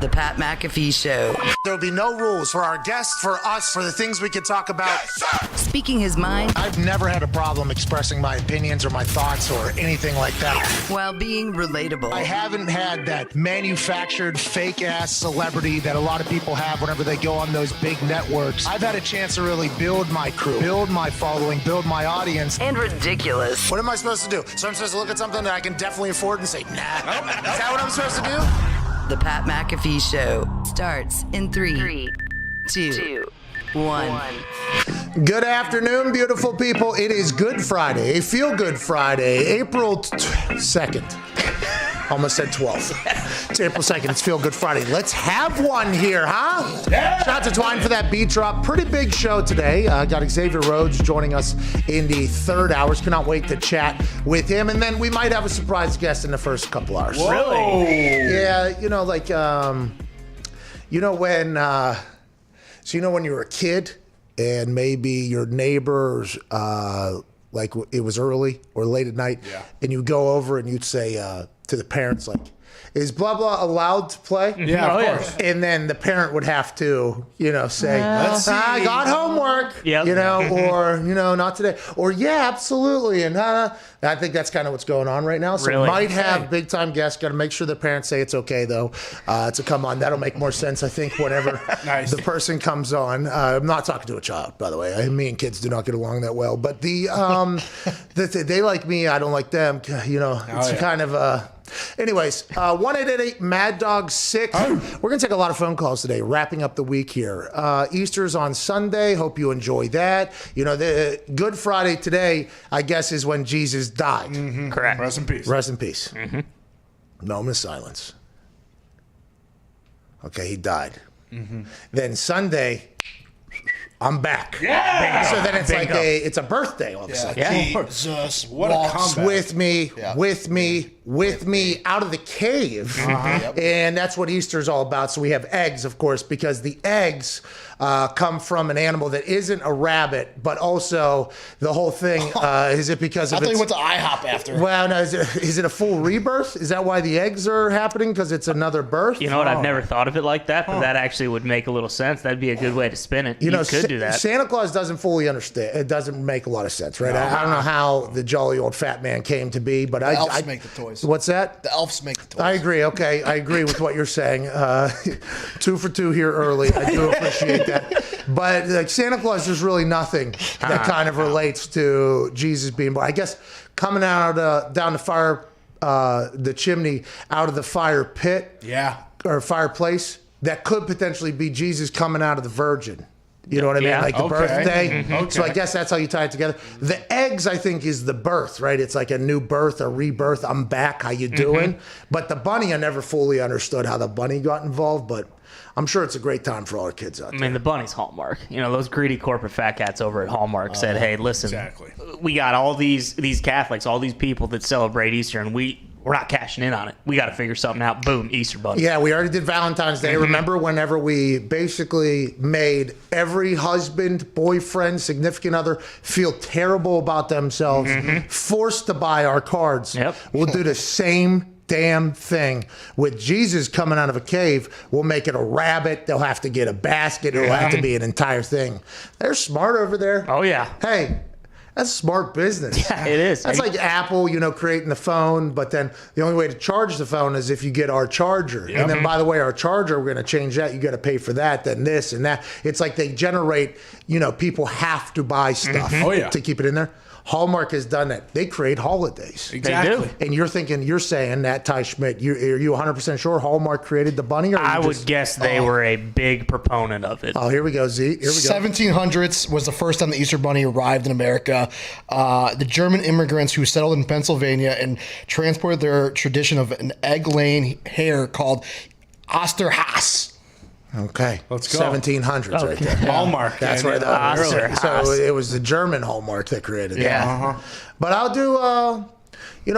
The Pat McAfee Show. There'll be no rules for our guests, for us, for the things we can talk about. Yes, speaking his mind. I've never had a problem expressing my opinions or my thoughts or anything like that. While being relatable. I haven't had that manufactured fake-ass celebrity that a lot of people have whenever they go on those big networks. I've had a chance to really build my crew, build my following, build my audience. And ridiculous. What am I supposed to do? So I'm supposed to look at something that I can definitely afford and say, nah. Is that what I'm supposed to do? The Pat McAfee Show starts in 3, 2, 1. Good afternoon, beautiful people. It is Good Friday, a feel-good Friday, April 2nd. Almost said 12. It's April 2nd. It's Feel Good Friday. Let's have one here, huh? Yeah. Shout out to Twine for that beat drop. Pretty big show today. Got Xavier Rhodes joining us in the third hours. Cannot wait to chat with him. And then we might have a surprise guest in the first couple hours. Whoa. Really? Yeah, when you were a kid and maybe your neighbors, like it was early or late at night, and you go over and you'd say to the parents, like, is blah, blah allowed to play? Yeah, of course. And then the parent would have to, say, I got homework, Yep. Or, not today. Or, yeah, absolutely. And I think that's kind of what's going on right now. So Really? might have big-time guests. Got to make sure the parents say it's okay, though, to come on. That'll make more sense, I think, whenever Nice. the person comes on. I'm not talking to a child, by the way. Me and kids do not get along that well. But they like me. I don't like them. It's kind of... Anyways, 1-888 Mad Dog 6. We're going to take a lot of phone calls today, wrapping up the week here. Easter's on Sunday. Hope you enjoy that. The Good Friday today, I guess, is when Jesus died. Mm-hmm. Correct. Rest in peace. Rest in peace. Mm-hmm. Moment of silence. Okay, he died. Mm-hmm. Then Sunday, I'm back. Yeah. So then it's Bingo. like it's a birthday all of a sudden. Jesus, what a Walks comeback. with me out of the cave. And that's what Easter's all about. So we have eggs, of course, because the eggs come from an animal that isn't a rabbit, but also the whole thing, is it because of I thought you went to IHOP after. Well, no, is it a full rebirth? Is that why the eggs are happening? Because it's another birth? You know what? I've never thought of it like that, but that actually would make a little sense. That'd be a good way to spin it. You could do that. Santa Claus doesn't fully understand. It doesn't make a lot of sense, right? I don't know how the jolly old fat man came to be, but The elves make the toys. What's that? The elves make the toys. I agree. Okay, I agree with what you're saying. 2 for 2 here early. I do appreciate that. But like Santa Claus, there's really nothing that kind of relates to Jesus being born. I guess coming out down the fire, the chimney, out of the fire pit, or fireplace, that could potentially be Jesus coming out of the Virgin. You know what I mean? Yeah. Like the birthday. Okay. So I guess that's how you tie it together. The eggs, I think, is the birth, right? It's like a new birth, a rebirth. I'm back. How you doing? But the bunny, I never fully understood how the bunny got involved, but I'm sure it's a great time for all our kids out there. I mean, the bunny's Hallmark. Those greedy corporate fat cats over at Hallmark said, "Hey, listen, Exactly. we got all these Catholics, all these people that celebrate Easter, and we're not cashing in on it. We got to figure something out. Boom, Easter bunny." Yeah, we already did Valentine's Day. Remember whenever we basically made every husband, boyfriend, significant other feel terrible about themselves, forced to buy our cards. Yep. We'll do the same damn thing with Jesus coming out of a cave. We'll make it a rabbit. They'll have to get a basket. It'll have to be an entire thing. They're smart over there. Oh yeah. Hey, that's smart business. Yeah, it is. That's like Apple, creating the phone, but then the only way to charge the phone is if you get our charger. And then, by the way, our charger, we're going to change that. You got to pay for that, then this and that. It's like they generate, people have to buy stuff to keep it in there. Hallmark has done that. They create holidays. Exactly. They do. And you're saying that, Ty Schmidt, are you 100% sure Hallmark created the bunny? Or I would guess they were a big proponent of it. Oh, here we go, Z. Here we go. 1700s was the first time the Easter Bunny arrived in America. The German immigrants who settled in Pennsylvania and transported their tradition of an egg-laying hare called Osterhase. Okay. Let's go. 1700s right there. Hallmark. That's right. So it was the German Hallmark that created that. But I'll do,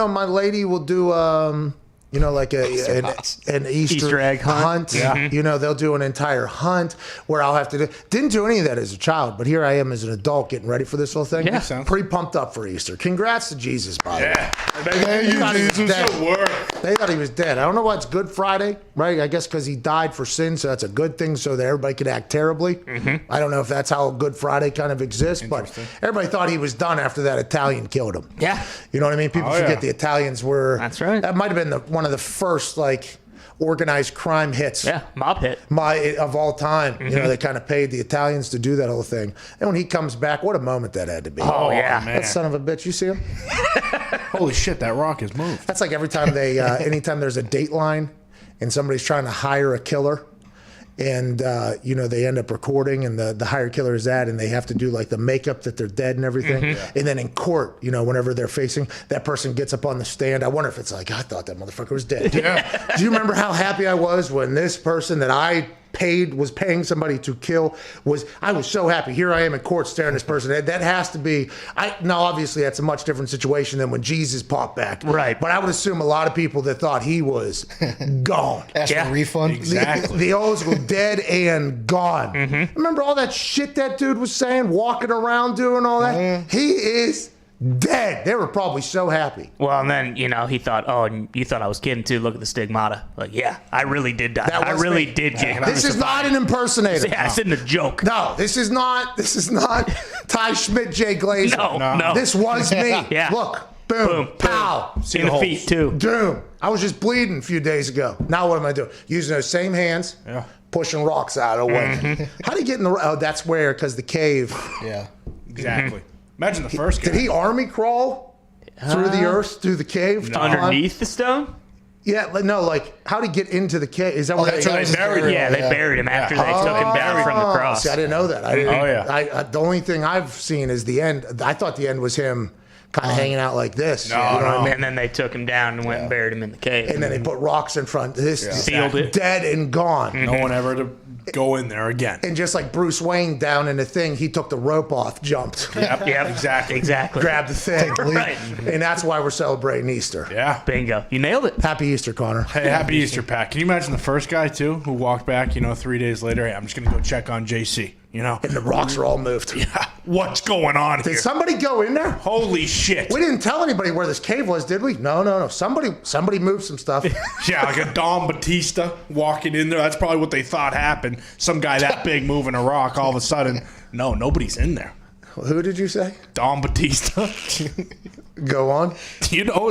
my lady will do, like an Easter egg hunt. Yeah. They'll do an entire hunt where I'll have to didn't do any of that as a child, but here I am as an adult getting ready for this whole thing. Yeah. Pretty pumped up for Easter. Congrats to Jesus, by the way. Work. They thought he was dead. I don't know why it's Good Friday, right? I guess because he died for sin, so that's a good thing, so that everybody could act terribly. I don't know if that's how Good Friday kind of exists, but everybody thought he was done after that Italian killed him. Yeah. You know what I mean? People forget the Italians were... That's right. That might have been one of the first, organized crime hits. Yeah, mob hit. Of all time. They kind of paid the Italians to do that whole thing. And when he comes back, what a moment that had to be. Oh, yeah. man. That son of a bitch. You see him? Holy shit, that rock has moved. That's like every time anytime there's a Dateline and somebody's trying to hire a killer and they end up recording, and the hired killer is that, and they have to do like the makeup that they're dead and everything. And then in court, whenever they're facing, that person gets up on the stand. I wonder if it's like, I thought that motherfucker was dead. Do you remember how happy I was when this person that I was paying somebody to kill I was so happy. Here I am in court staring at this person. That has to be, now obviously that's a much different situation than when Jesus popped back. Right. But I would assume a lot of people that thought he was gone. Ask for a refund. Exactly. The old school, dead and gone. Remember all that shit that dude was saying, walking around doing all that? He is dead. They were probably so happy. Well, and then, he thought, oh, and you thought I was kidding too. Look at the stigmata. Like, yeah, I really did die. That I was really me. did, Jake. This is not an impersonator. Yeah, it's in the joke. No, this is not Ty Schmidt, Jay Glazer. No. This was me. Yeah. Look, boom, pow. In the feet, too. Doom. I was just bleeding a few days ago. Now what am I doing? Using those same hands, pushing rocks out of the way. How do you get in the... Oh, that's where, because the cave. Yeah. Exactly. Imagine the first guy. Did he army crawl through the earth, through the cave? Underneath the stone? Yeah, no, like, how to get into the cave? Is that what that's where they buried him. Yeah, they buried him after they took him down from the cross. See, I didn't know that. The only thing I've seen is the end. I thought the end was him kind of hanging out like this. No, you know what I mean? And then they took him down and went and buried him in the cave. And then they put rocks in front. This Sealed it. dead and gone. No one ever to go in there again. And just like Bruce Wayne down in the thing, he took the rope off, jumped, Yep, exactly. grabbed the thing. Right. And that's why we're celebrating Easter. Yeah. Bingo. You nailed it. Happy Easter, Connor. Hey, happy Easter, Pat. Can you imagine the first guy, too, who walked back, 3 days later? Hey, I'm just going to go check on JC, And the rocks are all moved. What's going on Did here? somebody go in there? Holy shit. We didn't tell anybody where this cave was, did we? No. Somebody moved some stuff. Yeah, like a Dom Batista walking in there. That's probably what they thought happened. Some guy that big moving a rock all of a sudden. No, nobody's in there. Who did you say? Dom Batista. Go on.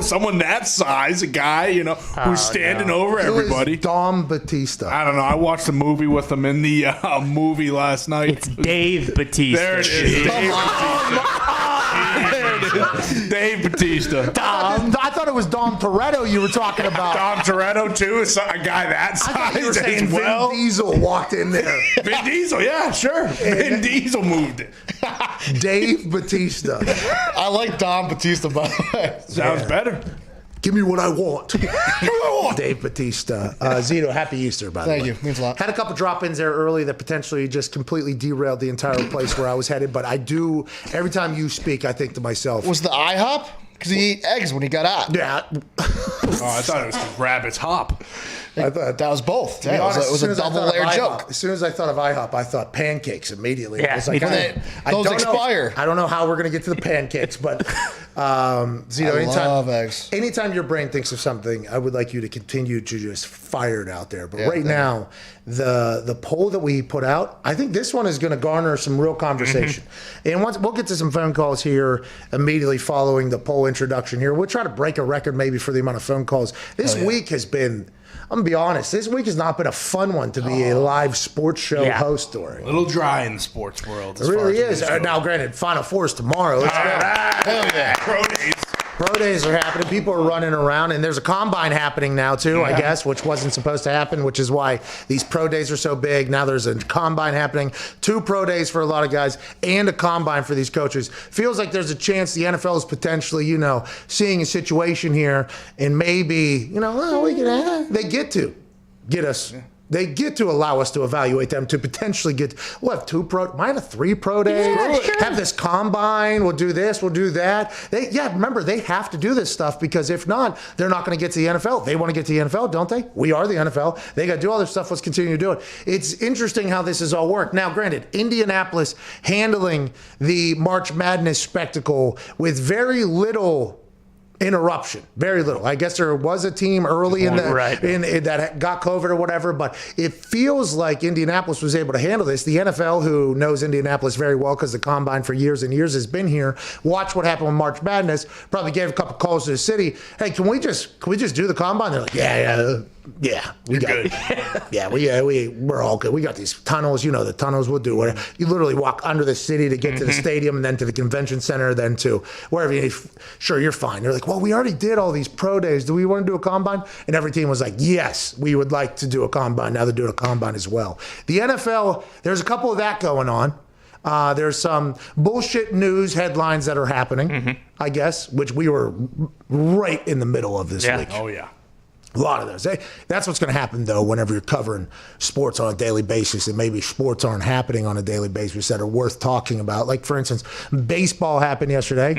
Someone that size, a guy, who's standing over everybody. Who is Dom Batista? I don't know. I watched a movie with him in the movie last night. It's Dave Batista. There it is. Dave Batista. There it is. Dave Batista. I thought it was Dom Toretto you were talking about. Dom Toretto, too, is a guy that size. I thought you were saying as well. Vin Diesel walked in there. Vin Diesel, yeah, sure. Vin Diesel moved it. Dave Batista. I like Dom Batista, by the way. Sounds better. Give me what I want. Dave Batista. Zito, happy Easter, by the way. Thank you. Means a lot. Had a couple drop-ins there early that potentially just completely derailed the entire place where I was headed, but I do, every time you speak, I think to myself. Was the IHOP? Because he ate eggs when he got out. Yeah. Oh, I thought it was Rabbit's Hop. I thought That was both. Yeah, honest, it was as soon a as I double thought of layer IHOP- joke. As soon as I thought of IHOP, I thought pancakes immediately. Yeah, I was like, me too. I Those don't expire. Know, I don't know how we're going to get to the pancakes, but Zito, I anytime, love eggs. anytime your brain thinks of something, I would like you to continue to just fire it out there. But Yeah, right now, the poll that we put out, I think this one is going to garner some real conversation. And once we'll get to some phone calls here immediately following the poll introduction here. We'll try to break a record maybe for the amount of phone calls. This week has been, I'm going to be honest, this week has not been a fun one to be a live sports show host during. A little dry in the sports world. It really is. Now, granted, Final Four is tomorrow. Let's go. Hell yeah. Pro days. Pro days are happening. People are running around, and there's a combine happening now too, I guess, which wasn't supposed to happen, which is why these pro days are so big. Now there's a combine happening, 2 pro days for a lot of guys, and a combine for these coaches. Feels like there's a chance the NFL is potentially, seeing a situation here, and maybe, they get to get us. They get to allow us to evaluate them to potentially get. We'll have 3 pro days. Yeah, sure. Have this combine. We'll do this. We'll do that. Remember, they have to do this stuff because if not, they're not going to get to the NFL. They want to get to the NFL, don't they? We are the NFL. They got to do all this stuff. Let's continue to do it. It's interesting how this has all worked. Now, granted, Indianapolis handling the March Madness spectacle with very little interruption, very little. I guess there was a team early in that got COVID or whatever, but it feels like Indianapolis was able to handle this. The NFL, who knows Indianapolis very well because the combine for years and years has been here, watch what happened with March Madness, probably gave a couple calls to the city. Hey, can we just do the combine? They're like, yeah. Yeah, we got good. Yeah, we're all good. We got these tunnels. You know the tunnels. We'll do whatever. You literally walk under the city to get to the stadium, and then to the convention center, then to wherever you need. Sure, you're fine. You're like, well, we already did all these pro days. Do we want to do a combine? And every team was like, yes, we would like to do a combine. Now they're doing a combine as well. The NFL, there's a couple of that going on. There's some bullshit news headlines that are happening, I guess, which we were right in the middle of this week. Oh, yeah. A lot of those. That's what's going to happen, though, whenever you're covering sports on a daily basis, and maybe sports aren't happening on a daily basis that are worth talking about. Like, for instance, baseball happened yesterday.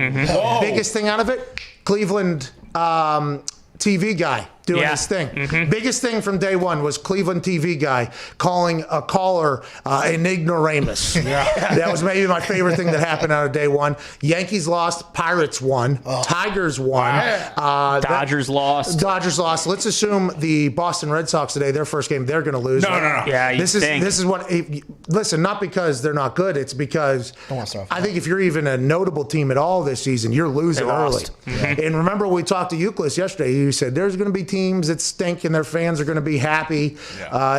Biggest thing out of it, Cleveland TV guy doing his thing. Biggest thing from day one was Cleveland TV guy calling a caller an ignoramus. That was maybe my favorite thing that happened out of day one. Yankees lost, Pirates won, Tigers won. Dodgers lost. Dodgers lost. Let's assume the Boston Red Sox today, their first game, they're going to lose. No. Yeah, This is what. Listen, not because they're not good. It's because I think if you're even a notable team at all this season, you're losing early. And remember, we talked to Euclid yesterday. He said there's going to be teams that stink and their fans are going to be happy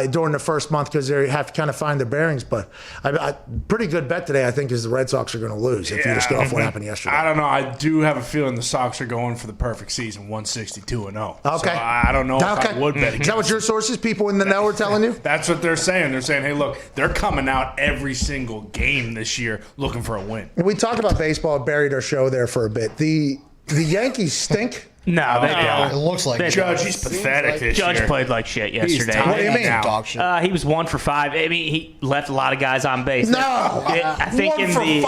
during the first month because they have to kind of find their bearings. But a pretty good bet today, I think, is the Red Sox are going to lose if you just go off what happened yesterday. I don't know. I do have a feeling the Sox are going for the perfect season, 162-0. Okay. So I don't know if I would bet against Is that what your sources, people in the know, are telling you? That's what they're saying. They're saying, hey, look, they're coming out every single game this year looking for a win. We talked about baseball, buried our show there for a bit. The Yankees stink. No, they don't. It looks like Judge, he's pathetic this year. Judge played like shit yesterday. What do you mean? dog shit. He was 1 for 5. I mean, he left a lot of guys on base. No! I think 1 for 5.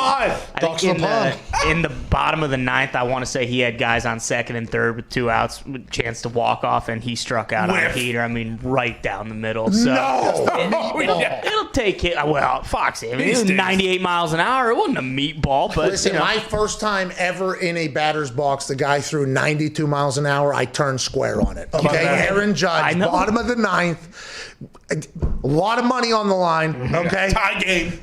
I think in the bottom of the ninth, I want to say he had guys on second and third with 2 outs, with a chance to walk off, and he struck out on a heater. I mean, right down the middle. So it'll take it. Well, Foxy. I mean, it was 98 miles an hour. It wasn't a meatball, but Listen, my first time ever in a batter's box, the guy threw 92 miles an hour. I turned square on it. Okay, Aaron Judge, bottom of the ninth. A lot of money on the line. Okay,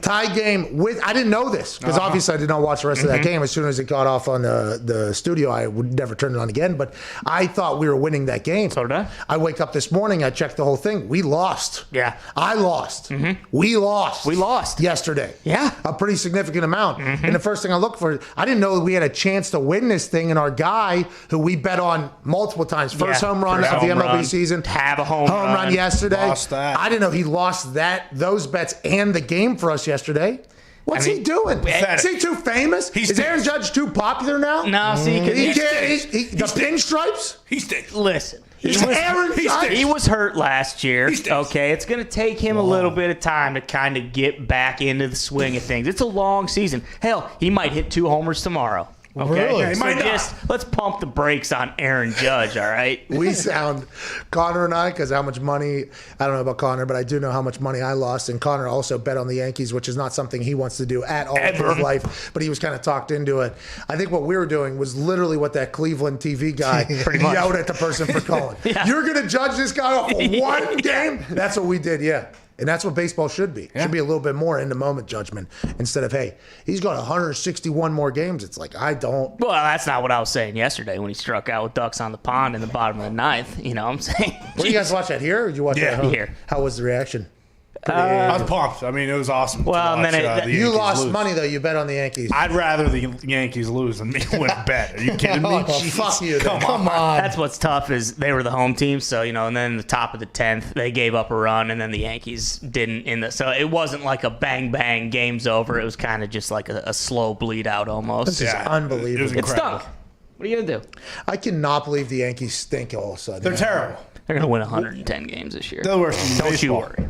tie game with. I didn't know this because obviously I did not watch the rest of that game. As soon as it got off on the studio, I would never turn it on again. But I thought we were winning that game. So did I. I wake up this morning. I checked the whole thing. We lost. Yeah, I lost. We lost. We lost yesterday. Yeah, a pretty significant amount. And the first thing I looked for, I didn't know we had a chance to win this thing. And our guy, who we bet on multiple times, first home run of the MLB season, have a home run yesterday. Lost that. I didn't know he lost those bets and the game for us yesterday. What's he doing? Is he too famous? Is Aaron Judge too popular now? No, see, the pinstripes? He stinks. Listen. He was hurt last year. Okay, it's going to take him a little bit of time to kind of get back into the swing of things. It's a long season. Hell, he might hit 2 homers tomorrow. Okay, really? So let's pump the brakes on Aaron Judge, all right? We sound, Connor and I, because how much money, I don't know about Connor, but I do know how much money I lost. And Connor also bet on the Yankees, which is not something he wants to do at all in his life, but he was kind of talked into it. I think what we were doing was literally what that Cleveland TV guy yelled at the person for calling. You're going to judge this guy off of one game? That's what we did, And that's what baseball should be. It should be a little bit more in-the-moment judgment instead of, hey, he's got 161 more games. It's like, I don't. Well, that's not what I was saying yesterday when he struck out with ducks on the pond in the bottom of the ninth. You know what I'm saying? What, do you guys watch that here or did you watch that at home? Here. How was the reaction? I was pumped. I mean, it was awesome. Well, and then you lost money, though. You bet on the Yankees. I'd rather the Yankees lose than me win a bet. Are you kidding me? Fuck you. Come on. That's what's tough is they were the home team, so, you know, and then in the top of the 10th, they gave up a run, and then the Yankees didn't. So it wasn't like a bang, game's over. It was kind of just like a slow bleed out almost. This is unbelievable. It was It incredible. stunk. What are you going to do? I cannot believe the Yankees stink all of a sudden. They're terrible. They're going to win 110 games this year. They're the worst team in Don't baseball. you worry.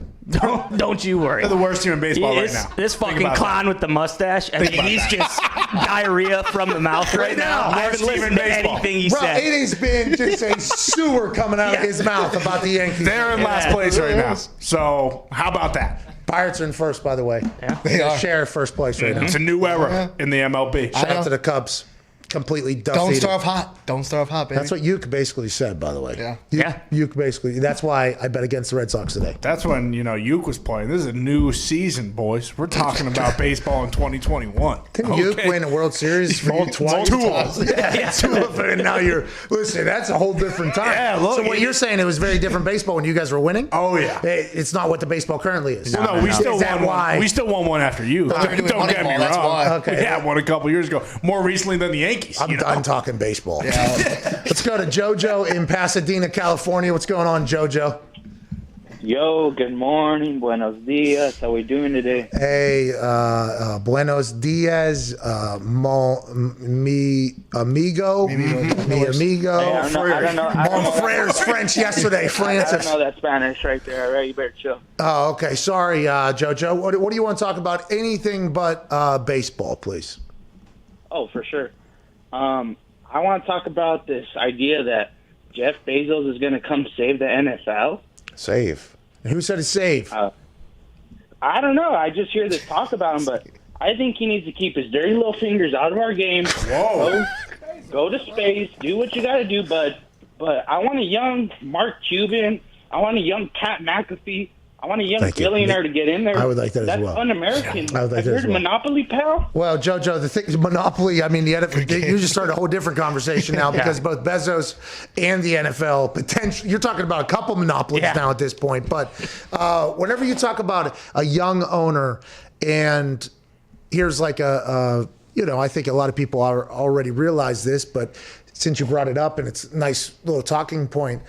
Don't you worry. They're the worst team in baseball right now. This Think fucking about clown with the mustache, and he's just diarrhea from the mouth right now. I haven't Worst team in listened to baseball. anything he Bro, said. it has been just a sewer coming out of his mouth about the Yankees. They're in last place right now. So how about that? Pirates are in first, by the way. Yeah. They share first place right now. It's a new era in the MLB. Shout out to the Cubs. completely duff Don't eating. start off hot. Don't start off hot, baby. That's what Uke basically said, by the way. Yeah. Uke basically. That's why I bet against the Red Sox today. That's when, Uke was playing. This is a new season, boys. We're talking about baseball in 2021. Didn't Uke win a World Series for you twice? Two of them. Yeah, two of them. And now listen, that's a whole different time. Yeah, look, so what you're saying, it was very different baseball when you guys were winning? Oh, yeah. It's not what the baseball currently is. Well, no, we still Is that won why? one. We still won one after you. They're doing Don't get me Moneyball, that's wrong. why. Okay. We had one a couple years ago. More recently than the Yankees. I'm done talking baseball. Yeah. Let's go to JoJo in Pasadena, California. What's going on, JoJo? Yo, good morning, buenos dias. How we doing today? Hey, buenos dias, mi amigo. Hey, I don't know. Mon frère's French yesterday, I Francis. don't know that Spanish right there. All right, you better chill. Oh, okay. Sorry, JoJo. What do you want to talk about? Anything but baseball, please. Oh, for sure. I want to talk about this idea that Jeff Bezos is going to come save the NFL. Save. Who said it's save? I don't know. I just hear this talk about him, but I think he needs to keep his dirty little fingers out of our game. Whoa. Go to space. Do what you got to do, but I want a young Mark Cuban. I want a young Pat McAfee. I want a young Thank you. billionaire to get in there. I would like that as That's well. un-American. I would like Have that you as heard of well. Monopoly, pal? Well, JoJo, the thing is Monopoly, I mean, you just started a whole different conversation now because both Bezos and the NFL, potentially, you're talking about a couple monopolies now at this point. But whenever you talk about a young owner, and here's like I think a lot of people already realize this, but since you brought it up and it's a nice little talking point,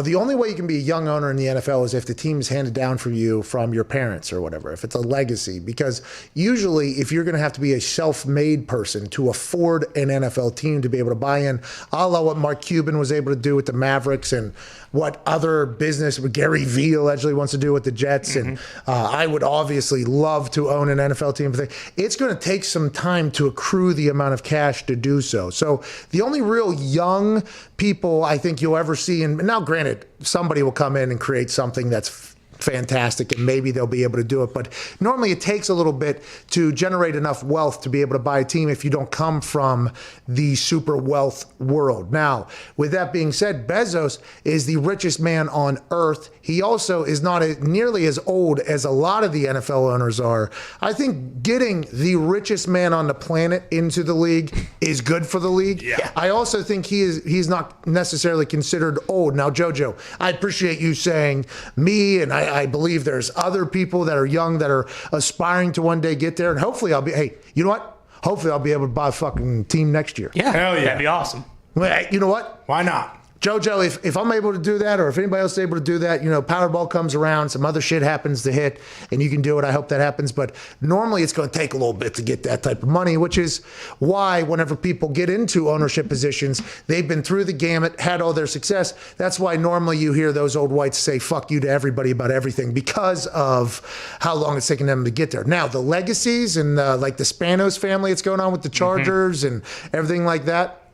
the only way you can be a young owner in the NFL is if the team is handed down from you from your parents or whatever, if it's a legacy. Because usually, if you're going to have to be a self-made person to afford an NFL team to be able to buy in, a la what Mark Cuban was able to do with the Mavericks and what other business Gary Vee allegedly wants to do with the Jets. And I would obviously love to own an NFL team. But it's going to take some time to accrue the amount of cash to do so. So the only real young people I think you'll ever see, and now granted, somebody will come in and create something that's fantastic and maybe they'll be able to do it, but normally it takes a little bit to generate enough wealth to be able to buy a team if you don't come from the super wealth world. Now, with that being said, Bezos is the richest man on earth. He also is not nearly as old as a lot of the NFL owners are. I think getting the richest man on the planet into the league is good for the league. Yeah. I also think he's not necessarily considered old. Now, JoJo, I appreciate you saying me, and I believe there's other people that are young that are aspiring to one day get there, and hopefully hey, you know what? Hopefully I'll be able to buy a fucking team next year. Yeah, Hell yeah. that'd be awesome. Well, you know what? Why not? JoJo, if I'm able to do that, or if anybody else is able to do that, Powerball comes around, some other shit happens to hit, and you can do it. I hope that happens. But normally it's going to take a little bit to get that type of money, which is why whenever people get into ownership positions, they've been through the gamut, had all their success. That's why normally you hear those old whites say fuck you to everybody about everything because of how long it's taken them to get there. Now, the legacies and like the Spanos family, it's going on with the Chargers and everything like that,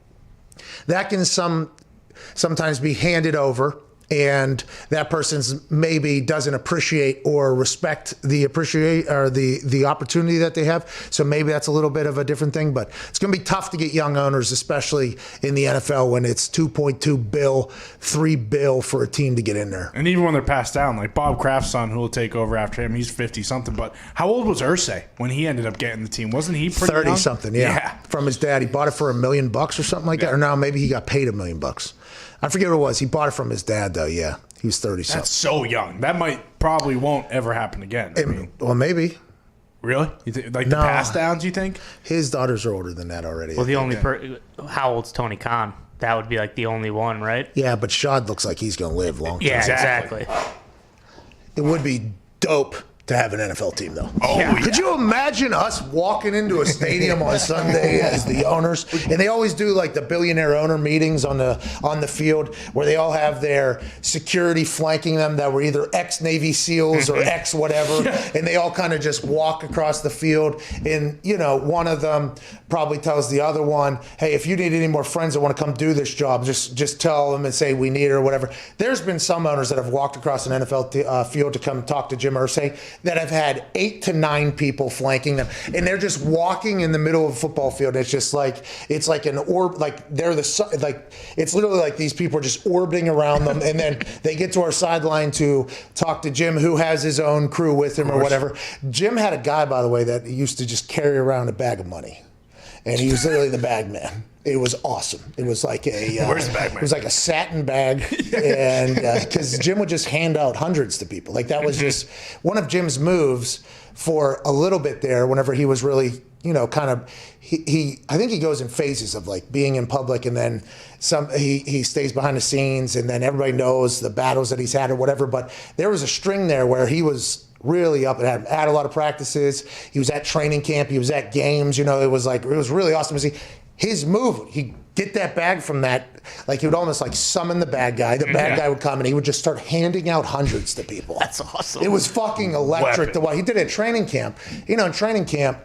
that can sometimes be handed over, and that person's maybe doesn't appreciate or respect the opportunity that they have. So maybe that's a little bit of a different thing, but it's going to be tough to get young owners, especially in the NFL when it's $2.2 billion, $3 billion for a team to get in there. And even when they're passed down, like Bob Kraft's son, who will take over after him, he's 50-something. But how old was Irsay when he ended up getting the team? Wasn't he pretty 30-something, yeah. From his dad. He bought it for $1 million or something like that. Or no, maybe he got paid $1 million. I forget what it was. He bought it from his dad, though, yeah. He was 30-something. That's so young. That probably won't ever happen again. Well, maybe. Really? You think, the pass downs, you think? His daughters are older than that already. Well, how old's Tony Khan? That would be like the only one, right? Yeah, but Shad looks like he's going to live long term. Yeah, exactly. It would be dope to have an NFL team, though. Oh, yeah. Could you imagine us walking into a stadium on Sunday as the owners? And they always do like the billionaire owner meetings on the field where they all have their security flanking them that were either ex-Navy SEALs or ex-whatever. And they all kind of just walk across the field. And, one of them probably tells the other one, hey, if you need any more friends that want to come do this job, just tell them and say we need it or whatever. There's been some owners that have walked across an NFL field to come talk to Jim Irsay that have had 8 to 9 people flanking them, and they're just walking in the middle of a football field. It's just like it's like an orb, like they're like it's literally like these people are just orbiting around them, and then they get to our sideline to talk to Jim, who has his own crew with him or whatever. Jim had a guy, by the way, that used to just carry around a bag of money, and he was literally the bag man. It was awesome. It was like Where's the bag man? It was like a satin bag, and because Jim would just hand out hundreds to people. Like that was just one of Jim's moves for a little bit there. Whenever he was really, kind of, I think he goes in phases of like being in public, and then he stays behind the scenes, and then everybody knows the battles that he's had or whatever. But there was a string there where he was really up and had a lot of practices. He was at training camp. He was at games. It was really awesome to see. His move, he'd get that bag from that, like he would almost like summon the bad guy. The bad guy would come and he would just start handing out hundreds to people. That's awesome. It was fucking electric. He did it at training camp. In training camp,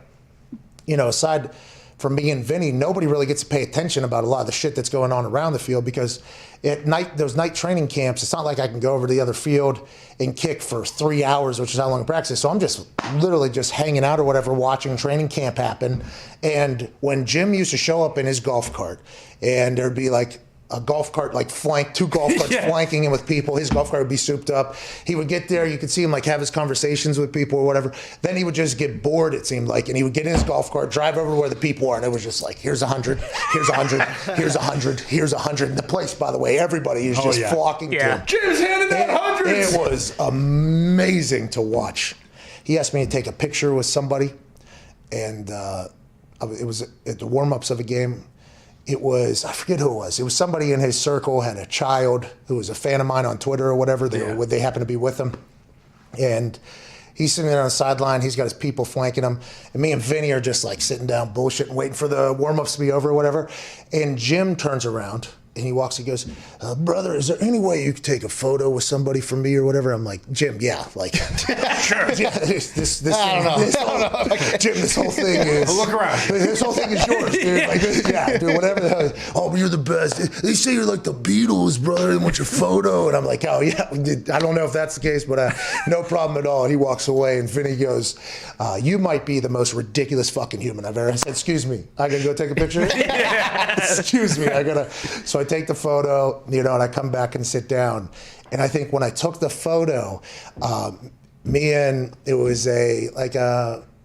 aside from me and Vinny, nobody really gets to pay attention about a lot of the shit that's going on around the field, because at night, those night training camps, it's not like I can go over to the other field and kick for 3 hours, which is how long I practice. So I'm just literally just hanging out or whatever, watching training camp happen. And when Jim used to show up in his golf cart, and there'd be like a golf cart, like two golf carts flanking him with people. His golf cart would be souped up. He would get there. You could see him like have his conversations with people or whatever. Then he would just get bored, it seemed like, and he would get in his golf cart, drive over to where the people are, and it was just like, here's 100, here's 100, here's 100, here's 100. And the place, by the way, everybody is just flocking to him. Jim's handing out hundreds. It was amazing to watch. He asked me to take a picture with somebody, and it was at the warm-ups of a game. It was, I forget who it was. It was somebody in his circle, had a child who was a fan of mine on Twitter or whatever. They happened to be with him. And he's sitting there on the sideline. He's got his people flanking him. And me and Vinny are just like sitting down bullshitting, waiting for the warm-ups to be over or whatever. And Jim turns around and he walks, he goes, brother, is there any way you could take a photo with somebody for me or whatever? I'm like, Jim, yeah, like, sure. Yeah, Jim, this whole thing is. Look around. This whole thing is yours, dude. Like, dude, whatever the hell. Oh, but you're the best. They say you're like the Beatles, brother. They want your photo. And I'm like, oh, yeah. I don't know if that's the case, but no problem at all. And he walks away, and Vinny goes, you might be the most ridiculous fucking human I've ever. I said, excuse me, I gotta go take a picture? Excuse me, I gotta. So I take the photo, and I come back and sit down. And I think when I took the photo, me and it was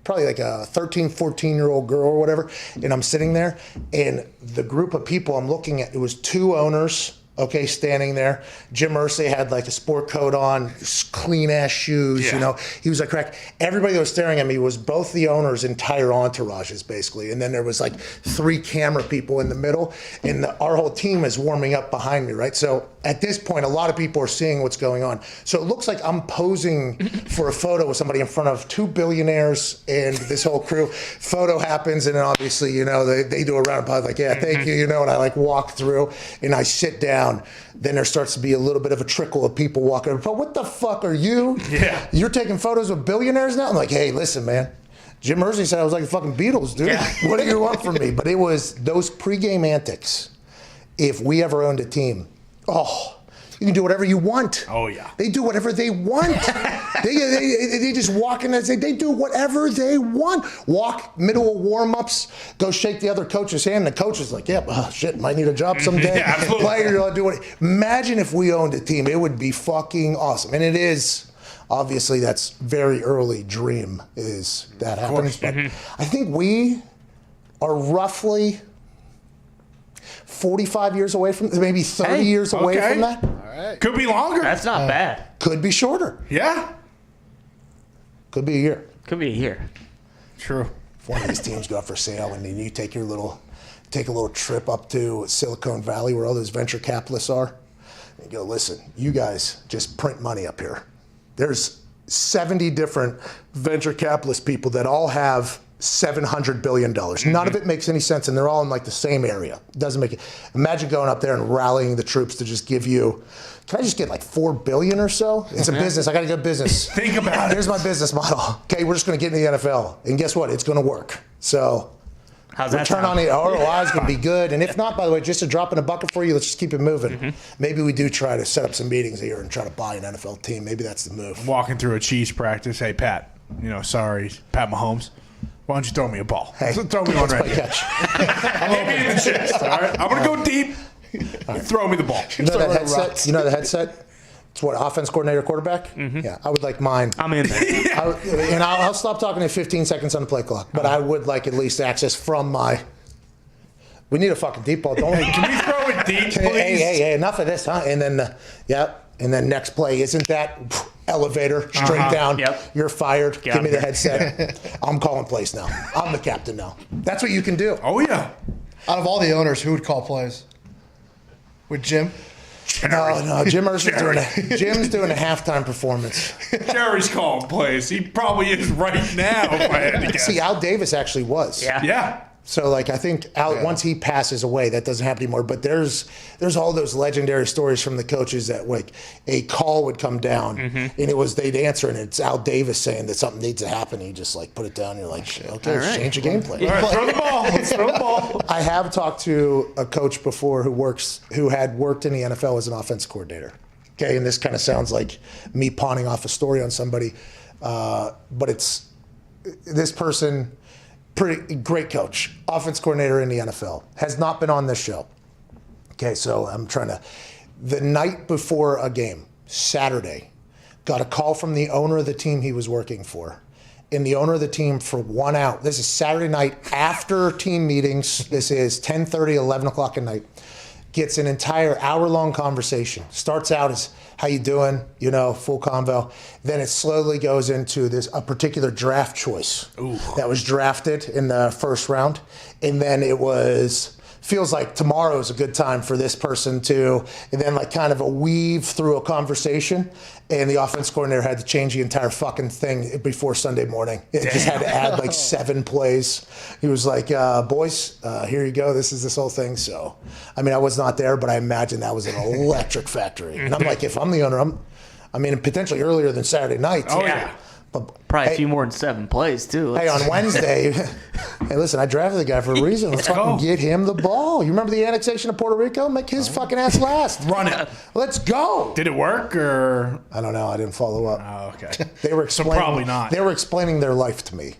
probably like a 13, 14-year-old girl or whatever, and I'm sitting there, and the group of people I'm looking at, it was 2 owners, standing there. Jim Irsay had like a sport coat on, clean ass shoes, he was like crack. Everybody that was staring at me was both the owners' entire entourages, basically. And then there was like 3 camera people in the middle, and our whole team is warming up behind me, right? So at this point, a lot of people are seeing what's going on. So it looks like I'm posing for a photo with somebody in front of 2 billionaires and this whole crew. Photo happens, and then obviously, they do a round of applause, like, yeah, thank you, and I like walk through and I sit down. Then there starts to be a little bit of a trickle of people walking over. But what the fuck are you? Yeah. You're taking photos of billionaires now? I'm like, hey, listen, man. Jim Irsay said I was like the fucking Beatles, dude. Yeah. What do you want from me? But it was those pregame antics. If we ever owned a team, you can do whatever you want. Oh, yeah. They do whatever they want. they just walk in and say, they do whatever they want. Walk, middle of warm-ups, go shake the other coach's hand, and the coach is like, yeah, shit, might need a job someday. Yeah, absolutely. Player, do it. Imagine if we owned a team. It would be fucking awesome. And it is, obviously, that's very early dream is that happens. But I think we are roughly 45 years away from, maybe 30 years away from that. All right. Could be longer. That's not bad. Could be shorter. Yeah. Could be a year. Could be a year. True. If one of these teams go up for sale and then you take a little trip up to Silicon Valley where all those venture capitalists are, and you go, listen, you guys just print money up here. There's 70 different venture capitalist people that all have $700 billion. None of it makes any sense, and they're all in like the same area. It doesn't make it. Imagine going up there and rallying the troops to just give you, can I just get like $4 billion or so? It's a business. I got to get business. Think about it. Here's my business model. Okay, we're just going to get into the NFL. And guess what? It's going to work. So How's that return on sound? the ROI is going to be good. And if not, by the way, just a drop in a bucket for you. Let's just keep it moving. Maybe we do try to set up some meetings here and try to buy an NFL team. Maybe that's the move. Walking through a cheese practice. Hey, Pat. Sorry, Pat Mahomes. Why don't you throw me a ball? Hey, throw me one right here. catch. Hit me in the chest, all right? I'm going to go deep. Throw me the ball. You know the headset? It's what, offense coordinator, quarterback? Yeah, I would like mine. I'm in there. I'll stop talking at 15 seconds on the play clock, but I would like at least access from my. We need a fucking deep ball, don't we? Can we throw it deep, please? Hey, enough of this, huh? And then, and then next play, isn't that elevator straight down? Yep. You're fired. Got Give me the it. headset. I'm calling plays now. I'm the captain now. That's what you can do. Oh, yeah. Out of all the owners, who would call plays? Would Jim? No, Jim's doing a halftime performance. Jerry's calling plays. He probably is right now, if I had to guess. See, Al Davis actually was. Yeah. So, I think once he passes away, that doesn't happen anymore. But there's all those legendary stories from the coaches that, a call would come down, and they'd answer, and it's Al Davis saying that something needs to happen. You just, put it down, and you're like, okay, let's change the game plan. All right, throw the ball. Let's throw the ball. I have talked to a coach before who had worked in the NFL as an offense coordinator. Okay, and this kind of sounds like me pawning off a story on somebody, but it's this person. Pretty great coach, offense coordinator in the NFL, has not been on this show. Okay, so I'm trying to. The night before a game, Saturday, got a call from the owner of the team he was working for. And the owner of the team for 1 hour. This is Saturday night after team meetings. This is 10:30, 11 o'clock at night. Gets an entire hour-long conversation. Starts out as, how you doing? Full convo. Then it slowly goes into a particular draft choice that was drafted in the first round. And then feels like tomorrow is a good time for this person to, and then kind of a weave through a conversation. And the offense coordinator had to change the entire fucking thing before Sunday morning. It just had to add 7 plays. He was like, boys, here you go. This is this whole thing. So, I was not there, but I imagine that was an electric factory. And I'm like, if I'm the owner, potentially earlier than Saturday night. Oh, yeah. But, Probably a few more than 7 plays, too. Hey, on Wednesday, hey, listen, I drafted the guy for a reason. Let's fucking get him the ball. You remember the annexation of Puerto Rico? Make his fucking ass last. Run it. Let's go. Did it work, or? I don't know. I didn't follow up. Oh, okay. They were explaining, So probably not. They were explaining their life to me.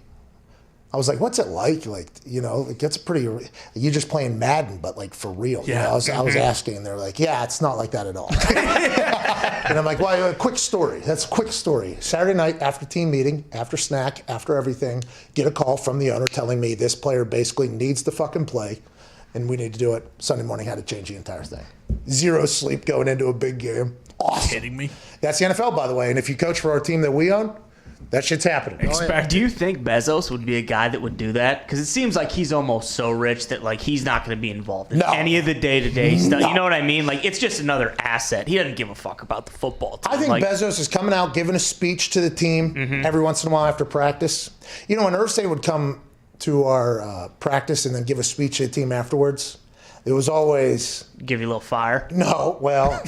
I was like, what's it like? It gets you just playing Madden, but for real. Yeah. I was asking, and they're like, yeah, it's not like that at all. And I'm like, well, quick story. That's a quick story. Saturday night after team meeting, after snack, after everything, get a call from the owner telling me this player basically needs to fucking play, and we need to do it. Sunday morning, had to change the entire thing. 0 sleep going into a big game. Awesome. Kidding me? That's the NFL, by the way. And if you coach for our team that we own, that shit's happening. Do you think Bezos would be a guy that would do that? Because it seems like he's almost so rich that he's not going to be involved in any of the day-to-day stuff. You know what I mean? It's just another asset. He doesn't give a fuck about the football team. I think Bezos is coming out, giving a speech to the team every once in a while after practice. When Irsay would come to our practice and then give a speech to the team afterwards, it was always... Give you a little fire? No, well...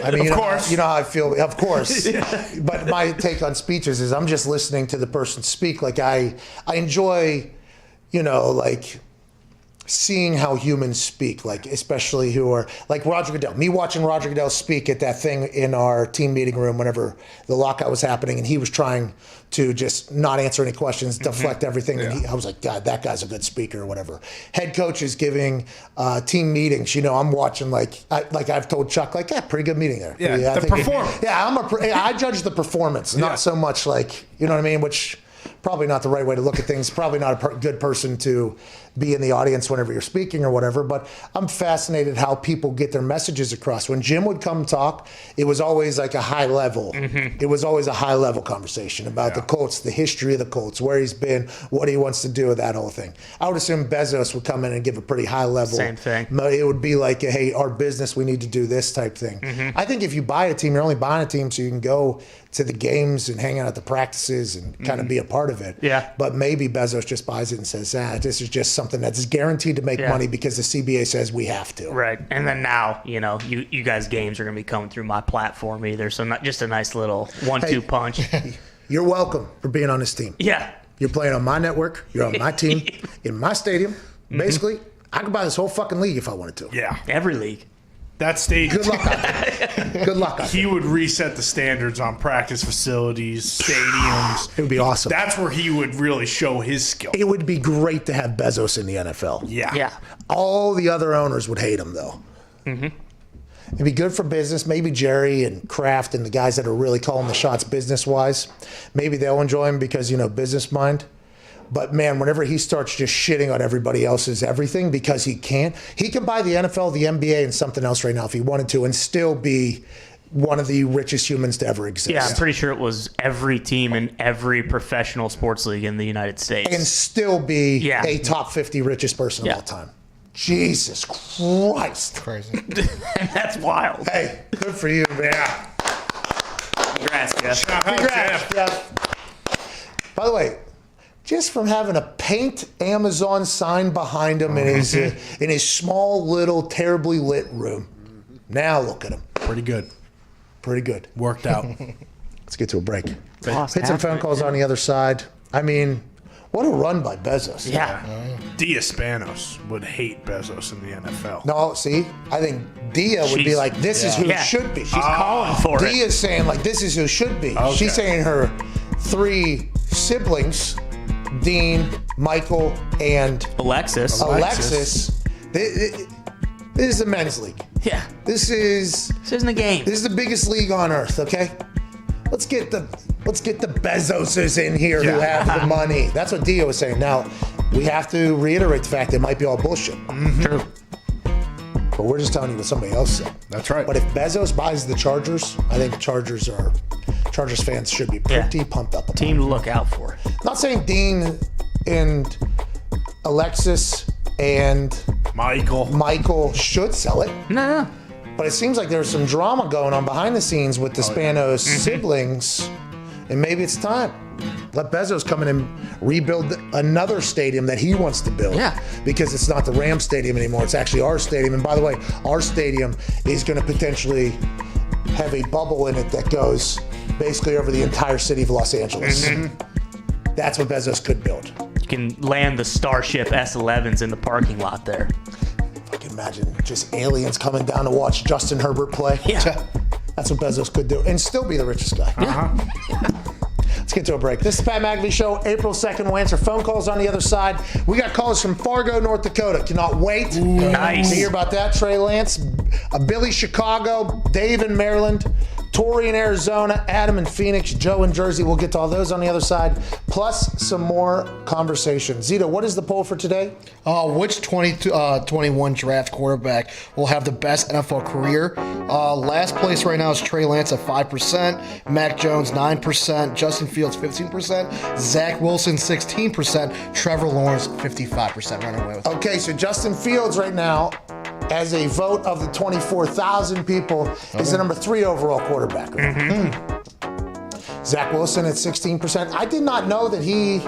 Of course. You know how I feel. Of course. But my take on speeches is I'm just listening to the person speak. I enjoy, seeing how humans speak, especially who are Roger Goodell. Me watching Roger Goodell speak at that thing in our team meeting room whenever the lockout was happening, and he was trying to just not answer any questions, deflect everything. Yeah. And I was like, God, that guy's a good speaker or whatever. Head coaches giving team meetings. I'm watching I've told Chuck, pretty good meeting there. Yeah, the performance. I judge the performance, not so much you know what I mean, which probably not the right way to look at things. Probably not a good person to be in the audience whenever you're speaking or whatever. But I'm fascinated how people get their messages across. When Jim would come talk, it was always a high level. It was always a high level conversation about the Colts, the history of the Colts, where he's been, what he wants to do, that whole thing. I would assume Bezos would come in and give a pretty high level. Same thing. It would be hey, our business, we need to do this type thing. I think if you buy a team, you're only buying a team so you can go to the games and hang out at the practices and kind of be a part of it. Yeah. But maybe Bezos just buys it and says, this is just something that's guaranteed to make money because the CBA says we have to. Right. And then now, you guys' games are going to be coming through my platform either. So not just a nice little 1-2 punch. You're welcome for being on this team. Yeah. You're playing on my network. You're on my team, in my stadium. Basically, I could buy this whole fucking league if I wanted to. Yeah. Every league. That stage. Good luck out there. Good luck out there. He would reset the standards on practice facilities, stadiums. It would be awesome. That's where he would really show his skill. It would be great to have Bezos in the NFL. Yeah. Yeah. All the other owners would hate him, though. It'd be good for business. Maybe Jerry and Kraft and the guys that are really calling the shots business-wise, maybe they'll enjoy him because, business mind. But, man, whenever he starts just shitting on everybody else's everything because he can buy the NFL, the NBA, and something else right now if he wanted to and still be one of the richest humans to ever exist. Yeah, I'm pretty sure it was every team in every professional sports league in the United States. And still be a top 50 richest person of all time. Jesus Christ. Crazy. That's wild. Hey, good for you, man. Congrats, Jeff. Congrats, Jeff. By the way, just from having a paint Amazon sign behind him in his small little terribly lit room. Now look at him. Pretty good. Pretty good. Worked out. Let's get to a break. Lost Hit some half phone right calls there. on the other side. I mean, what a run by Bezos. Yeah. Spanos would hate Bezos in the NFL. No, see, I think Dia would be She's- like, this is who should be. She's calling for it. Dia's saying, like, this is who should be. Okay. She's saying her 3 siblings, Dean, Michael, and Alexis. Alexis. This is the men's league. Yeah. This is in the game. the biggest league on earth, okay? Let's get the Bezoses in here who have the money. That's what Dia was saying. Now, we have to reiterate the fact it might be all bullshit. True. But we're just telling you what somebody else said. That's right. But if Bezos buys the Chargers, I think Chargers fans should be pretty pumped up about Team to look out for. Not saying Dean and Alexis and Michael should sell it. No. But it seems like there's some drama going on behind the scenes with the Spanos siblings, and maybe it's time. Let Bezos come in and rebuild another stadium that he wants to build. Yeah. Because it's not the Rams stadium anymore. It's actually our stadium. And by the way, our stadium is going to potentially have a bubble in it that goes basically over the entire city of Los Angeles. That's what Bezos could build. You can land the Starship S11s in the parking lot there. I can imagine just aliens coming down to watch Justin Herbert play. Yeah. That's what Bezos could do and still be the richest guy. Let's get to a break. This is the Pat McAfee Show. April 2nd. We'll answer phone calls on the other side. We got calls from Fargo, North Dakota. Cannot wait Nice. to hear about that. Trey Lance, Billy Chicago, Dave in Maryland, Tori in Arizona, Adam in Phoenix, Joe in Jersey. We'll get to all those on the other side, plus some more conversation. Zito, what is the poll for today? Which 2021 draft quarterback will have the best NFL career? Last place right now is Trey Lance at 5%, Mac Jones 9%, Justin Fields 15%, Zach Wilson 16%, Trevor Lawrence 55% running away with it. Okay, so Justin Fields right now, as a vote of the 24,000 people, is the number 3 overall quarterback. Zach Wilson at 16%. I did not know that he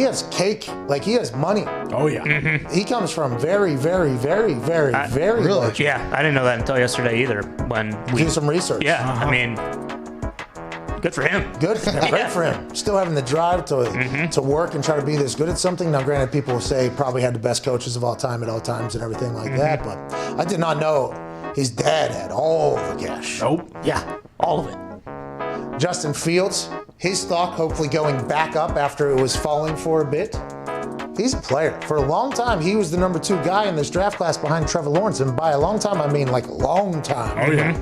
has cake, like he has money. Oh, yeah. He comes from very, very, very, very, very large. Yeah, I didn't know that until yesterday either. When we Do some research. Yeah, I mean, good for him. Good for him. Great for him. Still having the drive to work and try to be this good at something. Now, granted, people will say probably had the best coaches of all time at all times and everything like that, but I did not know his dad had all the cash. Nope. Yeah, all of it. Justin Fields, his stock hopefully going back up after it was falling for a bit. He's a player. For a long time, he was the number 2 guy in this draft class behind Trevor Lawrence. And by a long time, I mean like a long time. Oh, yeah.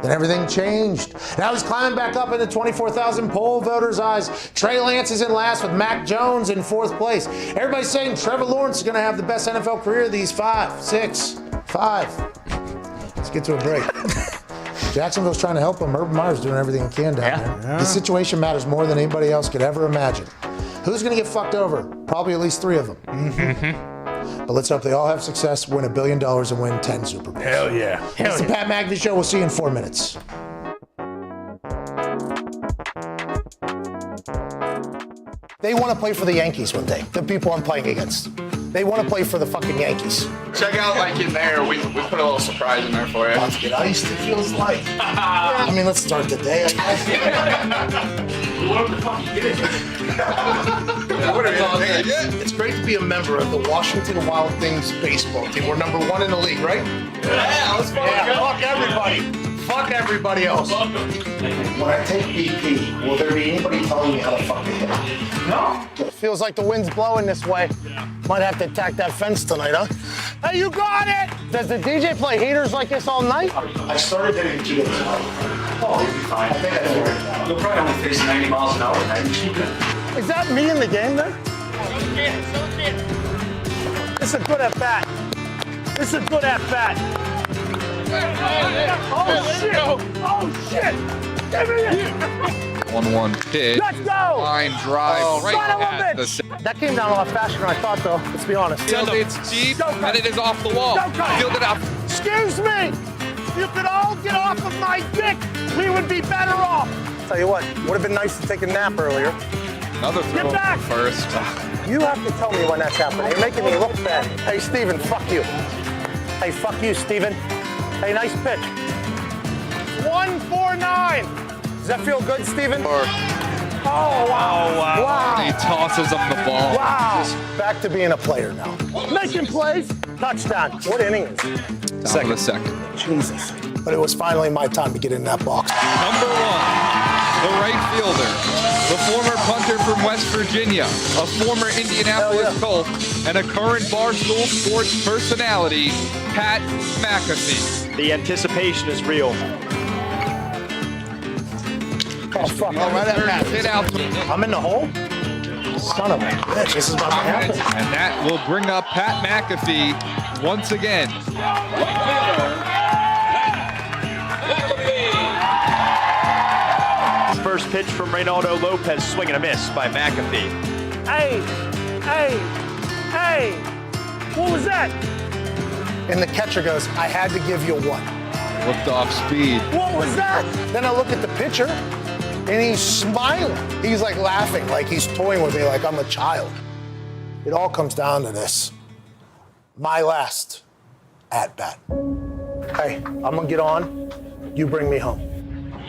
Then everything changed. Now he's climbing back up into 24,000 poll voters' eyes. Trey Lance is in last with Mac Jones in 4th place. Everybody's saying Trevor Lawrence is going to have the best NFL career of these 5, 6, 5. Let's get to a break. Jacksonville's trying to help him. Urban Meyer's doing everything he can down there. The situation matters more than anybody else could ever imagine. Who's going to get fucked over? Probably at least 3 of them. But let's hope they all have success, win $1 billion, and win 10 Super Bowls. Hell yeah. It's the Pat McAfee Show. We'll see you in 4 minutes. They want to play for the Yankees one day, the people I'm playing against. They want to play for the fucking Yankees. Check out like in there. We put a little surprise in there for you. Let's get iced. It feels like. I mean, let's start the day. I guess. What the fuck you get? It's great to be a member of the Washington Wild Things baseball team. We're number 1 in the league, right? Yeah, let's Fuck everybody. Fuck everybody else. When I take BP, will there be anybody telling me how to fucking hit? No. It feels like the wind's blowing this way. Yeah. Might have to attack that fence tonight, huh? Hey, you got it! Does the DJ play heaters like this all night? I started hitting 2 days ago. Oh, you'll be fine. I think I figured it out. You'll probably only face 90 miles an hour tonight. Is that me in the game there? This is a good at bat. This is a good at bat. Oh shit! Oh shit! Give me it! 1-1 pitch. Let's go! Line drive right Son of a at bitch! the That came down a lot faster than I thought, though. Let's be honest. It's deep and it is off the wall. Fielded up. Excuse me! If you could all get off of my dick, we would be better off. Tell you what, would have been nice to take a nap earlier. Another throw Get back! first. You have to tell me when that's happening. You're making me look bad. Hey, Steven, fuck you. Hey, fuck you, Steven. Hey, nice pitch. 149. Does that feel good, Steven? Oh, wow. Wow. He tosses him the ball. Wow. Back to being a player now. Making plays. Touchdown. What inning is it? Top of the second. Jesus. But it was finally my time to get in that box. Number 1, the right fielder, the former punter from West Virginia, a former Indianapolis Colt, and a current Barstool Sports personality, Pat McAfee. The anticipation is real. Oh, fuck. Hit out. I'm in the hole? Son of a bitch. This is about to happen. And that will bring up Pat McAfee once again. First pitch from Reynaldo Lopez, swing and a miss by McAfee. Hey! What was that? And the catcher goes, I had to give you one. Looked off speed. What was that? Then I look at the pitcher, and he's smiling. He's like laughing, like he's toying with me like I'm a child. It all comes down to this. My last at-bat. Hey, I'm gonna get on. You bring me home.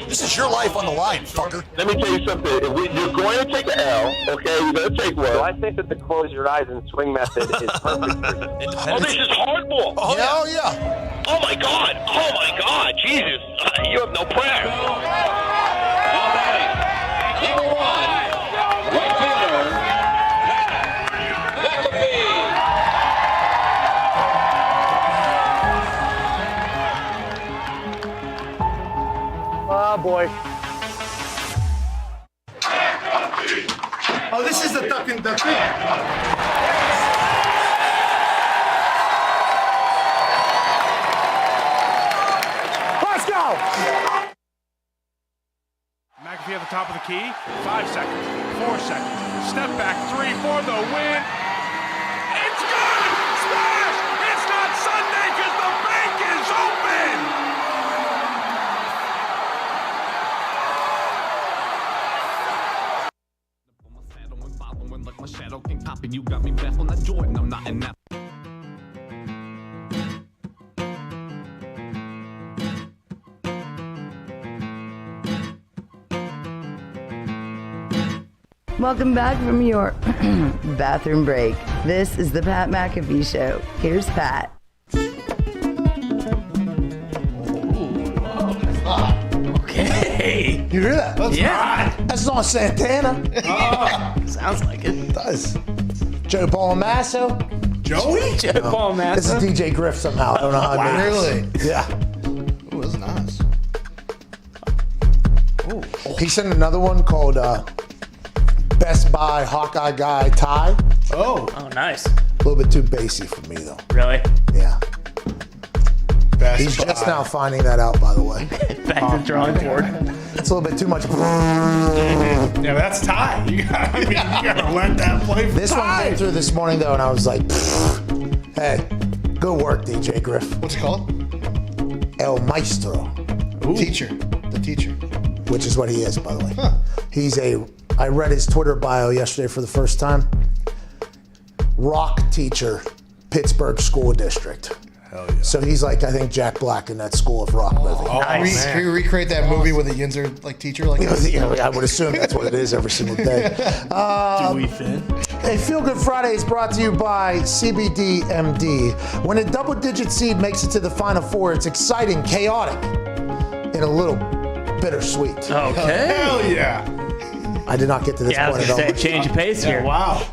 This is your life on the line, fucker. Let me tell you something. You're going to take an L, okay? You're going to take one. So I think that the close your eyes and swing method is perfect for you. Oh, this is hardball. Oh, yeah. Oh, my God. Oh, my God. Jesus. You have no prayer. All right. Number 1, right fielder, McAfee. Oh, boy. Oh, this is the duck and duck thing. Let's go! McAfee at the top of the key. 5 seconds. 4 seconds. Step back. 3 for the win. It's good! Smash! It's not Sunday because the bank is open! You got me back on that Jordan, I'm not in that. Welcome back from your bathroom break. This is the Pat McAfee Show. Here's Pat. Okay. You hear that? That's not Santana. Sounds like it. It does. Joe Palmasso. Joey? Joe Palmasso. This is DJ Griff somehow. I don't know how I made this. Really? Yeah. Ooh, that's nice. He sent another one called Best Buy Hawkeye Guy Tie. Oh, nice. A little bit too bassy for me, though. Really? Yeah. Best He's Buy. just now finding that out, by the way. Back to the drawing board. It's a little bit too much. Yeah, that's Ty. You gotta let that play for This one Ty. came through this morning, though, and I was like, hey, good work, DJ Griff. What's it called? El Maestro, Teacher. The teacher. which is what he is, by the way. Huh. I read his Twitter bio yesterday for the first time. rock teacher, Pittsburgh School District. Hell yeah. So he's like, I think, Jack Black in that School of Rock movie. Nice. Can we recreate that movie with a Yinzer teacher? I would assume that's what it is every single day. Do we fit? Hey, Feel Good Friday is brought to you by CBDMD. When a double-digit seed makes it to the Final Four, it's exciting, chaotic, and a little bittersweet. Okay. Hell yeah. I did not get to this I point was at all. going to say, change of pace here. Wow.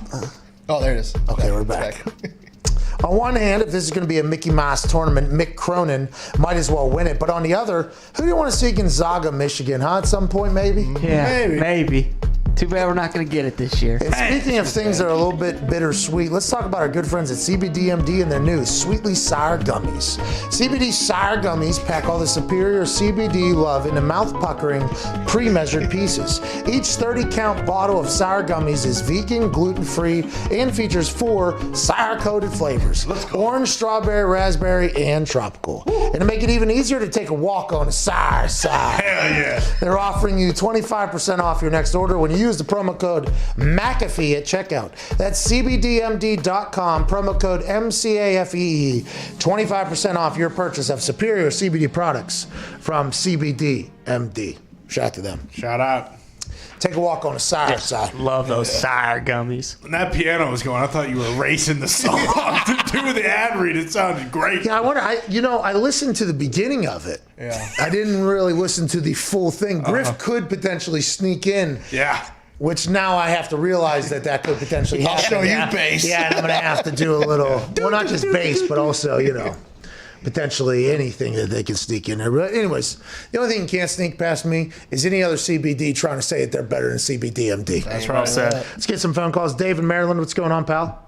Oh, there it is. Okay, we're back. On one hand, if this is going to be a Mickey Mouse tournament, Mick Cronin might as well win it. But on the other, who do you want to see Gonzaga, Michigan, at some point, maybe? Yeah, maybe. Too bad we're not going to get it this year. And speaking of things that are a little bit bittersweet, let's talk about our good friends at CBDMD and their new Sweetly Sour Gummies. CBD Sour Gummies pack all the superior CBD love into mouth-puckering, pre-measured pieces. Each 30-count bottle of sour gummies is vegan, gluten-free, and features 4 sour-coated flavors: orange, strawberry, raspberry, and tropical. And to make it even easier to take a walk on the sour side, Hell yeah. they're offering you 25% off your next order when you use the promo code McAfee at checkout. That's CBDMD.com, promo code MCAFEE. 25% off your purchase of superior CBD products from CBDMD. Shout out to them. Shout out. Take a walk on the sour side. Love those sour gummies. When that piano was going, I thought you were racing the song to do the ad read. It sounded great. Yeah, I wonder. I listened to the beginning of it. Yeah. I didn't really listen to the full thing. Griff could potentially sneak in. Yeah. Which now I have to realize that could potentially happen. I'll show you bass. Yeah, and I'm going to have to do a little, well, not just bass, but also, potentially anything that they can sneak in there. But anyways, the only thing you can't sneak past me is any other CBD trying to say that they're better than CBDMD. That's right. Said. Let's get some phone calls. Dave in Maryland, what's going on, pal?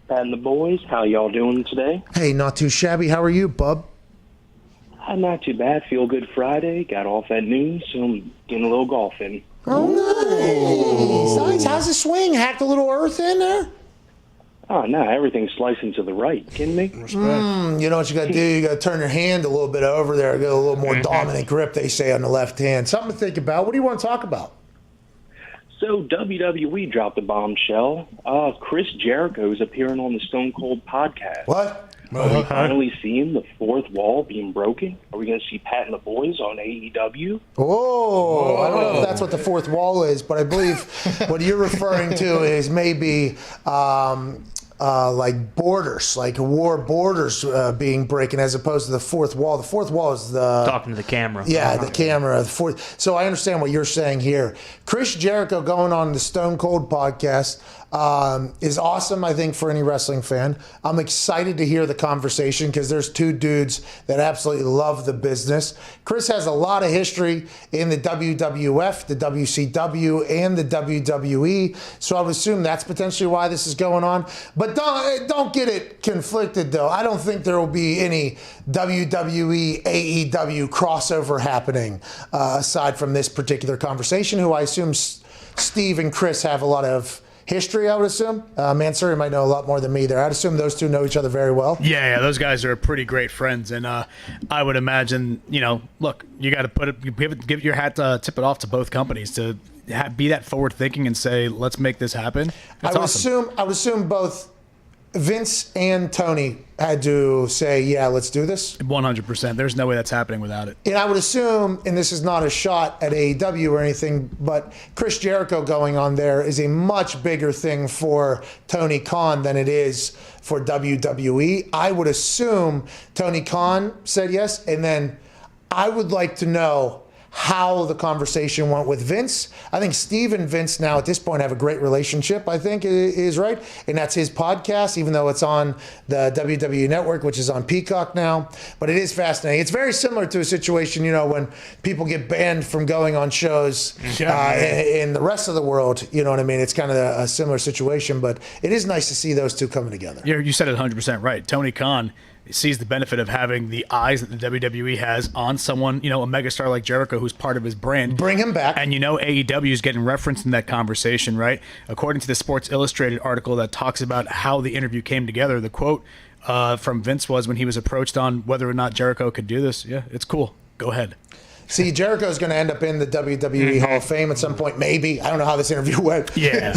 Pat and the boys, how y'all doing today? Hey, not too shabby. How are you, bub? Not too bad. Feel good Friday. Got off at noon, so I'm getting a little golfing. Oh, nice. How's the swing? Hacked a little earth in there? Oh, no, everything's slicing to the right. Kidding me? You know what you got to do? You got to turn your hand a little bit over there. Get a little more dominant grip, they say, on the left hand. Something to think about. What do you want to talk about? So WWE dropped a bombshell. Chris Jericho is appearing on the Stone Cold podcast. What? Are we finally seeing the fourth wall being broken? Are we going to see Pat and the boys on AEW? Oh, I don't know if that's what the fourth wall is, but I believe what you're referring to is maybe like borders, like war borders being broken, as opposed to the fourth wall. The fourth wall is the talking to the camera. Yeah, the camera. The fourth. So I understand what you're saying here. Chris Jericho going on the Stone Cold podcast is awesome, I think, for any wrestling fan. I'm excited to hear the conversation because there's two dudes that absolutely love the business. Chris has a lot of history in the WWF, the WCW, and the WWE, so I would assume that's potentially why this is going on. But don't get it conflicted, though. I don't think there will be any WWE, AEW crossover happening aside from this particular conversation, who I assume Steve and Chris have a lot of history, I would assume. Mansour might know a lot more than me there. I'd assume those two know each other very well. Yeah, those guys are pretty great friends, and I would imagine, look, you got to give your hat, tip it off to both companies to be that forward thinking and say, let's make this happen. That's awesome. I would assume both Vince and Tony had to say, yeah, let's do this. 100%. There's no way that's happening without it. And I would assume, and this is not a shot at AEW or anything, but Chris Jericho going on there is a much bigger thing for Tony Khan than it is for WWE. I would assume Tony Khan said yes, and then I would like to know how the conversation went with Vince. I think Steve and Vince now at this point have a great relationship, I think is right. And that's his podcast, even though it's on the WWE Network, which is on Peacock now. But it is fascinating. It's very similar to a situation, when people get banned from going on shows in the rest of the world. You know what I mean? It's kind of a similar situation, but it is nice to see those two coming together. You said it 100% right. Tony Khan sees the benefit of having the eyes that the WWE has on someone, a megastar like Jericho, who's part of his brand. Bring him back. And AEW is getting referenced in that conversation, right? According to the Sports Illustrated article that talks about how the interview came together, the quote from Vince was when he was approached on whether or not Jericho could do this, yeah, it's cool. Go ahead. See, Jericho's going to end up in the WWE Hall of Fame at some point, maybe. I don't know how this interview went. Yeah.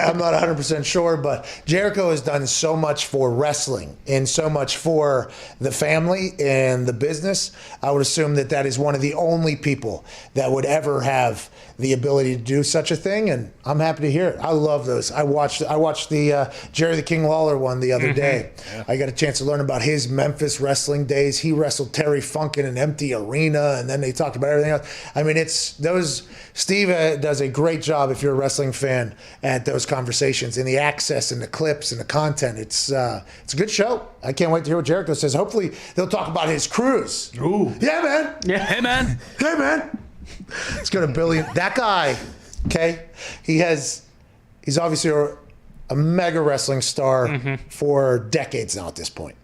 I'm not 100% sure, but Jericho has done so much for wrestling and so much for the family and the business. I would assume that is one of the only people that would ever have the ability to do such a thing, and I'm happy to hear it. I love those. I watched the Jerry the King Lawler one the other day. Yeah. I got a chance to learn about his Memphis wrestling days. He wrestled Terry Funk in an empty arena, and then they talked about everything else. I mean, Steve does a great job, if you're a wrestling fan, at those conversations and the access and the clips and the content. It's a good show. I can't wait to hear what Jericho says. Hopefully they'll talk about his cruise. Ooh. Yeah, man. Yeah. Hey, man. Hey, man. It's going to billion. That guy, okay, he's obviously a mega wrestling star for decades now at this point.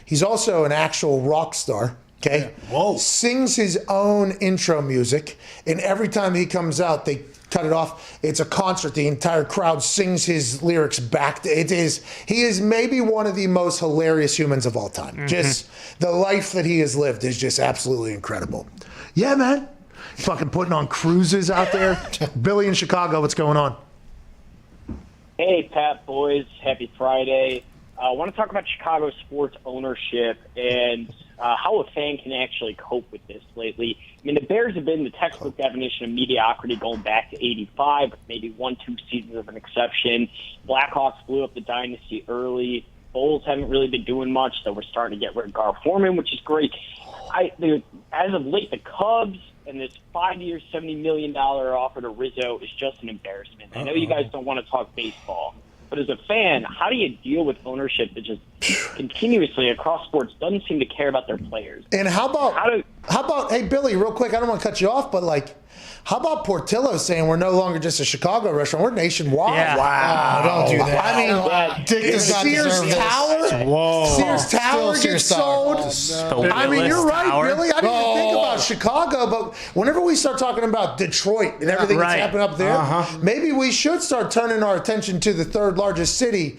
He's also an actual rock star, okay? Yeah. Whoa. Sings his own intro music, and every time he comes out, they cut it off. It's a concert. The entire crowd sings his lyrics back. He is maybe one of the most hilarious humans of all time. Just the life that he has lived is just absolutely incredible. Yeah, man. Fucking putting on cruises out there. Billy in Chicago, what's going on? Hey, Pat boys. Happy Friday. I want to talk about Chicago sports ownership and how a fan can actually cope with this lately. I mean, the Bears have been the textbook definition of mediocrity going back to 85, with maybe 1-2 seasons of an exception. Blackhawks blew up the dynasty early. Bulls haven't really been doing much, so we're starting to get rid of Gar Forman, which is great. As of late, the Cubs and this 5-year, $70 million offer to Rizzo is just an embarrassment. I know you guys don't want to talk baseball, but as a fan, how do you deal with ownership that just continuously across sports doesn't seem to care about their players? And how about, hey, Billy, real quick, I don't want to cut you off, but how about Portillo saying we're no longer just a Chicago restaurant, we're nationwide? Yeah. Wow. Don't do that. I mean, Dick does not Sears deserve this. Tower? Whoa. Sears Tower Still gets Sears Tower. sold? I mean, you're right, Billy. I didn't even think about Chicago, but whenever we start talking about Detroit and everything that's happening up there, maybe we should start turning our attention to the third largest city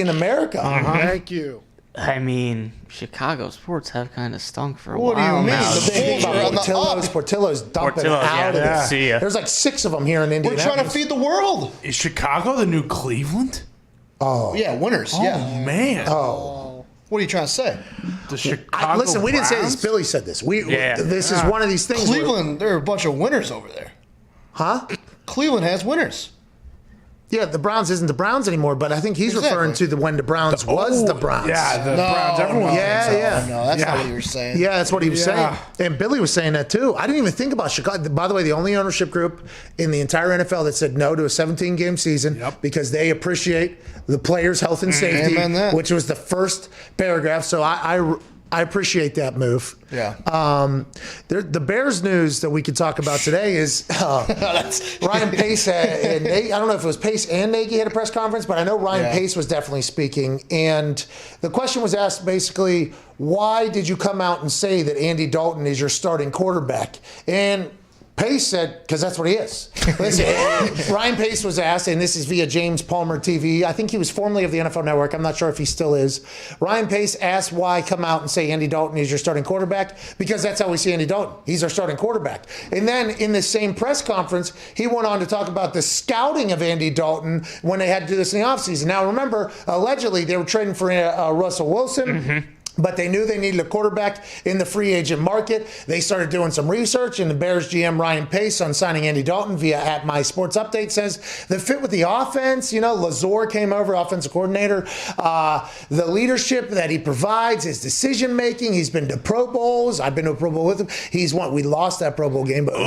in America. Thank you. I mean, Chicago sports have kind of stunk for a What do you while mean? now. The Thing Bulls are on about the Portillo's dumping Portillo's, out of yeah. this. See ya. There's like 6 of them here in We're Indianapolis. trying to feed the world. Is Chicago the new Cleveland? Oh. Yeah, winners. Oh, Yeah. man. Oh. What are you trying to say? The Chicago Listen, we didn't say this. Browns? Billy said this. This is one of these things. Cleveland, there are a bunch of winners over there. Huh? Cleveland has winners. Yeah, the Browns isn't the Browns anymore, but I think he's referring to when the Browns was the Browns. Yeah, the Browns. Everyone Yeah. No, that's not what you were saying. Yeah, that's what he was saying. Yeah. And Billy was saying that too. I didn't even think about Chicago. By the way, the only ownership group in the entire NFL that said no to a 17-game season because they appreciate the players' health and safety, which was the first paragraph. So I appreciate that move. Yeah. The Bears news that we could talk about today is Ryan Pace and I don't know if it was Pace and Nagy had a press conference, but I know Ryan Pace was definitely speaking. And the question was asked basically, why did you come out and say that Andy Dalton is your starting quarterback? And Pace said, because that's what he is. Listen, Ryan Pace was asked, and this is via James Palmer TV. I think he was formerly of the NFL Network. I'm not sure if he still is. Ryan Pace asked why come out and say Andy Dalton is your starting quarterback, because that's how we see Andy Dalton. He's our starting quarterback. And then in the same press conference, he went on to talk about the scouting of Andy Dalton when they had to do this in the offseason. Now, remember, allegedly, they were trading for Russell Wilson. But they knew they needed a quarterback in the free agent market. They started doing some research, and the Bears GM Ryan Pace on signing Andy Dalton via @MySportsUpdate says the fit with the offense. Lazor came over, offensive coordinator. The leadership that he provides, his decision making. He's been to Pro Bowls. I've been to a Pro Bowl with him. We lost that Pro Bowl game, but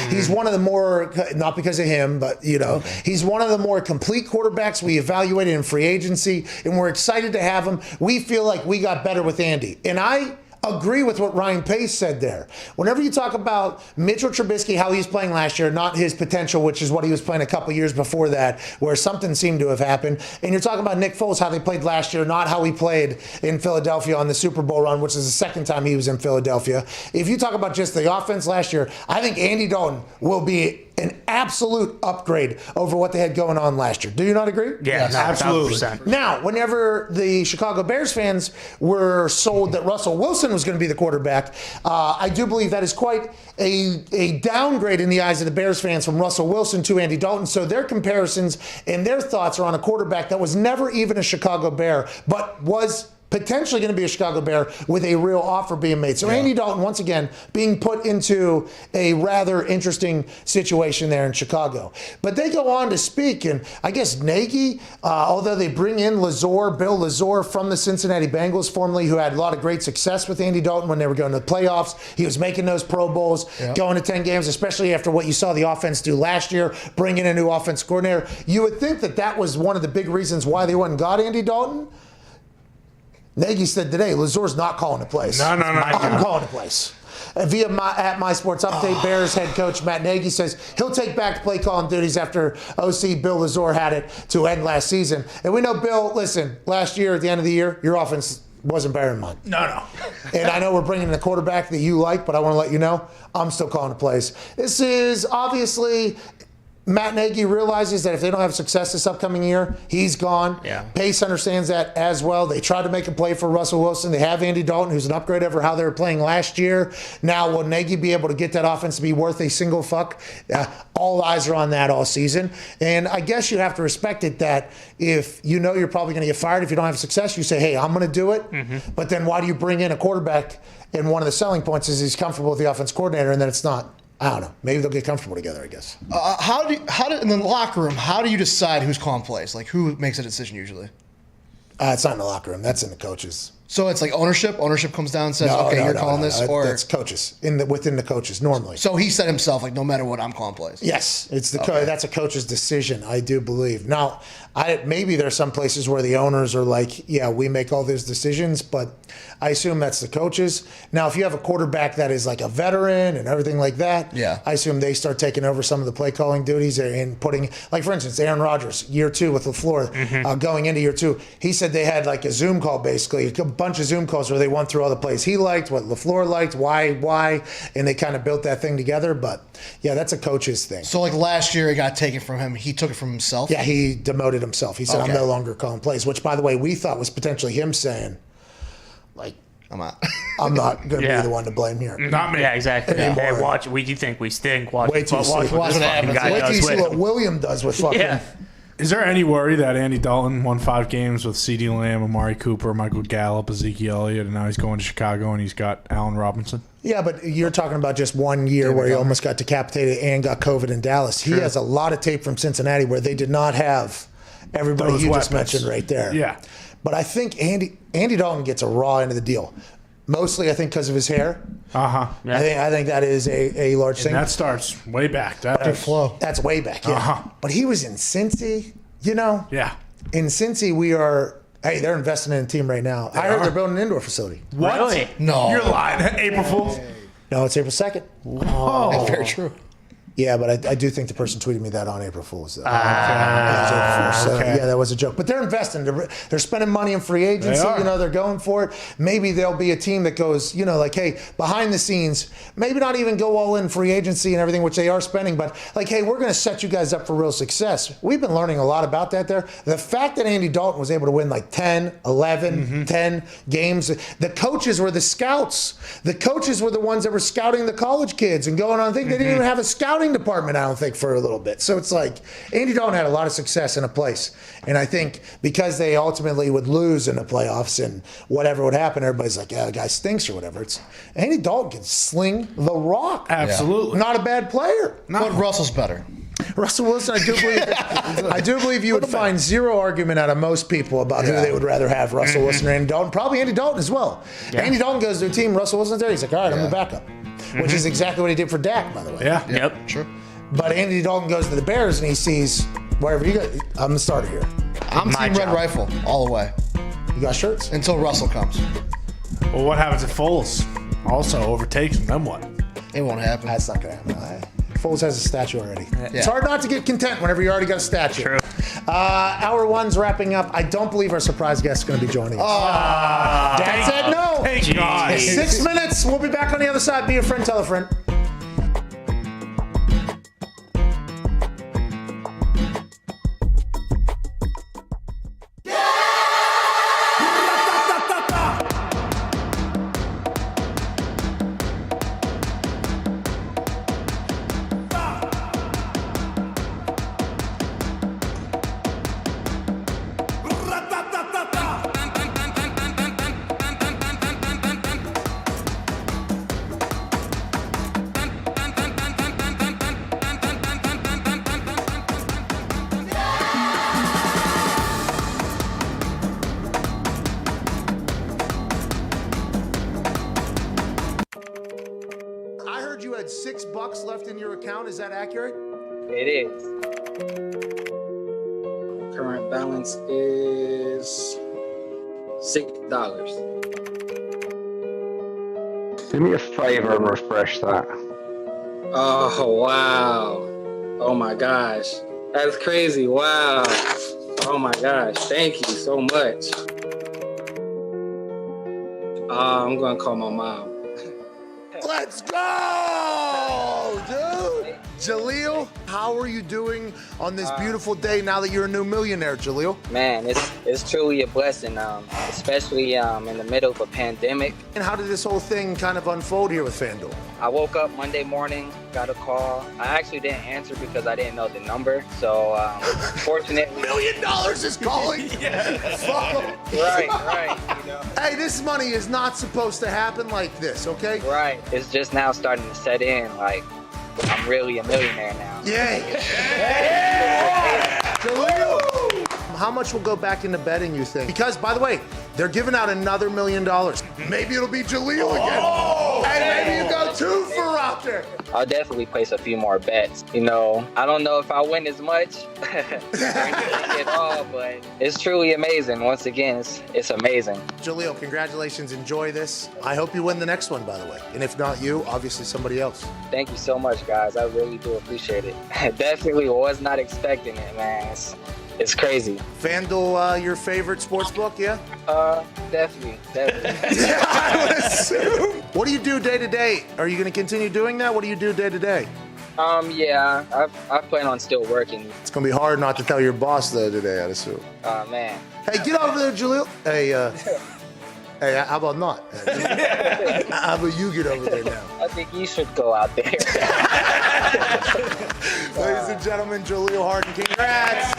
he's one of the more, not because of him, but he's one of the more complete quarterbacks we evaluated in free agency, and we're excited to have him. We feel like we got better with Andy. And I agree with what Ryan Pace said there. Whenever you talk about Mitchell Trubisky, how he was playing last year, not his potential, which is what he was playing a couple years before that, where something seemed to have happened. And you're talking about Nick Foles, how they played last year, not how he played in Philadelphia on the Super Bowl run, which is the second time he was in Philadelphia. If you talk about just the offense last year, I think Andy Dalton will be an absolute upgrade over what they had going on last year. Do you not agree? Yeah, no, absolutely. 1,000%. Now, whenever the Chicago Bears fans were sold that Russell Wilson was going to be the quarterback, I do believe that is quite a downgrade in the eyes of the Bears fans from Russell Wilson to Andy Dalton. So their comparisons and their thoughts are on a quarterback that was never even a Chicago Bear, but was potentially going to be a Chicago Bear with a real offer being made. So Andy Dalton, once again, being put into a rather interesting situation there in Chicago. But they go on to speak, and I guess Nagy, although they bring in Bill Lazor from the Cincinnati Bengals, formerly, who had a lot of great success with Andy Dalton when they were going to the playoffs. He was making those Pro Bowls, going to 10 games, especially after what you saw the offense do last year, bringing in a new offense coordinator. You would think that that was one of the big reasons why they went and got Andy Dalton. Nagy said today, Lazor's not calling the plays. No. I'm calling the plays. Via My Sports Update, Bears head coach Matt Nagy says he'll take back play calling duties after OC Bill Lazor had it to end last season. And we know, Bill, listen, last year at the end of the year, your offense wasn't better than mine. No. And I know we're bringing in a quarterback that you like, but I want to let you know I'm still calling the plays. This is obviously... Matt Nagy realizes that if they don't have success this upcoming year, he's gone. Yeah. Pace understands that as well. They tried to make a play for Russell Wilson. They have Andy Dalton, who's an upgrade over how they were playing last year. Now, will Nagy be able to get that offense to be worth a single fuck? All eyes are on that all season. And I guess you have to respect it that if you know you're probably going to get fired if you don't have success, you say, hey, I'm going to do it. Mm-hmm. But then why do you bring in a quarterback? And one of the selling points is he's comfortable with the offense coordinator, and then it's not. I don't know. Maybe they'll get comfortable together, I guess. How do in the locker room, how do you decide who's calling plays? Like, who makes a decision usually? It's not in the locker room. That's in the coaches. So it's like ownership? Ownership comes down and says, you're calling this? Or that's coaches, within the coaches, normally. So he said himself, like, no matter what, I'm calling plays? Yes. That's a coach's decision, I do believe. Now, maybe there's some places where the owners are like, yeah, we make all those decisions, but I assume that's the coaches. Now, if you have a quarterback that is like a veteran and everything like that, I assume they start taking over some of the play calling duties and putting, like, for instance, Aaron Rodgers, year 2 with LaFleur, going into year 2, he said they had like a Zoom call, basically, a bunch of Zoom calls where they went through all the plays he liked, what LaFleur liked, why, and they kind of built that thing together. But yeah, that's a coach's thing. So like last year, it got taken from him. He took it from himself? Yeah, he demoted himself. He said, I'm no longer calling plays, which, by the way, we thought was potentially him saying, like, I'm not going to be the one to blame here. Not me. Yeah, exactly. Anymore. Hey, watch. We do think we stink. Watch. Wait till you see what this fucking guy Wait till you does see with what him. William does with fucking. Yeah. Is there any worry that Andy Dalton won 5 games with CeeDee Lamb, Amari Cooper, Michael Gallup, Ezekiel Elliott, and now he's going to Chicago and he's got Allen Robinson? Yeah, but you're talking about just 1 year where he almost got decapitated and got COVID in Dallas. He has a lot of tape from Cincinnati where they did not have everybody Those you weapons. just mentioned right there. Yeah. But I think Andy Dalton gets a raw end of the deal. Mostly, I think, because of his hair. Yeah. I think that is a large thing. And that starts way back. That's way back, yeah. But he was in Cincy, you know? Yeah. In Cincy, they're investing in a team right now. I heard they're building an indoor facility. What? Really? No. You're lying. April Fool's? No, it's April 2nd. Whoa. That's very true. Yeah, but I do think the person tweeted me that on April Fool's. So, okay. yeah, that was a joke. But they're investing. They're spending money in free agency. They are. You know, they're going for it. Maybe there'll be a team that goes, you know, like, hey, behind the scenes, maybe not even go all in free agency and everything, which they are spending, but like, hey, we're going to set you guys up for real success. We've been learning a lot about that there. The fact that Andy Dalton was able to win like 10, 11, 10 games, the coaches were the scouts. The coaches were the ones that were scouting the college kids and going on. I think they didn't even have a scouting department, I don't think, for a little bit. So it's like Andy Dalton had a lot of success in a place. And I think because they ultimately would lose in the playoffs and whatever would happen, everybody's like, yeah, the guy stinks or whatever. It's Andy Dalton can sling the rock. Absolutely. Not a bad player. No. But Russell's better. Russell Wilson, I do believe you would find zero argument out of most people about who they would rather have, Russell Wilson or Andy Dalton. Probably Andy Dalton as well. Yeah. Andy Dalton goes to a team, Russell Wilson's there. He's like, all right, I'm the backup. Which is exactly what he did for Dak, by the way. Yeah. Yep. Sure. But Andy Dalton goes to the Bears and he sees, wherever you go, I'm the starter here. I'm Team Red Rifle all the way. You got shirts? Until Russell comes. Well, what happens if Foles also overtakes him? Then what? It won't happen. That's not going to happen. Foles has a statue already. Yeah. It's hard not to get content whenever you already got a statue. True. Hour one's wrapping up. I don't believe our surprise guest is going to be joining us. Dad said no. Thank God. 6 minutes. We'll be back on the other side. Be a friend, tell a friend. heard you had $6 left in your account. Is that accurate? It is. Current balance is $6. Do me a favor and refresh that. Oh, wow. Oh, my gosh. That's crazy. Wow. Oh, my gosh. Thank you so much. I'm going to call my mom. Let's go, dude. Jaleel, how are you doing on this beautiful day now that you're a new millionaire, Jaleel? Man, it's truly a blessing, especially in the middle of a pandemic. And how did this whole thing kind of unfold here with FanDuel? I woke up Monday morning, got a call. I actually didn't answer because I didn't know the number. So, fortunately... $1 million is calling? Yeah. Fuck 'em. Right. You know. Hey, this money is not supposed to happen like this, okay? Right. It's just now starting to set in, like, I'm really a millionaire now. Yay! Jaleel! How much will go back into betting, you think? Because, by the way, they're giving out another $1 million. Maybe it'll be Jaleel again. And maybe you go 2 for Rocker. I'll definitely place a few more bets. You know, I don't know if I'll win as much at all, but it's truly amazing. Once again, it's amazing. Jaleel, congratulations. Enjoy this. I hope you win the next one, by the way. And if not you, obviously somebody else. Thank you so much, guys. I really do appreciate it. Definitely was not expecting it, man. It's crazy. FanDuel, your favorite sports book, yeah? Definitely. Yeah, I would assume. What do you do day to day? Are you going to continue doing that? What do you do day to day? Yeah, I plan on still working. It's going to be hard not to tell your boss, though, today, I'd assume. Man. Hey, get over there, Jaleel. Hey, how about not? How about you get over there now? I think you should go out there. Ladies and gentlemen, Jaleel Harden, congrats.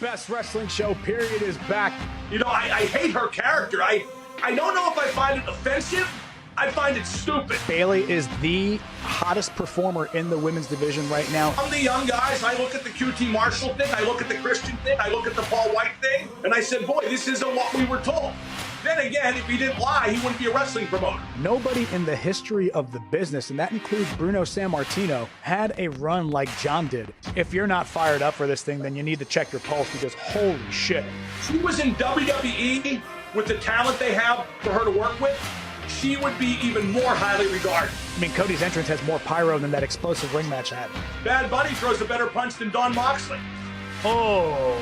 Best wrestling show, period, is back. You know, I hate her character. I don't know if I find it offensive. I find it stupid. Bayley is the hottest performer in the women's division right now. I'm the young guys. I look at the QT Marshall thing. I look at the Christian thing. I look at the Paul White thing. And I said, boy, this isn't what we were told. Then again, if he didn't lie, he wouldn't be a wrestling promoter. Nobody in the history of the business, and that includes Bruno Sammartino, had a run like John did. If you're not fired up for this thing, then you need to check your pulse because holy shit. She was in WWE with the talent they have for her to work with. She would be even more highly regarded. I mean, Cody's entrance has more pyro than that explosive ring match had. Bad Bunny throws a better punch than Don Moxley. Oh.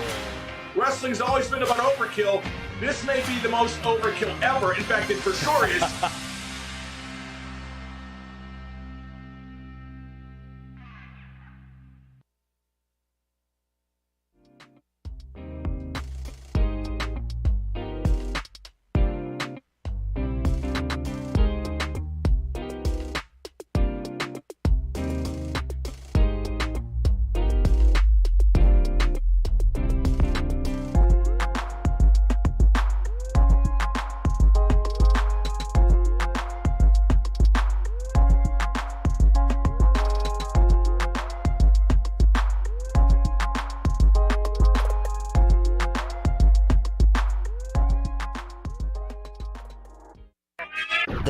Wrestling's always been about overkill. This may be the most overkill ever. In fact, it for sure is.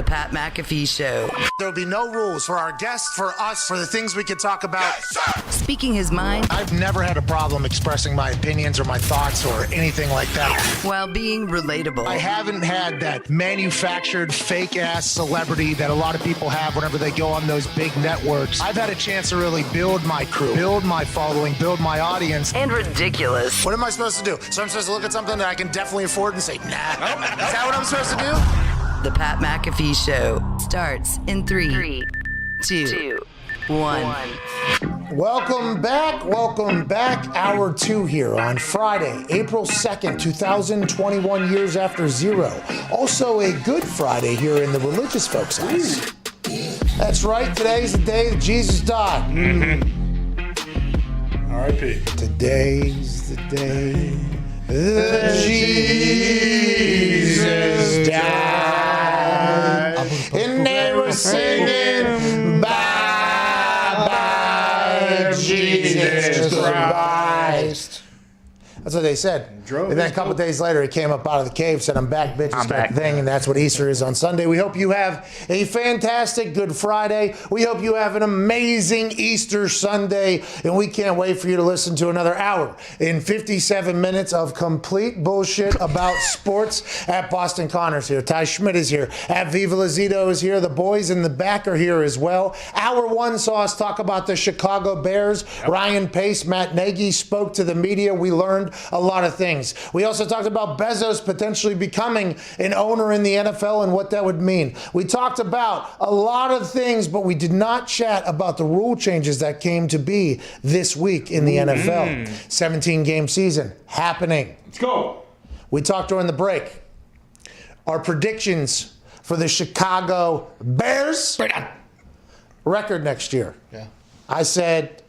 The Pat McAfee Show. There will be no rules for our guests, for us, for the things we can talk about. Yes, Speaking his mind. I've never had a problem expressing my opinions or my thoughts or anything like that. While being relatable. I haven't had that manufactured fake-ass celebrity that a lot of people have whenever they go on those big networks. I've had a chance to really build my crew, build my following, build my audience. And ridiculous. What am I supposed to do? So I'm supposed to look at something that I can definitely afford and say, nah. Is that what I'm supposed to do? The Pat McAfee Show starts in 3, 2, 1. Welcome back. Hour 2 here on Friday, April 2nd, 2021, years after zero. Also a Good Friday here in the religious folks' house. That's right, today's the day that Jesus died. R.I.P. Today's the day that Jesus died. And they were singing, bye, Jesus Christ. That's what they said. And then a couple days later, he came up out of the cave, said, I'm back, bitches, that thing. And that's what Easter is on Sunday. We hope you have a fantastic Good Friday. We hope you have an amazing Easter Sunday. And we can't wait for you to listen to another hour in 57 minutes of complete bullshit about sports. At Boston Connor's here. Ty Schmidt is here. At Viva Lazito is here. The boys in the back are here as well. Hour 1 saw us talk about the Chicago Bears. Yep. Ryan Pace, Matt Nagy spoke to the media. We learned a lot of things. We also talked about Bezos potentially becoming an owner in the NFL and what that would mean. We talked about a lot of things, but we did not chat about the rule changes that came to be this week in the NFL. 17-game season happening. Let's go. We talked during the break. Our predictions for the Chicago Bears record next year. Yeah. I said,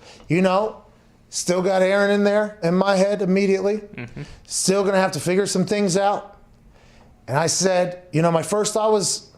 still got Aaron in there in my head immediately. Still going to have to figure some things out. And I said, my first thought was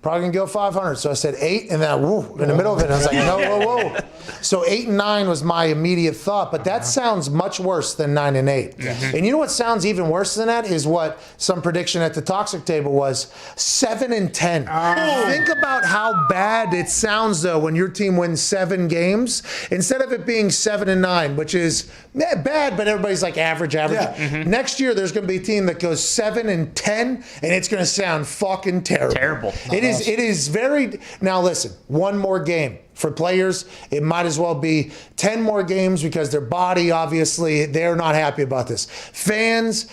probably going to go 500. So I said 8, and then in the middle of it, I was like, no, whoa. So 8 and 9 was my immediate thought, but that sounds much worse than 9 and 8. And you know what sounds even worse than that is what some prediction at the Toxic Table was, 7 and 10. Think about how bad it sounds, though, when your team wins 7 games, instead of it being 7 and 9, which is bad, but everybody's like average. Next year, there's going to be a team that goes 7 and 10, and it's going to sound fucking terrible. It is very. Now listen, one more game. For players, it might as well be 10 more games because their body, obviously, they're not happy about this. Fans,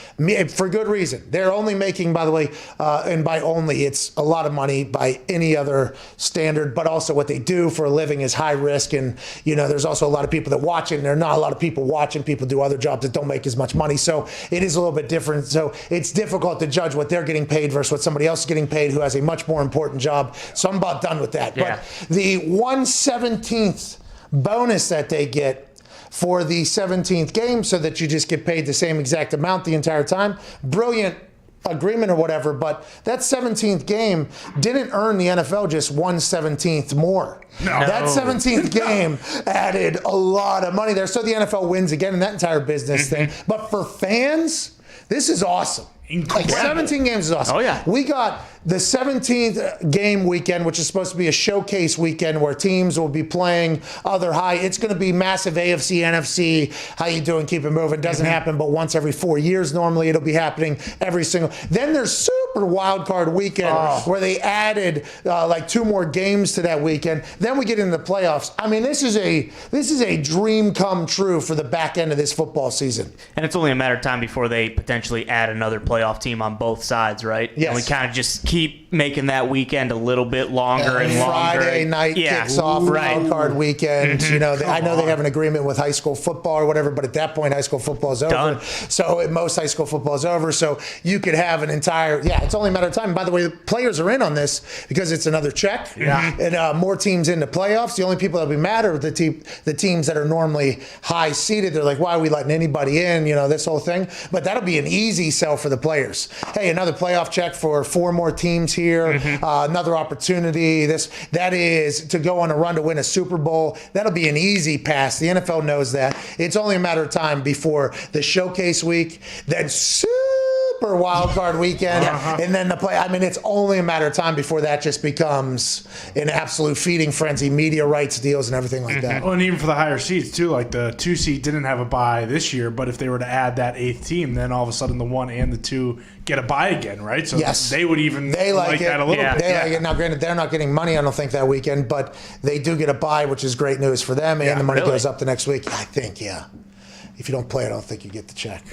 for good reason. They're only making, by the way, and by only, it's a lot of money by any other standard, but also what they do for a living is high risk. And, there's also a lot of people that watch it, and there are not a lot of people watching. People do other jobs that don't make as much money. So it is a little bit different. So it's difficult to judge what they're getting paid versus what somebody else is getting paid who has a much more important job. So I'm about done with that. Yeah. But the 1/17th bonus that they get for the 17th game so that you just get paid the same exact amount the entire time. Brilliant agreement or whatever, but that 17th game didn't earn the NFL just 1/17th more. No. That 17th game added a lot of money there. So the NFL wins again in that entire business thing. But for fans, this is awesome. Like 17 games is awesome. Oh, yeah. We got the 17th game weekend, which is supposed to be a showcase weekend where teams will be playing other high. It's going to be massive AFC, NFC. How you doing? Keep it moving. Doesn't happen but once every 4 years. Normally it'll be happening every single. Then there's super wild card weekend where they added like 2 more games to that weekend. Then we get into the playoffs. I mean, this is a dream come true for the back end of this football season. And it's only a matter of time before they potentially add another playoff team on both sides, right? Yes. And we kind of just keep making that weekend a little bit longer and longer. Friday night kicks off, wild card weekend. I know they have an agreement with high school football or whatever, but at that point, high school football is over. Done. So most high school football is over. So you could have an entire, it's only a matter of time. By the way, the players are in on this because it's another check. Yeah. And more teams into playoffs. The only people that will be mad are the teams that are normally high seeded. They're like, why are we letting anybody in? This whole thing. But that'll be an easy sell for the players. Hey, another playoff check for 4 more teams here. Another opportunity. That is to go on a run to win a Super Bowl. That'll be an easy pass. The NFL knows that. It's only a matter of time before the showcase week. Then super super wild card weekend, and then the play. I mean, it's only a matter of time before that just becomes an absolute feeding frenzy, media rights deals and everything like that. Well, and even for the higher seeds too, like the 2 seed didn't have a bye this year, but if they were to add that 8th team, then all of a sudden the 1 and the 2 get a bye again, right? So they would even like that a little bit. They like it. Now, granted, they're not getting money, I don't think, that weekend, but they do get a bye, which is great news for them, and the money goes up the next week. I think, if you don't play, I don't think you get the check.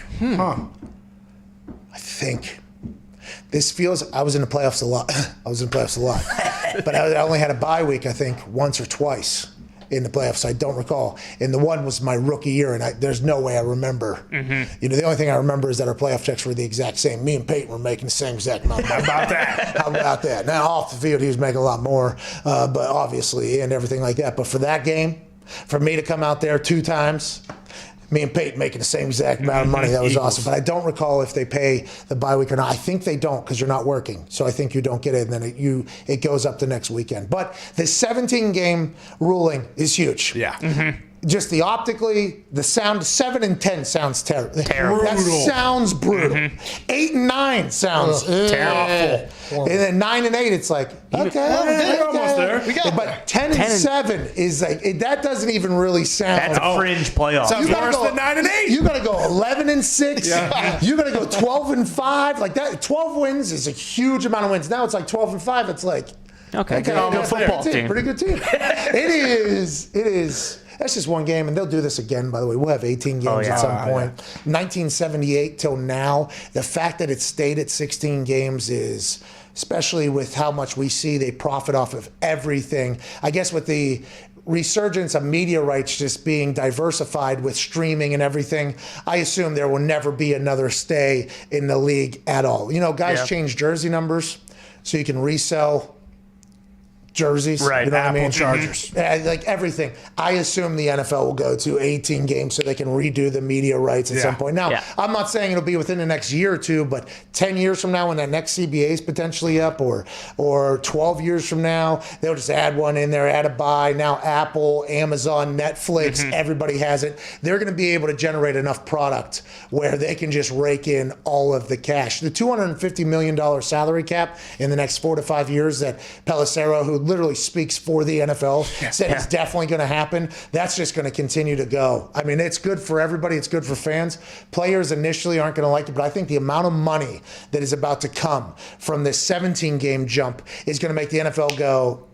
I think. This feels, I was in the playoffs a lot. But I only had a bye week, I think, once or twice in the playoffs. I don't recall. And the one was my rookie year, and there's no way I remember. You know, the only thing I remember is that our playoff checks were the exact same. Me and Peyton were making the same exact amount. How about that? Now, off the field, he was making a lot more, but obviously, and everything like that. But for that game, for me to come out there 2 times, me and Peyton making the same exact amount of money. That was awesome. But I don't recall if they pay the bye week or not. I think they don't because you're not working. So I think you don't get it, and then it goes up the next weekend. But the 17-game ruling is huge. Just the optically, the sound 7 and 10 sounds terrible. That sounds brutal. 8 and 9 sounds terrible. And then 9 and 8, it's like, we're almost there. We got but 10 and 7 is like, that doesn't even really sound. That's a fringe playoff. Sounds worse than 9 and 8. You got to go 11 and 6. You got to go 12 and 5. Like that, 12 wins is a huge amount of wins. Now it's like 12 and 5. It's like, good football team. Pretty good team. It is. That's just one game, and they'll do this again, by the way. We'll have 18 games at some point. 1978 till now, the fact that it stayed at 16 games is, especially with how much we see they profit off of everything. I guess with the resurgence of media rights just being diversified with streaming and everything, I assume there will never be another stay in the league at all. You know, guys change jersey numbers so you can resell jerseys, right? You know Apple what I mean? Chargers, like everything. I assume the NFL will go to 18 games so they can redo the media rights at some point. Now, I'm not saying it'll be within the next year or two, but 10 years from now, when that next CBA is potentially up, or 12 years from now, they'll just add one in there, add a buy. Now, Apple, Amazon, Netflix, everybody has it. They're going to be able to generate enough product where they can just rake in all of the cash. The $250 million salary cap in the next 4 to 5 years that Pelissero, who literally speaks for the NFL, said it's definitely going to happen. That's just going to continue to go. I mean, it's good for everybody. It's good for fans. Players initially aren't going to like it, but I think the amount of money that is about to come from this 17-game jump is going to make the NFL go,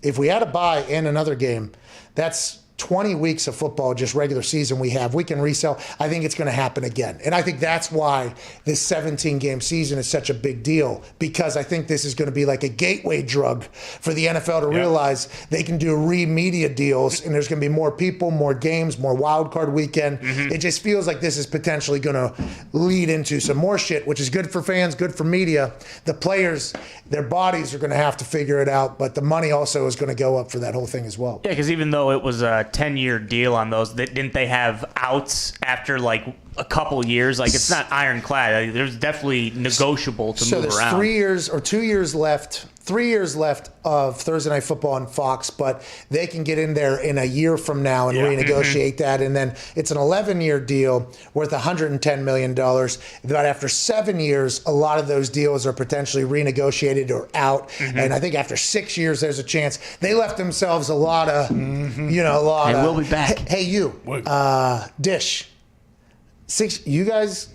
if we had a bye and another game, that's 20 weeks of football, just regular season we can resell. I think it's going to happen again. And I think that's why this 17-game season is such a big deal, because I think this is going to be like a gateway drug for the NFL to realize they can do media deals, and there's going to be more people, more games, more wild card weekend. It just feels like this is potentially going to lead into some more shit, which is good for fans, good for media. The players, their bodies are going to have to figure it out, but the money also is going to go up for that whole thing as well. Yeah, because even though it was a 10-year deal on those, didn't they have outs after like a couple years? Like, it's not ironclad. There's definitely negotiable to move around. So there's 2 years left. 3 years left of Thursday Night Football on Fox, but they can get in there in a year from now and renegotiate that. And then it's an 11-year deal worth $110 million. But after 7 years, a lot of those deals are potentially renegotiated or out. And I think after 6 years, there's a chance. They left themselves a lot of, And we'll be back. Hey, Dish. 6 years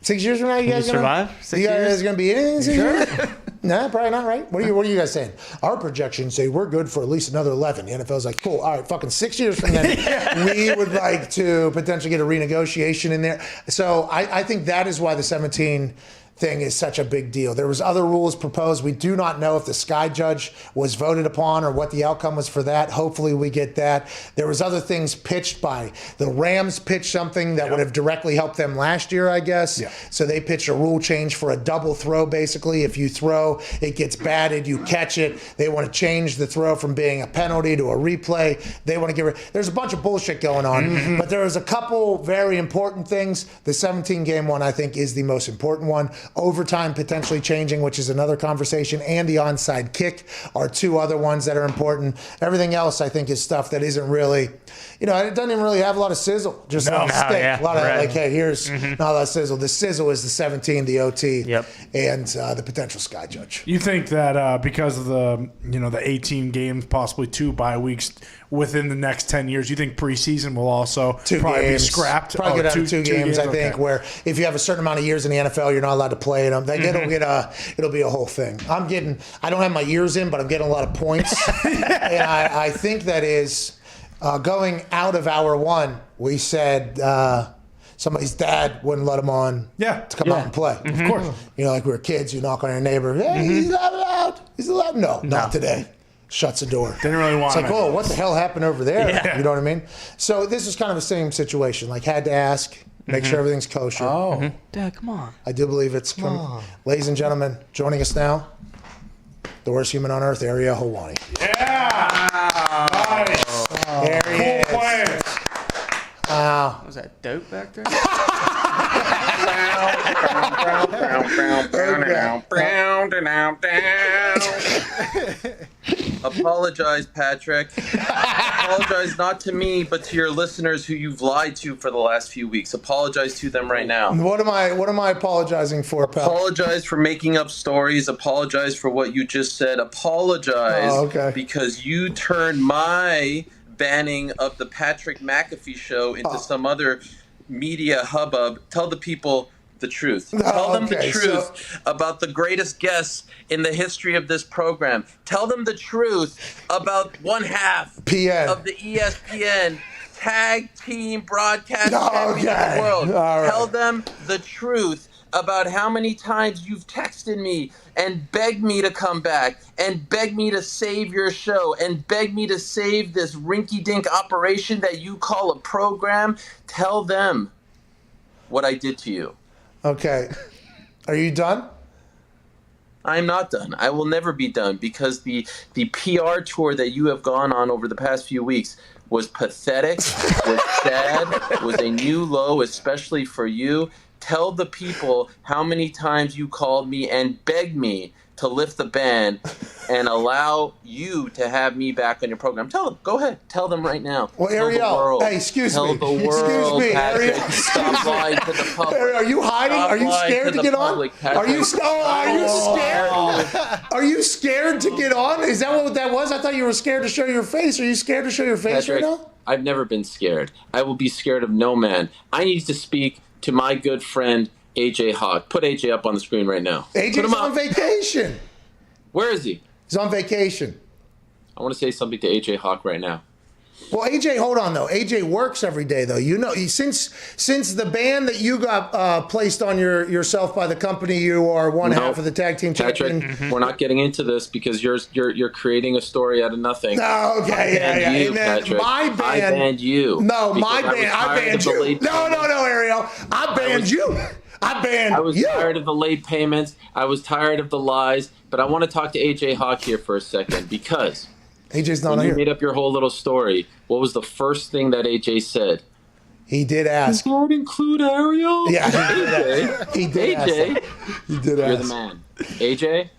from now, you guys survive? 6 years? You guys going to be in 6 years? No, probably not, right? What are you guys saying? Our projections say we're good for at least another 11. The NFL's like, cool, all right, fucking 6 years from then, we would like to potentially get a renegotiation in there. So I think that is why the 17 thing is such a big deal. There was other rules proposed. We do not know if the Sky Judge was voted upon or what the outcome was for that. Hopefully we get that. There was other things pitched by the Rams pitched something that would have directly helped them last year, I guess. So they pitched a rule change for a double throw, basically. If you throw, it gets batted, you catch it. They want to change the throw from being a penalty to a replay. They want to get rid. There's a bunch of bullshit going on, but there was a couple very important things. The 17-game one, I think, is the most important one. overtime potentially changing, which is another conversation, and the onside kick are two other ones that are important. Everything else, I think, is stuff that isn't really, it doesn't even really have a lot of sizzle. Just a lot of stick. A lot of like, hey, here's not a lot of sizzle. The sizzle is the 17, the OT, and the potential sky judge. You think that because of the the 18 games, possibly 2 bye weeks within the next 10 years, you think preseason will also probably be scrapped? Probably go down to 2 games, I think, where if you have a certain amount of years in the NFL, you're not allowed to play in them. It'll be a whole thing. I don't have my years in, but I'm getting a lot of points. And I think that is going out of hour 1, we said somebody's dad wouldn't let him on to come out and play. Of course. Like we were kids, you knock on your neighbor, hey, he's not allowed. He's allowed. No, not today. Shuts the door. Didn't really want It's like, oh, what the hell happened over there? Yeah. You know what I mean? So this is kind of the same situation. Like, had to ask, make sure everything's kosher. Oh. Dad, come on. I do believe it's Ladies and gentlemen, joining us now, the worst human on earth, Ariel Helwani. Yeah! Nice. There he is. Cool plan. Was that dope back there? Apologize, Patrick. Apologize not to me, but to your listeners who you've lied to for the last few weeks. Apologize to them right now. What am I apologizing for, pal? Apologize for making up stories. Apologize for what you just said. Apologize because you turned my banning of the Patrick McAfee show into some other media hubbub. Tell the people the truth. Tell them the truth about the greatest guests in the history of this program. Tell them the truth about one half of the ESPN tag team broadcast champion of the world. Tell them the truth about how many times you've texted me and begged me to come back and begged me to save your show and begged me to save this rinky-dink operation that you call a program. Tell them what I did to you. Okay. Are you done? I'm not done. I will never be done because the PR tour that you have gone on over the past few weeks was pathetic, was sad, was a new low, especially for you. Tell the people how many times you called me and begged me to lift the ban and allow you to have me back on your program. Tell them. Go ahead. Tell them right now. Well, Ariel, hey, excuse me. Tell the world, Patrick. Ariel, stop lying to the public. Ariel, are you hiding? Stop are you scared to get public, on? Patrick. Are you scared? Are you scared to get on? Is that what that was? I thought you were scared to show your face. Are you scared to show your face Patrick, right now? I've never been scared. I will be scared of no man. I need to speak to my good friend, AJ Hawk. Put AJ up on the screen right now. AJ's on vacation. Where is he? He's on vacation. I want to say something to AJ Hawk right now. Well, AJ, hold on though. AJ works every day though. Since the ban that you got placed on yourself by the company, you are one half of the tag team champion. Patrick, we're not getting into this because you're creating a story out of nothing. Oh, okay, You, Patrick. My ban. I banned you. No, my ban. I banned you. No, Ariel. I banned you. I banned you. I was tired of the late payments. I was tired of the lies. But I want to talk to AJ Hawk here for a second because AJ's not when here. You made up your whole little story. What was the first thing that AJ said? He did ask. Does that include Ariel? Yeah, he did ask. AJ, he did ask. You're the man. AJ,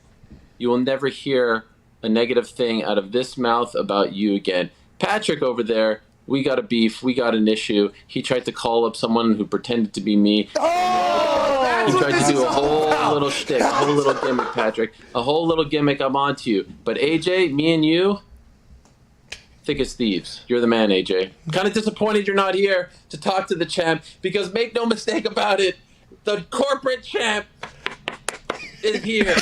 you will never hear a negative thing out of this mouth about you again. Patrick over there, we got a beef. We got an issue. He tried to call up someone who pretended to be me. Oh, he tried to do a whole little shtick, a whole little gimmick, Patrick. A whole little gimmick, I'm on to you. But AJ, me and you, thick as thieves. You're the man, AJ. I'm kind of disappointed you're not here to talk to the champ because make no mistake about it, the corporate champ is here.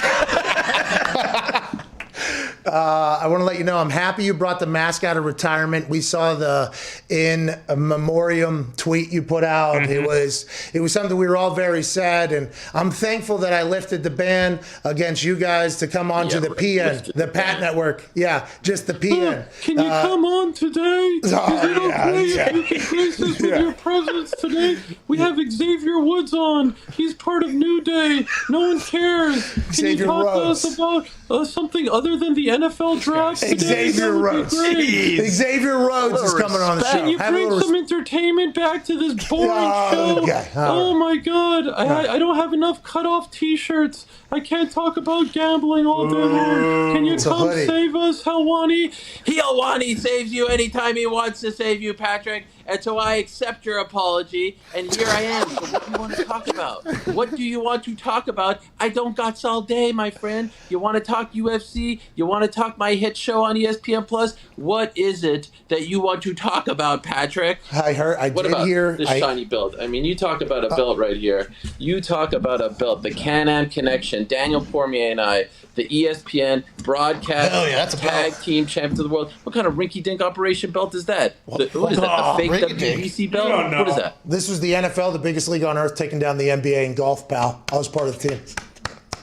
I want to let you know I'm happy you brought the mask out of retirement. We saw the in memoriam tweet you put out. It was something we were all very sad, and I'm thankful that I lifted the ban against you guys to come on to the PN, the Pat Network. Yeah, just the PN. Can you come on today? Is it okay if you can grace us with your presence today? We have Xavier Woods on. He's part of New Day. No one cares. Can Xavier you talk Rhodes. to us about something other than the NFL draft today? Xavier Rhodes. Xavier Rhodes is coming on the show. Can you bring some entertainment back to this boring show? Okay. Oh my God! I don't have enough cut-off T-shirts. I can't talk about gambling all day long. Can you come save us, Helwani? Helwani saves you anytime he wants to save you, Patrick. And so I accept your apology, and here I am. So what do you want to talk about? What do you want to talk about? I don't got all day, my friend. You want to talk UFC? You want to talk my hit show on ESPN Plus? What is it that you want to talk about, Patrick? I did hear this shiny belt. I mean, you talk about a belt right here. You talk about a belt. The Can-Am Connection. Daniel Cormier and I. The ESPN broadcast tag team champions of the world. What kind of rinky-dink operation belt is that? What is that? A fake WBC belt? What is that? This was the NFL, the biggest league on earth, taking down the NBA in golf, pal. I was part of the team.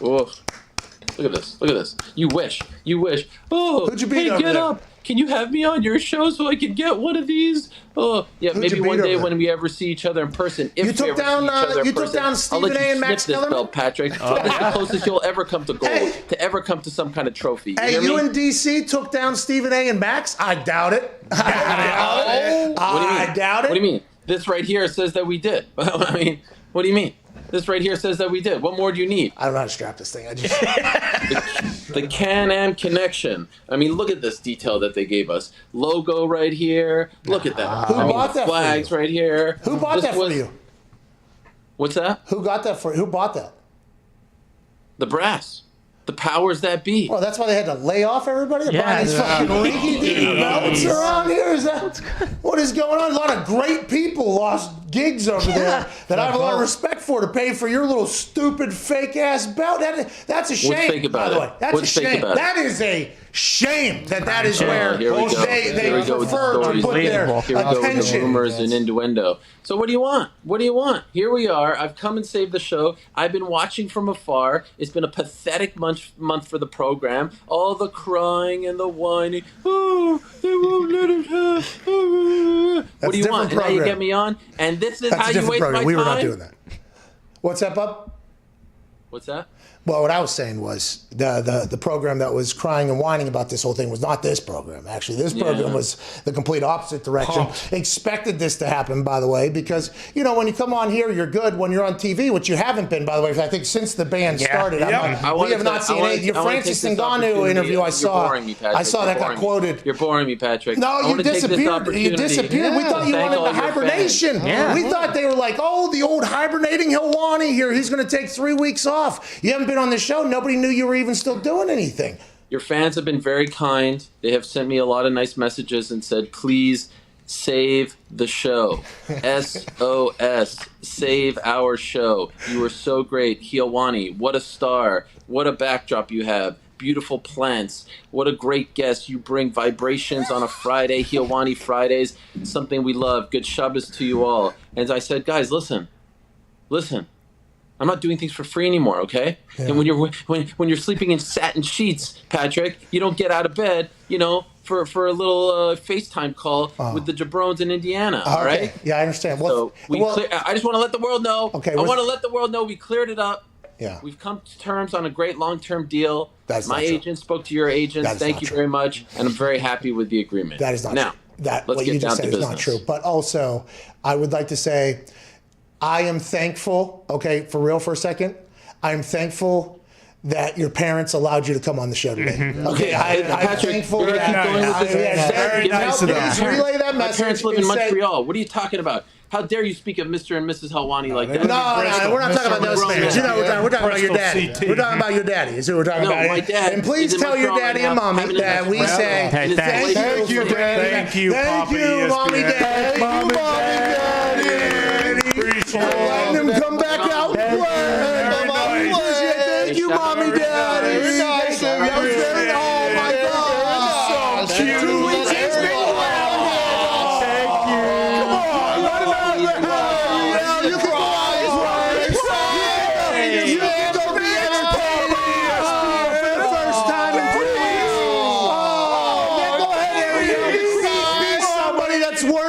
Oh, look at this. Look at this. You wish. Oh, who'd you beat over get there? up. Can you have me on your show so I can get one of these? Oh, yeah, maybe one day when we ever see each other in person. If you took down Stephen A. and Max Kellerman? Belt, Patrick. That's the closest you'll ever come to gold, to ever come to some kind of trophy. You in D.C. took down Stephen A. and Max? I doubt it. I doubt it. What do you mean? This right here says that we did. I mean, what do you mean? This right here says that we did. What more do you need? I don't know how to strap this thing. I just the Can-Am Connection. I mean, look at this detail that they gave us. Logo right here. Look at that. Who bought that flags for you? right here. Who bought that for you? What's that? Who got that for you? Who bought that? The brass. The powers that be. Well, that's why they had to lay off everybody. They're buying these fucking rinky-dink belts around here. What is going on? A lot of great people lost gigs over there that I have a lot of respect for to pay for your little stupid fake ass belt. That's a shame. What's fake about by the it? way, that's What's a shame. fake about That is a shame that is where they prefer to put their attention. With rumors and innuendo. So what do you want? What do you want? Here we are. I've come and saved the show. I've been watching from afar. It's been a pathetic month for the program. All the crying and the whining. Oh, they won't let us have. What do you want? And now you get me on. And this is how you waste my time. We were not doing that. What's that, bub? What's that? Well, what I was saying was the program that was crying and whining about this whole thing was not this program. Actually, this program was the complete opposite direction. Expected this to happen, by the way, because, when you come on here, you're good. When you're on TV, which you haven't been, by the way, I think since the band started. We have not seen any. Your Francis Ngannou interview I saw. I saw that got quoted. You're boring me, Patrick. No, you disappeared. You disappeared. We thought you went into hibernation. We thought they were like, the old hibernating Helwani here. He's going to take 3 weeks off. You haven't been on the show. Nobody knew you were even still doing anything. Your fans have been very kind. They have sent me a lot of nice messages and said, please save the show. SOS. Save our show. You were so great. Helwani, what a star. What a backdrop you have. Beautiful plants. What a great guest. You bring vibrations on a Friday. Helwani Fridays. Something we love. Good Shabbos to you all. And I said, guys, listen. I'm not doing things for free anymore, okay? Yeah. And when you're sleeping in satin sheets, Patrick, you don't get out of bed, for a little FaceTime call with the Jabrones in Indiana, all right? Yeah, I understand. So I just want to let the world know. Okay. I want to let the world know we cleared it up. Yeah. We've come to terms on a great long-term deal. That's My agent spoke to your agents. Thank you very much, and I'm very happy with the agreement. That is not true. Now, let's what get you down just to said business. is not true. But also, I would like to say, I am thankful, okay, for real for a second, I'm thankful that your parents allowed you to come on the show today. Mm-hmm. Okay, I'm thankful You're that going with this. very nice of them. Relay that My message. parents live in Montreal. What are you talking about? How dare you speak of Mr. and Mrs. Helwani like that? No, we're not talking about those things. We're talking about your daddy. We're talking about your daddy. Is who we're talking about. My dad. And please tell your daddy and mommy that we say thank you, daddy. Thank you, Thank you, mommy, daddy. Mommy, daddy. Let them come back out and play. Thank you, mommy, daddy. Oh my God. So cute. 2 weeks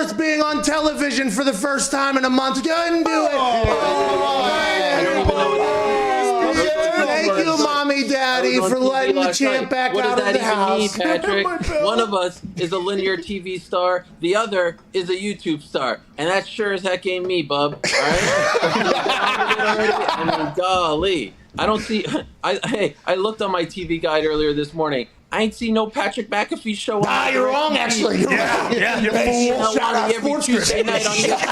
it's been television for the first time in a month. Go ahead and do it. Thank you, Mom mommy, daddy, for letting the champ back out of the house. What does that even mean, Patrick? One of us is a linear TV star. The other is a YouTube star. And that sure as heck ain't me, bub. All right? I mean, golly. I don't see... I looked on my TV guide earlier this morning. I ain't seen no Patrick McAfee show. You're wrong, actually. You're wrong. Yeah, you're fool. Shout out every Tuesday night on Shut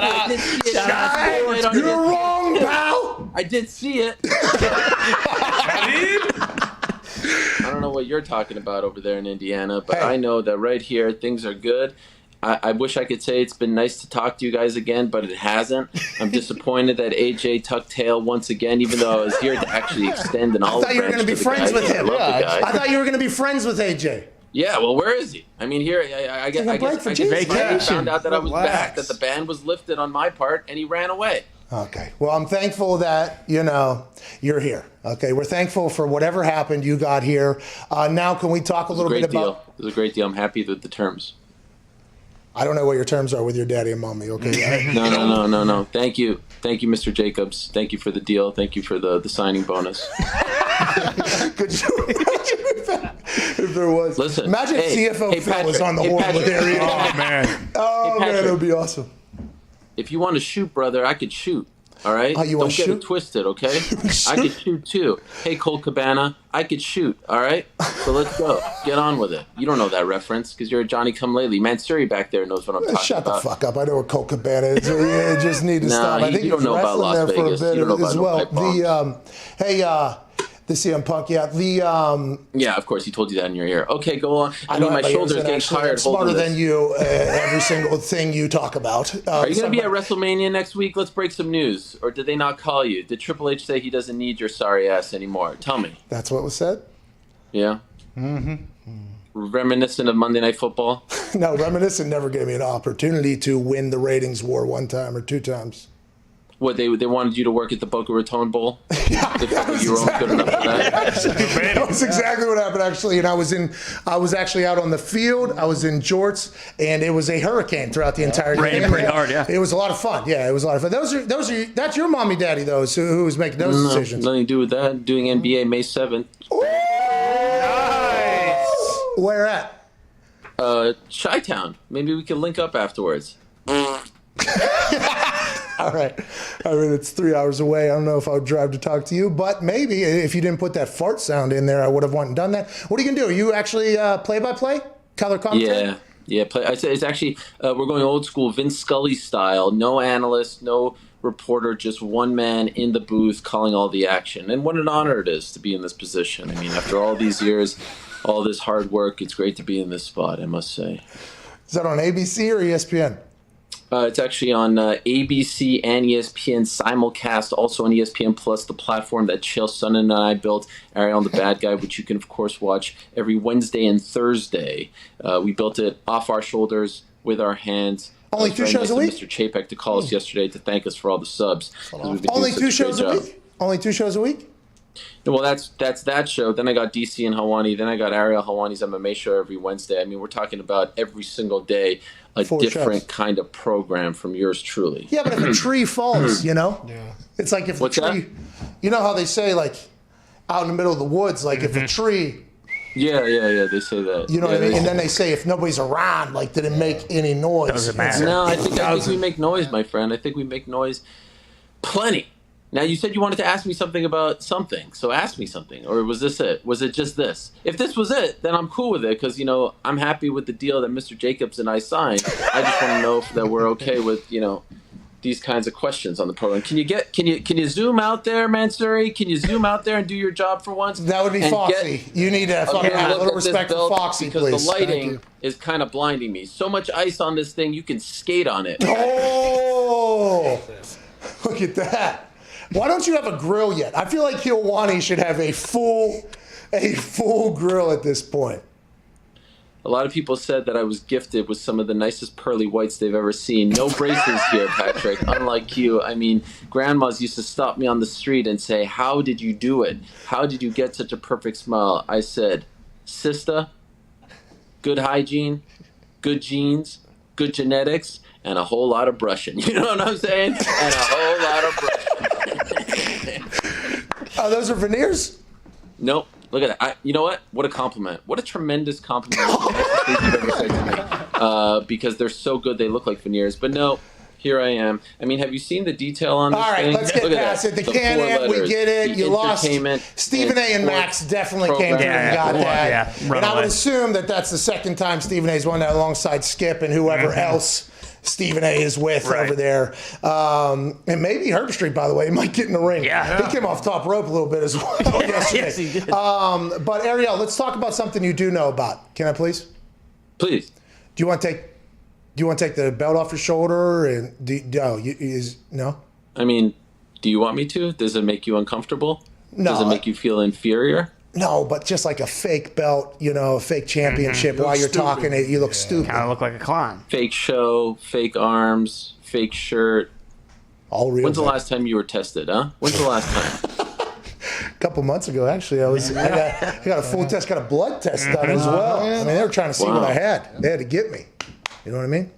up. You're wrong, pal. I did see it. I don't know what you're talking about over there in Indiana, but I know that right here things are good. I wish I could say it's been nice to talk to you guys again, but it hasn't. I'm disappointed that AJ tucked tail once again, even though I was here to actually extend an olive branch. I thought you were going to be friends with him. I thought you were going to be friends with AJ. Yeah, well, where is he? I mean, here, I guess I found out that I was back, that the ban was lifted on my part, and he ran away. Okay. Well, I'm thankful that, you're here. Okay. We're thankful for whatever happened. You got here. Now, can we talk a little bit about... It was a great deal. I'm happy with the terms. I don't know what your terms are with your daddy and mommy, okay? No. Thank you, Mr. Jacobs. Thank you for the deal. Thank you for the signing bonus. Could you imagine if there was? Listen, imagine if CFO Phil was on the horn with Ariel. Oh, man. That would be awesome. If you want to shoot, brother, I could shoot. All right? You Don't get it twisted, okay? I could shoot, too. Hey, Cole Cabana, I could shoot, all right? So let's go. Get on with it. You don't know that reference because you're a Johnny-come-lately. Mansuri back there knows what I'm talking about. Shut the fuck up. I know what Cole Cabana is. You just need to stop. I think you don't know about Las Vegas. You don't know about as well. The CM Punk, yeah, of course, he told you that in your ear. Okay, go on. I mean, my shoulders getting tired. I'm smarter than you. Every single thing you talk about. Are you going to be at WrestleMania next week? Let's break some news. Or did they not call you? Did Triple H say he doesn't need your sorry ass anymore? Tell me. That's what was said? Yeah. Reminiscent of Monday Night Football? No, reminiscent never gave me an opportunity to win the ratings war one time or two times. What, they wanted you to work at the Boca Raton Bowl? They felt like you were only good enough for that? That was exactly what happened, actually. And I was actually out on the field. I was in jorts, and it was a hurricane throughout the entire game. Raining pretty hard, yeah. It was a lot of fun. Yeah, it was a lot of fun. That's your mommy, daddy, though, who was making those decisions. Nothing to do with that. Doing NBA May 7th. Nice. Where at? Chi-Town. Maybe we can link up afterwards. All right. I mean, it's 3 hours away. I don't know if I would drive to talk to you, but maybe if you didn't put that fart sound in there, I would have went and done that. What are you going to do? Are you actually play-by-play? Color commentary? Yeah. I say it's actually, we're going old school Vince Scully style. No analyst, no reporter, just one man in the booth calling all the action. And what an honor it is to be in this position. I mean, after all these years, all this hard work, it's great to be in this spot, I must say. Is that on ABC or ESPN? It's actually on ABC and ESPN simulcast, also on ESPN Plus, the platform that Chael Sonnen and I built, Ariel and the Bad Guy, which you can, of course, watch every Wednesday and Thursday. We built it off our shoulders with our hands. Only 2 shows a week? Mr. Chapek to call us yesterday to thank us for all the subs. Only 2 shows a week? Only 2 shows a week? Well, that's that show. Then I got DC and Helwani. Then I got Ariel Helwani's MMA show every Wednesday. I mean, we're talking about every single day a 4 different shows. Kind of program from yours truly. Yeah, but if a tree falls, it's like if What's the tree, you know how they say, like, out in the middle of the woods, like if a tree. Yeah, they say that. You know what I mean? say And then they say if nobody's around, like, did it make any noise? Doesn't matter. No, I think we make noise, my friend. I think we make noise plenty. Now, you said you wanted to ask me something about something, so ask me something. Or was this it? Was it just this? If this was it, then I'm cool with it because, I'm happy with the deal that Mr. Jacobs and I signed. I just want to know that we're okay with, these kinds of questions on the program. Can you zoom out there, Mansuri? Can you zoom out there and do your job for once? That would be Foxy. You need to fucking have a little respect for Foxy, because please. The lighting is kind of blinding me. So much ice on this thing, you can skate on it. Oh, look at that. Why don't you have a grill yet? I feel like Helwani should have a full grill at this point. A lot of people said that I was gifted with some of the nicest pearly whites they've ever seen. No braces here, Patrick. Unlike you, I mean, grandmas used to stop me on the street and say, "How did you do it? How did you get such a perfect smile?" I said, "Sister, good hygiene, good genes, good genetics, and a whole lot of brushing." You know what I'm saying? And a whole lot of brushing. Oh, those are veneers? Nope. Look at that. You know what? What a compliment. What a tremendous compliment. You've ever said to me. Because they're so good, they look like veneers. But no, here I am. I mean, have you seen the detail on this All right, thing? let's get past it. The Can-Am, we get it. You lost. Stephen A. and Max definitely came through and got that. Yeah, and I would assume that that's the second time Stephen A's won that alongside Skip and whoever else Stephen A. is with over there. And maybe Herbstreit, by the way, he might get in the ring. Yeah. He came off top rope a little bit as well yesterday. Yes, he did. But Ariel, let's talk about something you do know about. Can I please? Please. Do you want to take the belt off your shoulder? And no? I mean, do you want me to? Does it make you uncomfortable? No. Does it make you feel inferior? No, but just like a fake belt, a fake championship while you're talking, you look stupid. Kind of look like a clown. Fake show, fake arms, fake shirt. All real. When's the last time you were tested, huh? When's the last time? A couple months ago, actually. I got a full test, got a blood test done as well. I mean, they were trying to see what I had. They had to get me. You know what I mean?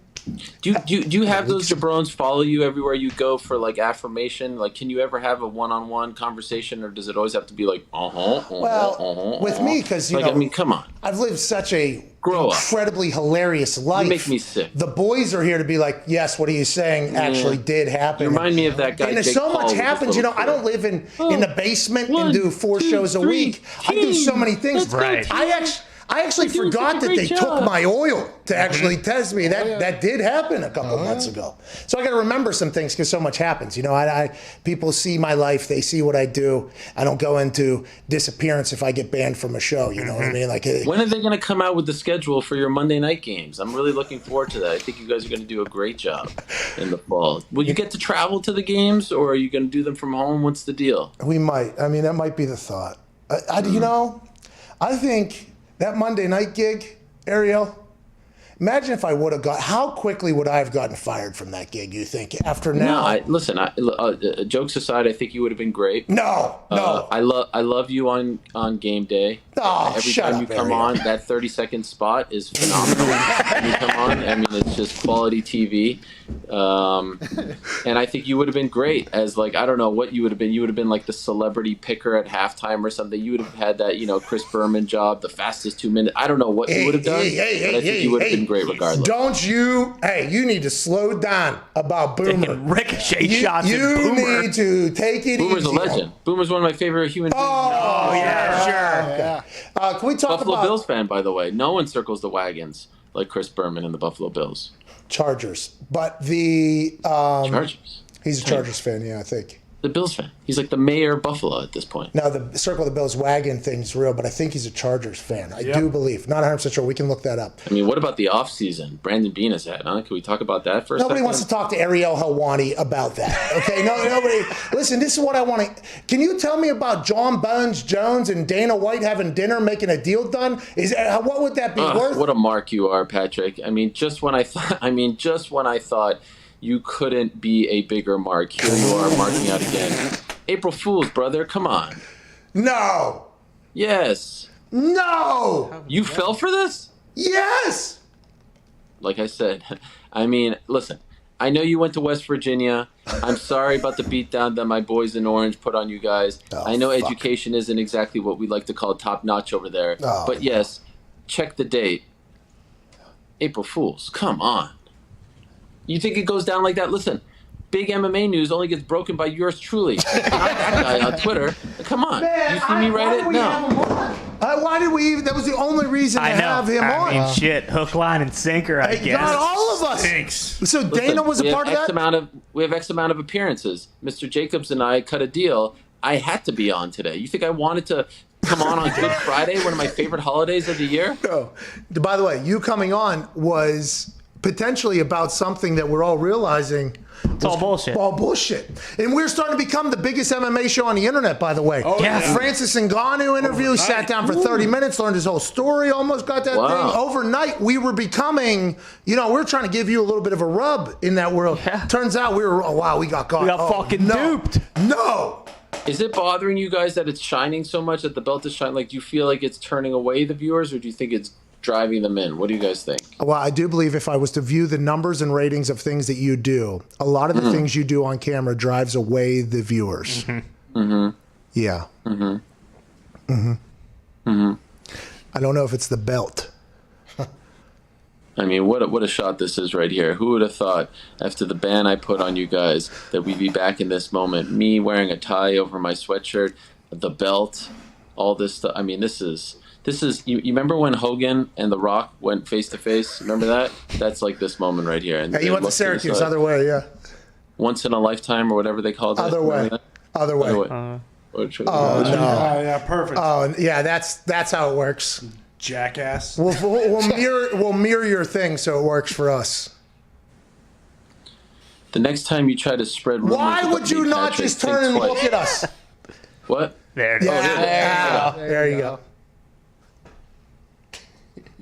Do you have those jabrones follow you everywhere you go for like affirmation? Like, can you ever have a one-on-one conversation, or does it always have to be like, with me, because I mean, come on. I've lived such a Grow up. incredibly hilarious life. You make me sick. The boys are here to be like, yes, what are you saying actually did happen. You remind me of that guy. And there's so much happens. I don't live in the basement and do 4 shows a week. I do so many things. Right. I actually forgot that they took my oil to actually test me. That did happen a couple months ago. So I got to remember some things because so much happens. People see my life. They see what I do. I don't go into disappearance if I get banned from a show. You know what I mean? Like, when are they going to come out with the schedule for your Monday night games? I'm really looking forward to that. I think you guys are going to do a great job in the fall. Will you get to travel to the games, or are you going to do them from home? What's the deal? We might. I mean, that might be the thought. I think that Monday night gig, Ariel, imagine if I would have how quickly would I have gotten fired from that gig, you think, after now? No, jokes aside, I think you would have been great. No. I love you on game day. Oh, every time you come on, that 30-second spot is phenomenal. When you come on, I mean, it's just quality TV. And I think you would have been great as, like, I don't know what you would have been. You would have been like the celebrity picker at halftime or something. You would have had that, Chris Berman job, the fastest 2 minutes. I don't know what you would have done, but I think you would have been great regardless. You need to slow down about Boomer. Taking ricochet shots at Boomer. You need to take it Boomer's easy. a legend. Boomer's one of my favorite human beings. Oh, yeah, sure. Yeah. Can we talk Buffalo about Bills fan, by the way? No one circles the wagons like Chris Berman and the Buffalo Bills. Chargers, but the Chargers. He's a Chargers fan, yeah, I think. The Bills fan. He's like the mayor of Buffalo at this point. Now, the Circle of the Bills wagon thing's real, but I think he's a Chargers fan. I do believe. Not 100% sure. We can look that up. I mean, what about the offseason Brandon Beane has had, huh? Can we talk about that for a second? Nobody wants to talk to Ariel Helwani about that, okay? Nobody. Listen, this is what I want to... Can you tell me about John Bones Jones and Dana White having dinner, making a deal done? What would that be worth? What a mark you are, Patrick. I mean, just when I thought you couldn't be a bigger mark, here you are marking out again. April Fools, brother. Come on. No. Yes. No. You fell for this? Yes. Like I said, I mean, listen, I know you went to West Virginia. I'm sorry about the beatdown that my boys in Orange put on you guys. I know education isn't exactly what we like to call top notch over there. But yes, check the date. April Fools. Come on. You think it goes down like that? Listen, big MMA news only gets broken by yours truly. Not that guy on Twitter. Come on. Man, you see me write it? No. Why did we even... That was the only reason to have him on. I mean, shit. Hook, line, and sinker, I guess. Not all of us. Thanks. So Dana was a part of that? We have X amount of appearances. Mr. Jacobs and I cut a deal. I had to be on today. You think I wanted to come on Good Friday, one of my favorite holidays of the year? No. By the way, you coming on was... potentially about something that we're all realizing. It's all bullshit. All bullshit. And we're starting to become the biggest MMA show on the internet, by the way. Oh, yeah. Francis Ngannou interview, sat down for 30 minutes, learned his whole story, almost got that thing. Overnight, we were becoming, we're trying to give you a little bit of a rub in that world. Yeah. Turns out we got caught. We got fucking duped. No. Is it bothering you guys that it's shining so much, that the belt is shining? Like, do you feel like it's turning away the viewers, or do you think it's driving them in? What do you guys think? Well, I do believe if I was to view the numbers and ratings of things that you do, a lot of the things you do on camera drives away the viewers. Yeah. I don't know if it's the belt. I mean, what a shot this is right here. Who would have thought, after the ban I put on you guys, that we'd be back in this moment? Me wearing a tie over my sweatshirt, the belt, all this stuff. I mean, this is you remember when Hogan and The Rock went face to face? Remember that? That's like this moment right here. And Hey, you went to Syracuse, other way, yeah. Once in a lifetime or whatever they called it. Other way. Other way. Oh no! Yeah, perfect. Oh yeah, that's how it works. Jackass. We'll mirror your thing so it works for us. The next time you try to spread rumors, Why would you not just turn and look at us? What? There it is. There you go.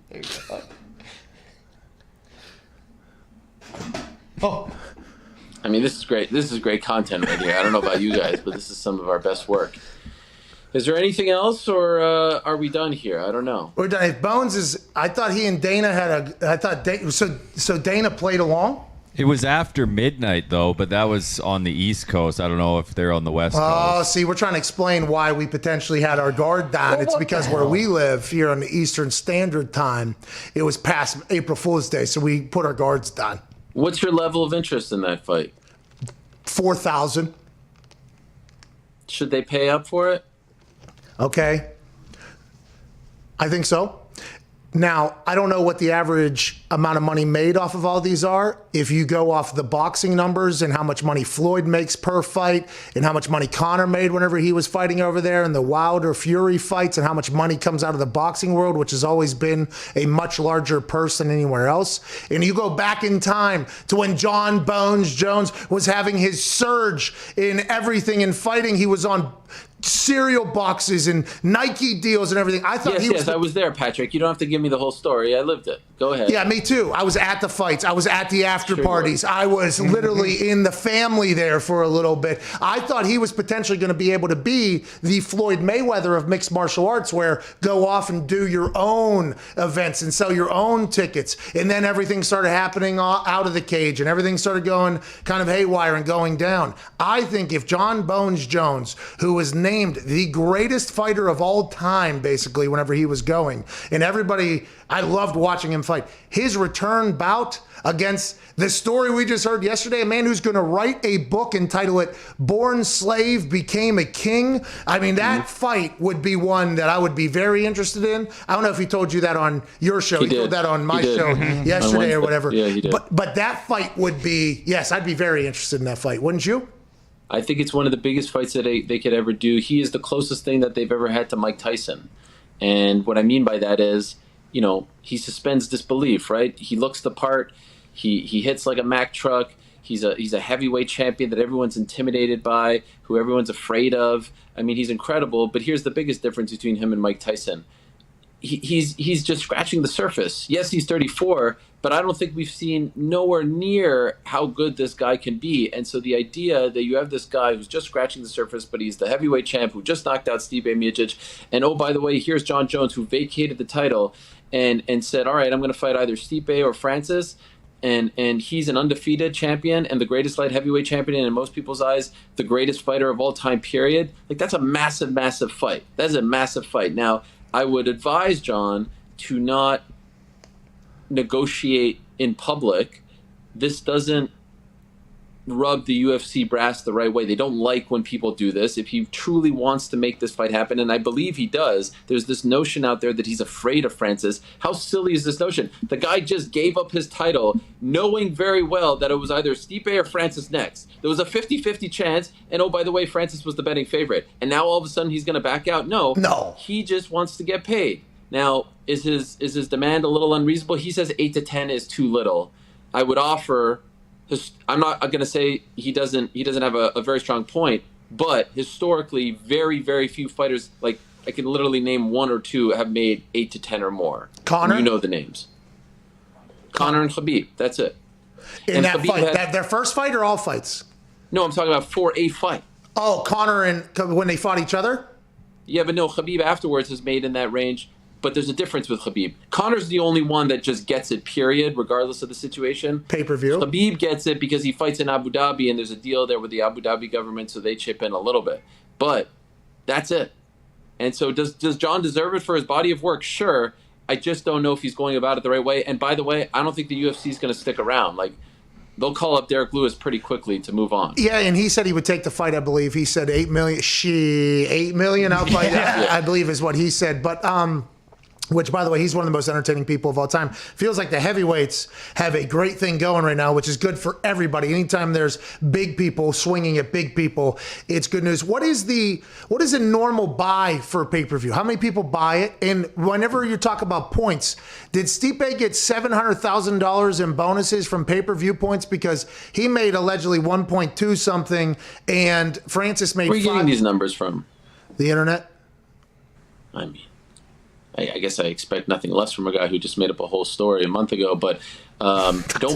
There you go. Oh. I mean, this is great. This is great content right here. I don't know about you guys, but this is some of our best work. Is there anything else, or are we done here? I don't know. We're done. If Bones is, I thought he and Dana had so Dana played along? It was after midnight, though, but that was on the East Coast. I don't know if they're on the West Coast. Oh, see, we're trying to explain why we potentially had our guard down. It's because where we live here on the Eastern Standard Time, it was past April Fool's Day, so we put our guards down. What's your level of interest in that fight? 4,000. Should they pay up for it? Okay. I think so. Now, I don't know what the average amount of money made off of all these are. If you go off the boxing numbers and how much money Floyd makes per fight and how much money Conor made whenever he was fighting over there and the Wilder Fury fights and how much money comes out of the boxing world, which has always been a much larger purse than anywhere else. And you go back in time to when John Bones Jones was having his surge in everything in fighting. He was on cereal boxes and Nike deals and everything. I thought I was there, Patrick. You don't have to give me the whole story. I lived it. Go ahead. Yeah, me too. I was at the fights. I was at the after parties. I was literally in the family there for a little bit. I thought he was potentially going to be able to be the Floyd Mayweather of mixed martial arts, where go off and do your own events and sell your own tickets. And then everything started happening out of the cage and everything started going kind of haywire and going down. I think if John Bones Jones, who was named the greatest fighter of all time, basically, whenever he was going, and everybody, I loved watching him fight. His return bout against the story we just heard yesterday, a man who's going to write a book and title it Born Slave Became a King. I mean, that fight would be one that I would be very interested in. I don't know if he told you that on your show. He told that on my show yesterday or whatever. Yeah, he did. But that fight would be, yes, I'd be very interested in that fight. Wouldn't you? I think it's one of the biggest fights that they could ever do. He is the closest thing that they've ever had to Mike Tyson. And what I mean by that is, you know, he suspends disbelief, right? He looks the part. He hits like a Mack truck. He's a heavyweight champion that everyone's intimidated by, who everyone's afraid of. I mean, he's incredible. But here's the biggest difference between him and Mike Tyson. He's just scratching the surface. Yes, he's 34, but I don't think we've seen nowhere near how good this guy can be. And so the idea that you have this guy who's just scratching the surface, but he's the heavyweight champ who just knocked out Stipe Miocic, and oh, by the way, here's John Jones who vacated the title and said, all right, I'm going to fight either Stipe or Francis, and he's an undefeated champion and the greatest light heavyweight champion, and in most people's eyes, the greatest fighter of all time, period. Like, that's a massive, massive fight. That is a massive fight. Now, I would advise John to not negotiate in public. This doesn't rub the UFC brass the right way. They don't like when people do this. If he truly wants to make this fight happen, and I believe he does, there's this notion out there that he's afraid of Francis. How silly is this notion? The guy just gave up his title knowing very well that it was either Stipe or Francis next. There was a 50-50 chance, and oh, by the way, Francis was the betting favorite. And now all of a sudden he's going to back out? No. He just wants to get paid. Now, is his demand a little unreasonable? He says 8 to 10 is too little. I would offer... I'm not going to say he doesn't have a very strong point, but historically, very, very few fighters, like I can literally name one or two, have made 8 to 10 or more. Conor? You know the names. Conor and Khabib. That's it. In that fight, their first fight or all fights? No, I'm talking about for a fight. Oh, Conor and when they fought each other? Yeah, but no, Khabib afterwards has made in that range. But there's a difference with Khabib. Conor's the only one that just gets it, period, regardless of the situation. Pay-per-view. Khabib gets it because he fights in Abu Dhabi, and there's a deal there with the Abu Dhabi government, so they chip in a little bit. But that's it. And so does John deserve it for his body of work? Sure. I just don't know if he's going about it the right way. And by the way, I don't think the UFC is going to stick around. Like, they'll call up Derek Lewis pretty quickly to move on. Yeah, and he said he would take the fight, I believe. He said $8 million. $8 million, I'll fight. I believe is what he said. But which, by the way, he's one of the most entertaining people of all time. Feels like the heavyweights have a great thing going right now, which is good for everybody. Anytime there's big people swinging at big people, it's good news. What is a normal buy for a pay-per-view? How many people buy it? And whenever you talk about points, did Stipe get $700,000 in bonuses from pay-per-view points because he made allegedly 1.2 something, and Francis made? Where are you getting these numbers from? The internet. I mean, I guess I expect nothing less from a guy who just made up a whole story a month ago. But this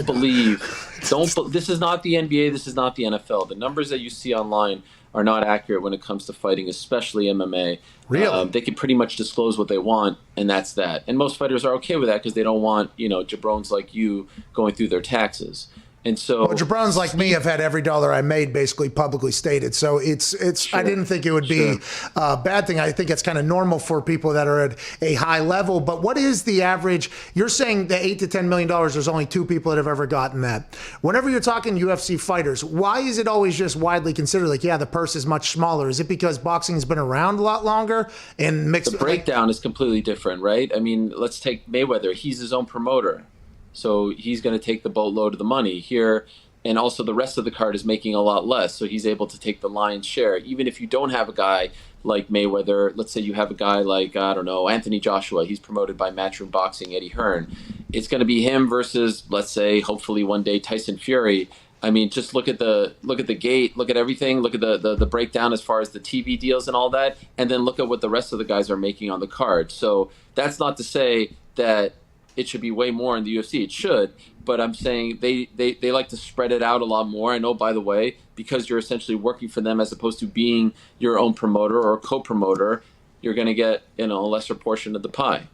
is not the NBA. This is not the NFL. The numbers that you see online are not accurate when it comes to fighting, especially MMA. Really? They can pretty much disclose what they want, and that's that. And most fighters are okay with that because they don't want, jabrones like you going through their taxes. And so, well, jabrones like me have had every dollar I made basically publicly stated. So it's. Sure. I didn't think it would be a bad thing. I think it's kind of normal for people that are at a high level. But what is the average? You're saying the $8 to $10 million. There's only 2 people that have ever gotten that. Whenever you're talking UFC fighters, why is it always just widely considered like, yeah, the purse is much smaller? Is it because boxing has been around a lot longer and mixed? The breakdown is completely different, right? I mean, let's take Mayweather. He's his own promoter. So he's going to take the boatload of the money here. And also the rest of the card is making a lot less. So he's able to take the lion's share. Even if you don't have a guy like Mayweather, let's say you have a guy like, I don't know, Anthony Joshua. He's promoted by Matchroom Boxing, Eddie Hearn. It's going to be him versus, let's say, hopefully one day Tyson Fury. I mean, just look at the gate, look at everything, look at the breakdown as far as the TV deals and all that, and then look at what the rest of the guys are making on the card. So that's not to say that it should be way more in the UFC. It should, but I'm saying they like to spread it out a lot more. I know, by the way, because you're essentially working for them as opposed to being your own promoter or co-promoter, you're going to get a lesser portion of the pie.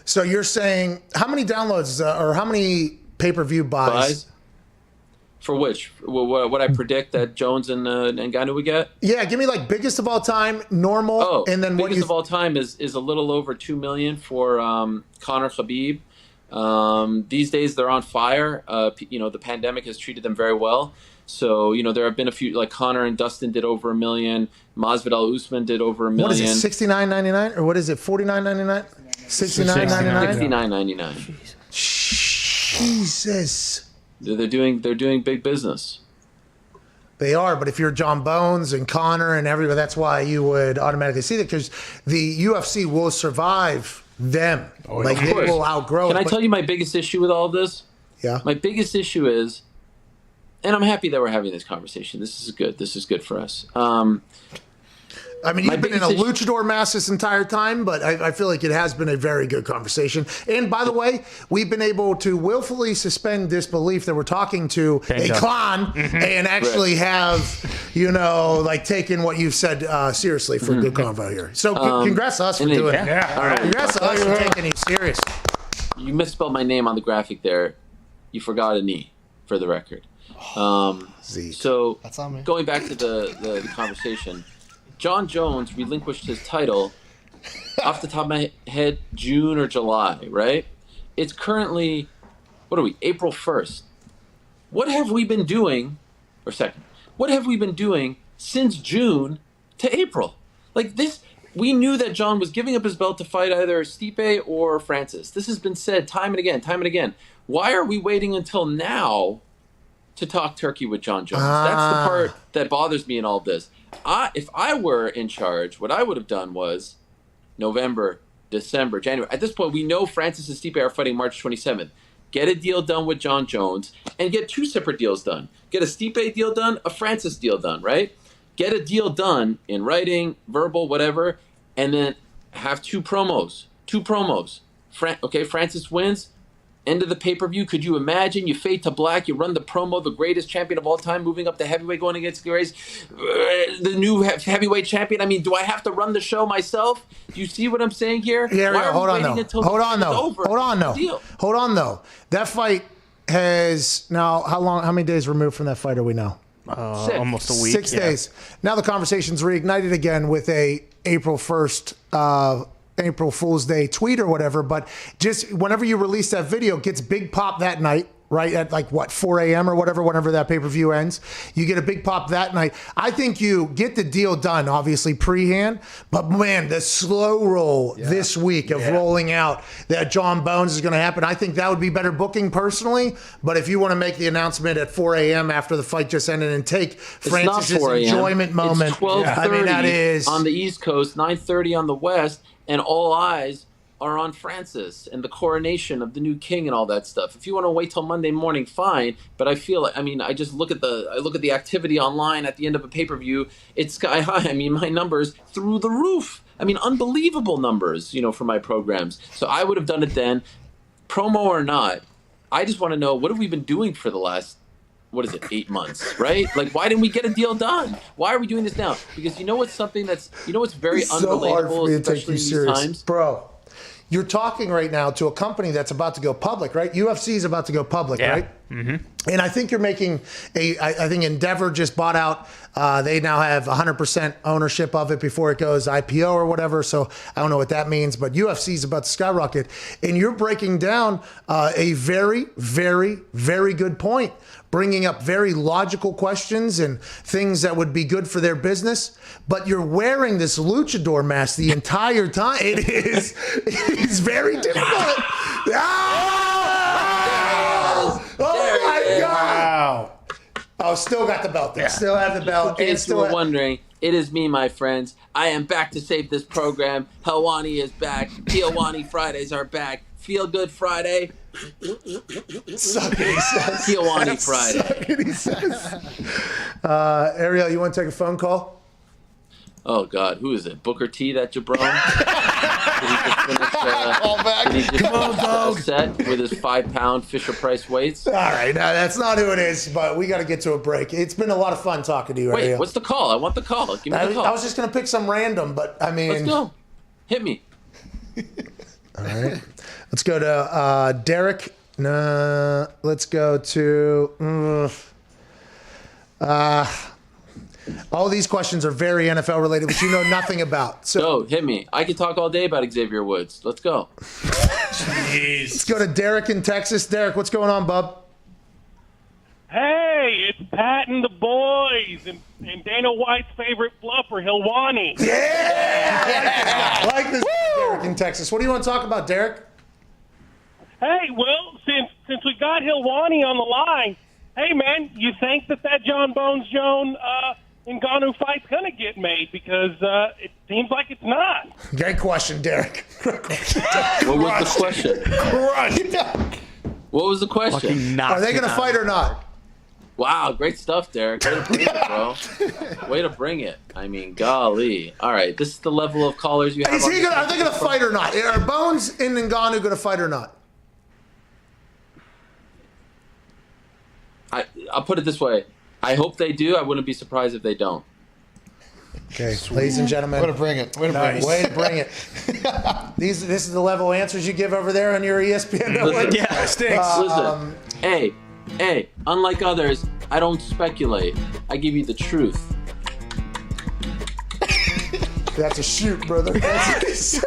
So you're saying how many downloads or how many pay-per-view buys? For which? What I predict that Jones and Ngannou would get? Yeah, give me like biggest of all time, normal, and then biggest of all time is a little over 2 million for Conor Khabib. These days they're on fire. The pandemic has treated them very well. So there have been a few like Conor and Dustin did over 1 million. Masvidal Usman did over 1 million. What is it? $69.99 or what is it? $49.99? $69.99. $69.99. Jesus. They're doing big business. They are, but if you're John Bones and Connor and everybody, that's why you would automatically see that because the UFC will survive them. They will outgrow. Can I tell you my biggest issue with all of this? Yeah. My biggest issue is, and I'm happy that we're having this conversation. This is good. This is good for us. I mean, you've been in a luchador mask this entire time, but I feel like it has been a very good conversation. And by the way, we've been able to willfully suspend disbelief that we're talking to a clown and actually have, taken what you've said seriously for a good convo here. So congrats to us for doing it. Yeah. Congrats to us for taking it serious. You misspelled my name on the graphic there. You forgot a knee, for the record. So that's on me. Going back to the conversation, John Jones relinquished his title off the top of my head, June or July, right? It's currently, April 1st. What have we been doing, what have we been doing since June to April? Like this, we knew that John was giving up his belt to fight either Stipe or Francis. This has been said time and again. Why are we waiting until now to talk turkey with John Jones? That's the part that bothers me in all of this. If I were in charge, what I would have done was November, December, January. At this point, we know Francis and Stipe are fighting March 27th. Get a deal done with John Jones and get 2 separate deals done. Get a Stipe deal done, a Francis deal done, right? Get a deal done in writing, verbal, whatever, and then have 2 promos. Francis wins. End of the pay-per-view. Could you imagine? You fade to black. You run the promo. The greatest champion of all time, moving up to heavyweight, going against the new heavyweight champion. I mean, do I have to run the show myself? Do you see what I'm saying here? Yeah. Hold on though. That fight has now how many days removed from that fight are we now? Almost a week. 6 days. Now the conversation's reignited again with a April 1st, April Fool's Day tweet or whatever, but just whenever you release that video, it gets big pop that night. Right at 4 a.m. or whatever, whenever that pay-per-view ends, you get a big pop that night. I think you get the deal done, obviously pre-hand, but man, the slow roll this week of rolling out that John Bones is going to happen. I think that would be better booking personally. But if you want to make the announcement at 4 a.m. after the fight just ended and take Francis's enjoyment moment, it's 12:30 I mean that is on the East Coast, 9:30 on the West, and all eyes are on Francis and the coronation of the new king and all that stuff. If you want to wait till Monday morning, fine. But I feel like, I just look at the activity online at the end of a pay-per-view. It's sky high. I mean, my numbers through the roof. I mean, unbelievable numbers, for my programs. So I would have done it then, promo or not. I just want to know, what have we been doing for the last 8 months, right? Like, why didn't we get a deal done? Why are we doing this now? Because what's very it's so hard for unrelatable, me to take especially you in these serious. times? Bro. You're talking right now to a company that's about to go public, right? UFC is about to go public, right? Mm-hmm. And I think you're making I think Endeavor just bought out. They now have 100% ownership of it before it goes IPO or whatever. So I don't know what that means, but UFC is about to skyrocket. And you're breaking down a very, very, very good point, bringing up very logical questions and things that would be good for their business. But you're wearing this luchador mask the entire time. It is very difficult. Oh my God! Wow. Oh, still got the belt there. Yeah. Still have the belt. In case you were wondering, it is me, my friends. I am back to save this program. Helwani is back. Helwani Fridays are back. Feel Good Friday. Suck it, he says. Helwani Friday. Suck it, he says. Ariel, you want to take a phone call? Oh, God. Who is it? Booker T, that jabron? Did he just finish set with his 5-pound Fisher-Price weights? All right. No, that's not who it is, but we got to get to a break. It's been a lot of fun talking to you, Wait, Ariel. what's the call? I want the call. Give me the call. I was just going to pick some random, but I mean... Let's go. Hit me. All right. Let's go to Derek. No, let's go to... all these questions are very NFL related, which you know nothing about. So hit me. I can talk all day about Xavier Woods. Let's go. Jeez. Let's go to Derek in Texas. Derek, what's going on, bub? Hey, it's Pat and the boys and Dana White's favorite fluffer, Helwani. Yeah! I like this Derek in Texas. What do you want to talk about, Derek? Hey, well, since we got Helwani on the line, hey, man, you think that John Bones Joan Ngannou fight's going to get made? Because it seems like it's not. Great question, Derek. What was the question? Crushed. What was the question? Are they going to fight or not? Wow, great stuff, Derek. Way to bring it, bro. Way to bring it. I mean, golly. All right, this is the level of callers you have. Are they going to fight or not? Are Bones and Ngannou going to fight or not? I'll put it this way. I hope they do. I wouldn't be surprised if they don't. Okay, ladies and gentlemen. Way to bring it. Way to bring it. This is the level of answers you give over there on your ESPN network? Yeah, stinks. Listen, hey, unlike others, I don't speculate. I give you the truth. That's a shoot, brother. That's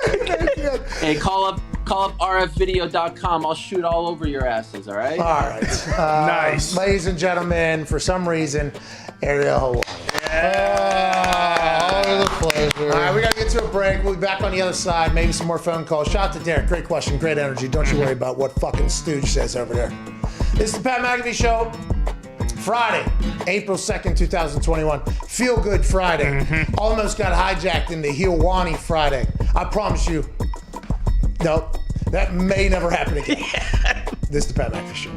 Hey, call up rfvideo.com. I'll shoot all over your asses, all right? All right. Nice. Ladies and gentlemen, for some reason, Ariel Helwani. Yeah. Always a pleasure. All right, we got to get to a break. We'll be back on the other side. Maybe some more phone calls. Shout out to Derek. Great question. Great energy. Don't you worry about what fucking stooge says over there. This is the Pat McAfee Show. Friday, April 2nd, 2021. Feel Good Friday. Almost got hijacked into Helwani Friday. I promise you. Nope. That may never happen again. This is the Pat McAfee Show.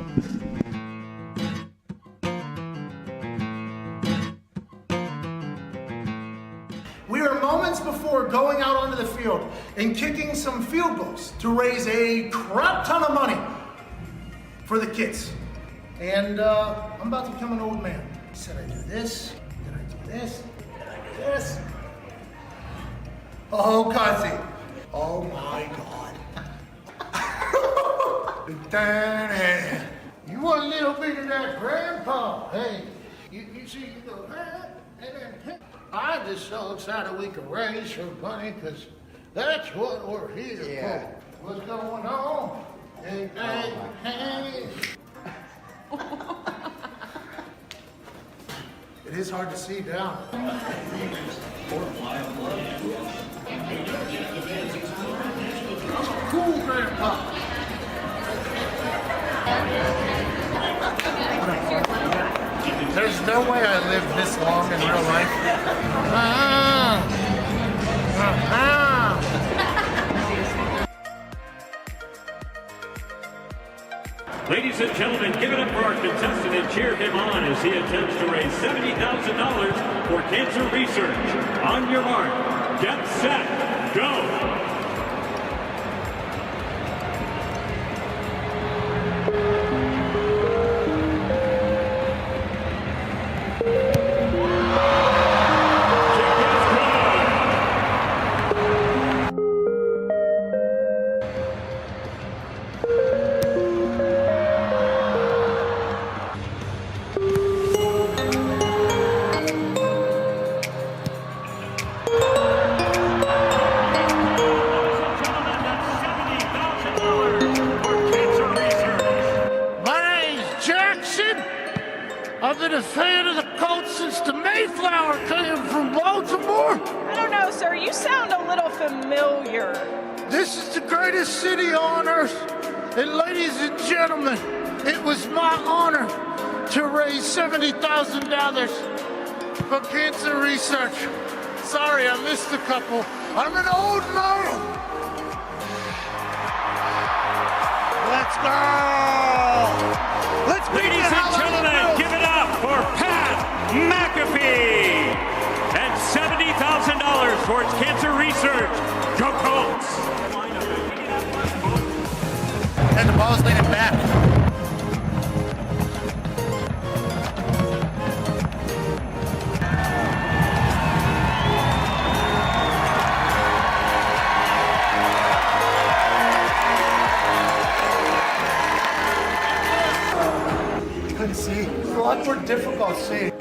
We are moments before going out onto the field and kicking some field goals to raise a crap ton of money for the kids. And I'm about to become an old man. Said I do this, then I do this, then I do this. Oh, Kazi. Oh my God. You want a little bit of that grandpa. Hey, you see, you go, and then, I'm just so excited we can raise some money because that's what we're here for. What's going on? Hey, It is hard to see down. Cool, Grandpa. There's no way I lived this long in real life. Ladies and gentlemen, give it up for our contestant and cheer him on as he attempts to raise $70,000 for cancer research. On your mark, get set, go! I've been a fan of the Colts since the Mayflower came from Baltimore. I don't know, sir. You sound a little familiar. This is the greatest city on earth. And ladies and gentlemen, it was my honor to raise $70,000 for cancer research. Sorry, I missed a couple. I'm an old model. Let's go! Let's beat Ladies and gentlemen, give it up for Pat McAfee and $70,000 towards cancer research. Go Colts! And the ball's leaning back. Couldn't see. It's a lot more difficult seeing.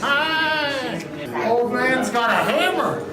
Hi! Old man's got a hammer.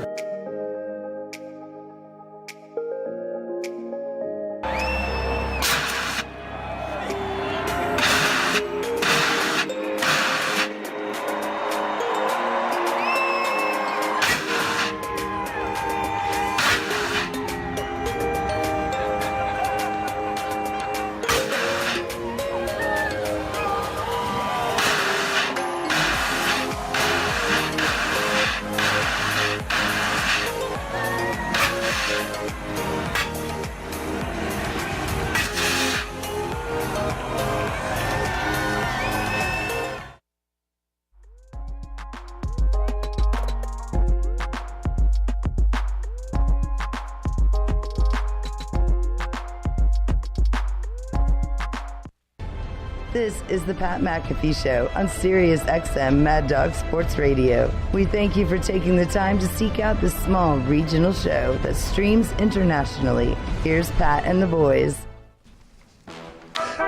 This is the Pat McAfee Show on Sirius XM Mad Dog Sports Radio. We thank you for taking the time to seek out this small regional show that streams internationally. Here's Pat and the boys.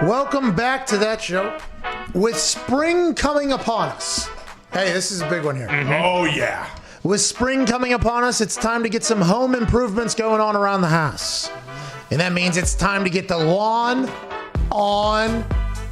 Welcome back to that show. With spring coming upon us. Hey, this is a big one here. Oh, yeah. With spring coming upon us, it's time to get some home improvements going on around the house. And that means it's time to get the lawn on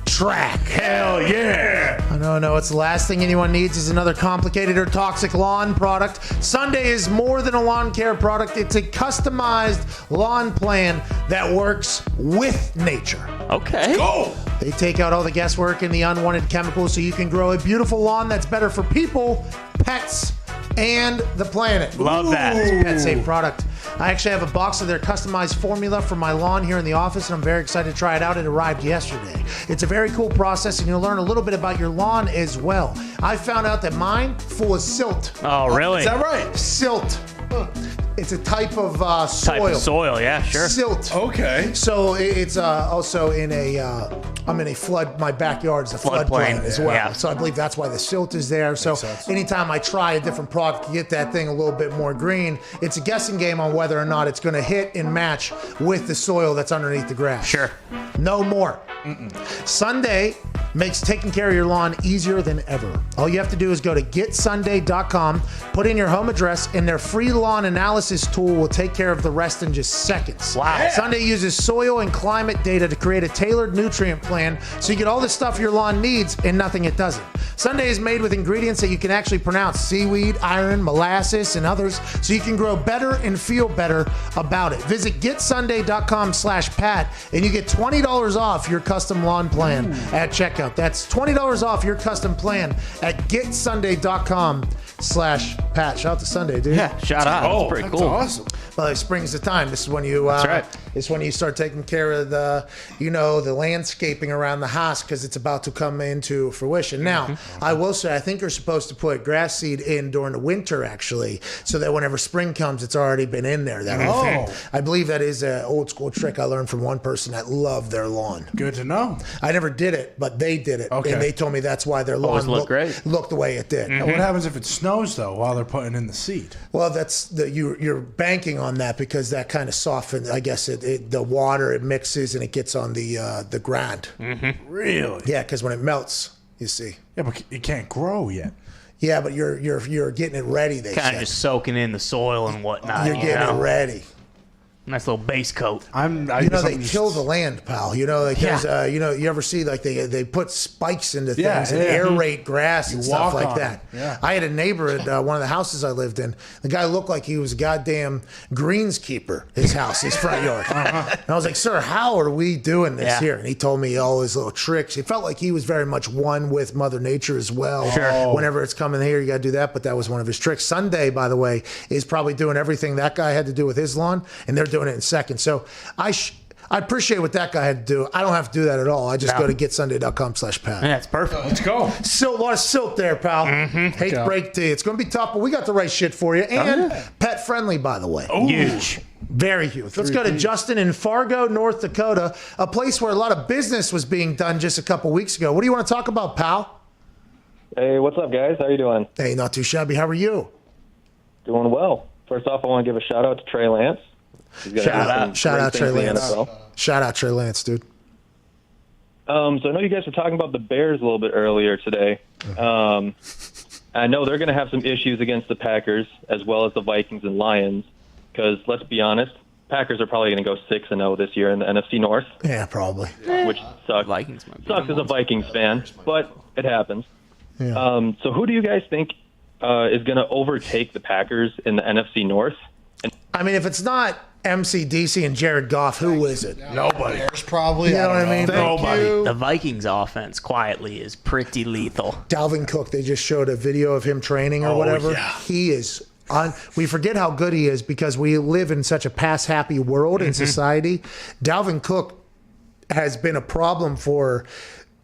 track. Hell yeah. I know. It's the last thing anyone needs is another complicated or toxic lawn product. Sunday is more than a lawn care product. It's a customized lawn plan that works with nature. Okay. Go. They take out all the guesswork and the unwanted chemicals so you can grow a beautiful lawn that's better for people, pets, and the planet. Love that. It's a pet-safe product. I actually have a box of their customized formula for my lawn here in the office, and I'm very excited to try it out. It arrived yesterday. It's a very cool process, and you'll learn a little bit about your lawn as well. I found out that mine full of silt. Oh, really? Is that right? Silt. It's a type of soil. Type of soil, yeah, sure. Silt. Okay. So it's also in I'm in a flood, my backyard is a floodplain as well. Yeah. So I believe that's why the silt is there. So anytime I try a different product to get that thing a little bit more green, it's a guessing game on whether or not it's going to hit and match with the soil that's underneath the grass. Sure. No more. Sunday makes taking care of your lawn easier than ever. All you have to do is go to getsunday.com, put in your home address, and their free lawn analysis tool will take care of the rest in just seconds. Wow. Yeah. Sunday uses soil and climate data to create a tailored nutrient plan so you get all the stuff your lawn needs and nothing it doesn't. Sunday is made with ingredients that you can actually pronounce: seaweed, iron, molasses, and others, so you can grow better and feel better about it. Visit getsunday.com/Pat and you get $20 off your custom lawn plan at checkout. That's $20 off your custom plan at getsunday.com/Pat. Shout out to Sunday, dude. Yeah, shout out. That's pretty cool. Awesome. Well, spring's the time. This is when you. That's right. It's when you start taking care of the landscaping around the house because it's about to come into fruition. Now, I will say, I think you're supposed to put grass seed in during the winter, actually, so that whenever spring comes, it's already been in there. That whole thing. I believe that is an old school trick I learned from one person that loved their lawn. Good to know. I never did it, but they did it, Okay. and they told me that's why their lawn looked the way it did. Now, what happens if it snows though while they're putting in the seed? Well, that's you're banking on that because that kind of softens. I guess the water it mixes and it gets on the ground. Really? Yeah, because when it melts, you see. Yeah, but it can't grow yet. Yeah, but you're getting it ready. They Kind said. of just soaking in the soil and whatnot. You're getting it ready. Nice little base coat. They kill the land, pal. There's, you ever see they put spikes into things and aerate grass and stuff like that. Yeah. I had a neighbor at one of the houses I lived in. The guy looked like he was a goddamn greenskeeper. His house, his front yard. And I was like, "Sir, how are we doing this here?" And he told me all his little tricks. It felt like he was very much one with Mother Nature as well. Sure. Whenever it's coming here, you got to do that. But that was one of his tricks. Sunday, by the way, is probably doing everything that guy had to do with his lawn, and they're doing it in seconds. So I appreciate what that guy had to do. I don't have to do that at all. I just go to getsunday.com/Pat. Yeah, it's perfect. Let's go. A lot of silt there, pal. Hate to break to you. It's going to be tough, but we got the right shit for you. And pet friendly, by the way. Huge. Very huge. Let's go to Justin in Fargo, North Dakota, a place where a lot of business was being done just a couple weeks ago. What do you want to talk about, pal? Hey, what's up, guys? How you doing? Hey, not too shabby. How are you? Doing well. First off, I want to give a shout out to Trey Lance. Shout out Trey Lance. Shout out Trey Lance, dude. So I know you guys were talking about the Bears a little bit earlier today. I know they're going to have some issues against the Packers as well as the Vikings and Lions because, let's be honest, Packers are probably going to go 6-0 this year in the NFC North. Yeah, probably. Which sucks. Sucks as a Vikings fan, but it happens. Yeah. So who do you guys think is going to overtake the Packers in the NFC North? I mean, if it's not MCDC and Jared Goff, who is it? Nobody. Bears probably. You know what I mean? Nobody. The Vikings offense quietly is pretty lethal. Dalvin Cook, they just showed a video of him training or whatever. Yeah. He is we forget how good he is because we live in such a pass-happy world in society. Dalvin Cook has been a problem for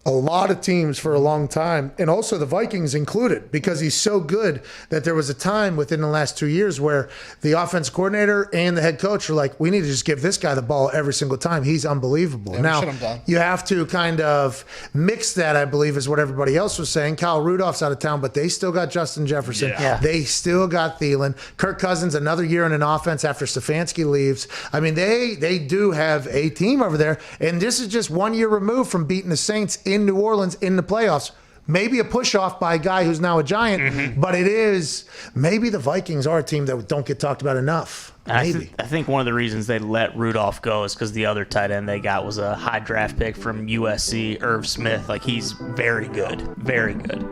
a lot of teams for a long time, and also the Vikings included, because he's so good that there was a time within the last 2 years where the offense coordinator and the head coach were like, we need to just give this guy the ball every single time. He's unbelievable. Yeah, now, you have to kind of mix that, I believe, is what everybody else was saying. Kyle Rudolph's out of town, but they still got Justin Jefferson. Yeah. They still got Thielen. Kirk Cousins, another year in an offense after Stefanski leaves. I mean, they do have a team over there, and this is just 1 year removed from beating the Saints in New Orleans in the playoffs. Maybe a push-off by a guy who's now a Giant, but it is maybe the Vikings are a team that don't get talked about enough. Maybe. I think one of the reasons they let Rudolph go is because the other tight end they got was a high draft pick from USC, Irv Smith. Like, he's very good. Very good.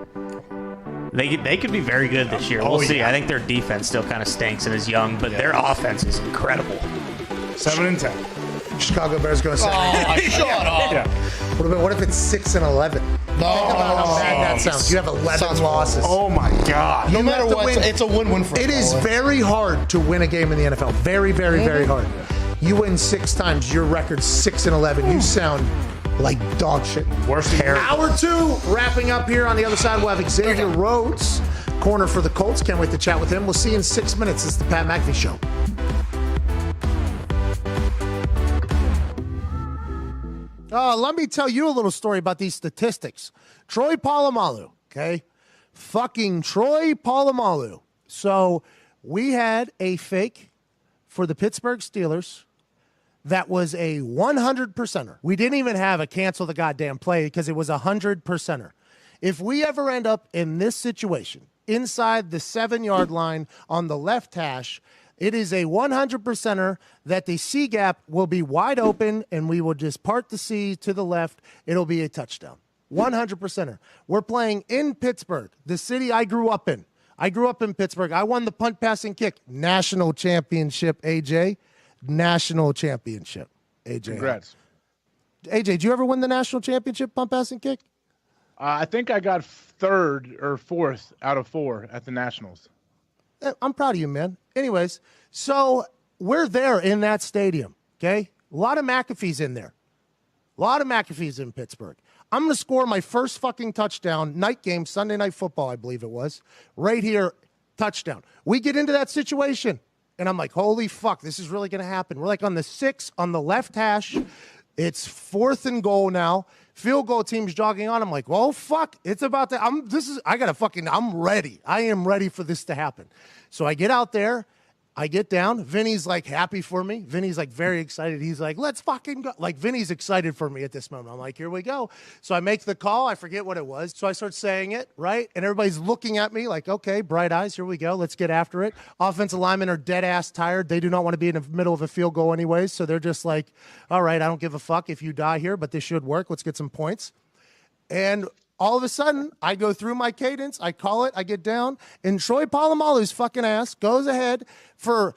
They could be very good this year. We'll see. I think their defense still kind of stinks and is young, but their offense is incredible. 7-10. Chicago Bears going 7. Oh, shut up. Yeah. What if it's 6-11? Think about how bad that sounds. You have 11 losses. Oh my God. No You matter have to what, win. it's a win-win for us. It is very hard to win a game in the NFL. Very, very, very hard. You win 6 times, your record's 6-11. You sound like dog shit. Worst hair. Hour 2 wrapping up here. On the other side, we'll have Xavier Rhodes, corner for the Colts. Can't wait to chat with him. We'll see you in 6 minutes. It's the Pat McAfee Show. Let me tell you a little story about these statistics. Troy Polamalu, okay? Fucking Troy Polamalu. So we had a fake for the Pittsburgh Steelers that was a 100%er. We didn't even have a cancel the goddamn play because it was a 100%er. If we ever end up in this situation, inside the 7-yard line on the left hash, it is a 100%er that the C gap will be wide open and we will just part the C to the left. It'll be a touchdown. 100%er. We're playing in Pittsburgh, the city I grew up in. I grew up in Pittsburgh. I won the punt, pass, and kick national championship, AJ. National championship, AJ. Congrats. AJ, did you ever win the national championship, punt, pass, and kick? I think I got 3rd or 4th out of 4 at the Nationals. I'm proud of you, man. Anyways, so we're there in that stadium, okay? A lot of McAfee's in there. A lot of McAfee's in Pittsburgh. I'm going to score my first fucking touchdown, night game, Sunday Night Football, I believe it was, right here, touchdown. We get into that situation, and I'm like, holy fuck, this is really going to happen. We're like on the 6, on the left hash. It's 4th and goal now. Field goal team's jogging on. I'm like, well, fuck, it's about to, I'm ready. I am ready for this to happen. So I get out there. I get down. Vinny's like happy for me. Vinny's like very excited. He's like, let's fucking go. Like Vinny's excited for me at this moment. I'm like, here we go. So I make the call. I forget what it was. So I start saying it, right? And everybody's looking at me like, okay, bright eyes. Here we go. Let's get after it. Offensive linemen are dead ass tired. They do not want to be in the middle of a field goal anyways. So they're just like, all right, I don't give a fuck if you die here, but this should work. Let's get some points. And all of a sudden, I go through my cadence, I call it, I get down, and Troy Polamalu's fucking ass goes ahead for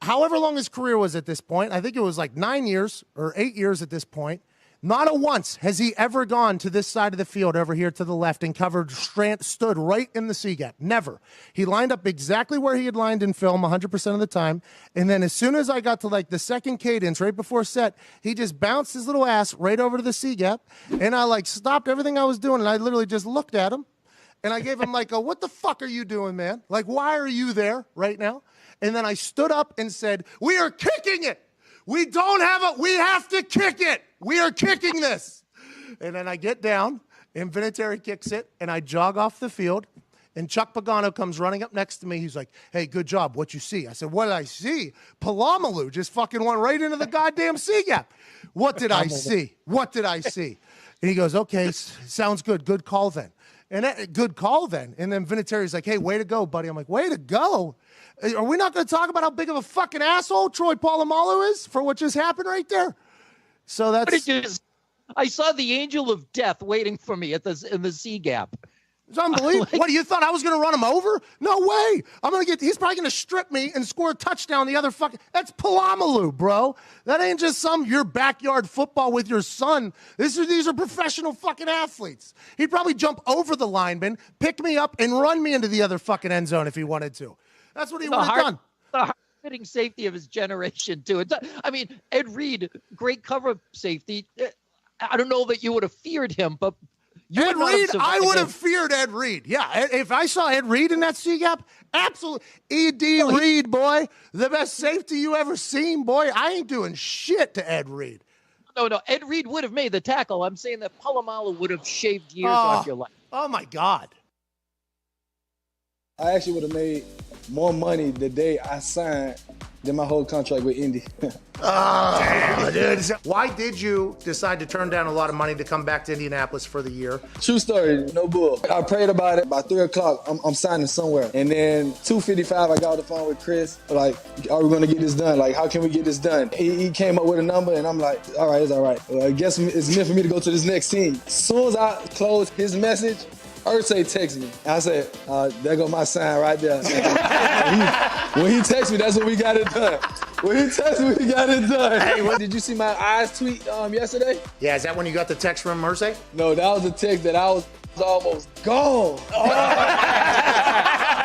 however long his career was at this point. I think it was like 9 years or 8 years at this point. Not a once has he ever gone to this side of the field over here to the left and covered, stood right in the C gap. Never. He lined up exactly where he had lined in film 100% of the time. And then as soon as I got to like the second cadence right before set, he just bounced his little ass right over to the C gap. And I like stopped everything I was doing and I literally just looked at him. And I gave him like a, what the fuck are you doing, man? Like, why are you there right now? And then I stood up and said, we are kicking it. We don't have it. We have to kick it. We are kicking this. And then I get down, and Vinatieri kicks it, and I jog off the field, and Chuck Pagano comes running up next to me. He's like, hey, good job. What you see? I said, what did I see? Polamalu just fucking went right into the goddamn C gap. What did I see? What did I see? And he goes, okay, sounds good. Good call then. And good call then. And then Vinatieri's like, hey, way to go, buddy. I'm like, way to go? Are we not going to talk about how big of a fucking asshole Troy Polamalu is for what just happened right there? So that's. I saw the angel of death waiting for me in the C gap. It's unbelievable. What, you thought I was going to run him over? No way. He's probably going to strip me and score a touchdown the other fucking. That's Polamalu, bro. That ain't just your backyard football with your son. These are professional fucking athletes. He'd probably jump over the lineman, pick me up, and run me into the other fucking end zone if he wanted to. That's what he would have done. The hard-hitting safety of his generation, too. I mean, Ed Reed, great cover safety. I don't know that you would have feared him, but Ed Reed, I would have feared Ed Reed. Yeah, if I saw Ed Reed in that C gap, absolutely. Reed, boy, the best safety you ever seen, boy. I ain't doing shit to Ed Reed. No, Ed Reed would have made the tackle. I'm saying that Polamalu would have shaved years off your life. Oh, my God. I actually would have made more money the day I signed than my whole contract with Indy. Damn, dude. Why did you decide to turn down a lot of money to come back to Indianapolis for the year? True story, no bull. I prayed about it. By 3 o'clock, I'm signing somewhere. And then 2:55, I got on the phone with Chris. Like, are we going to get this done? Like, how can we get this done? He came up with a number, and I'm like, all right, it's all right. Well, I guess it's meant for me to go to this next team. As soon as I closed his message, Ursay texted me. I said, there go my sign right there. When he texted me, that's when we got it done. When he texted me, we got it done. Hey, did you see my eyes tweet yesterday? Yeah, is that when you got the text from Ursay? No, that was a text that I was almost gone.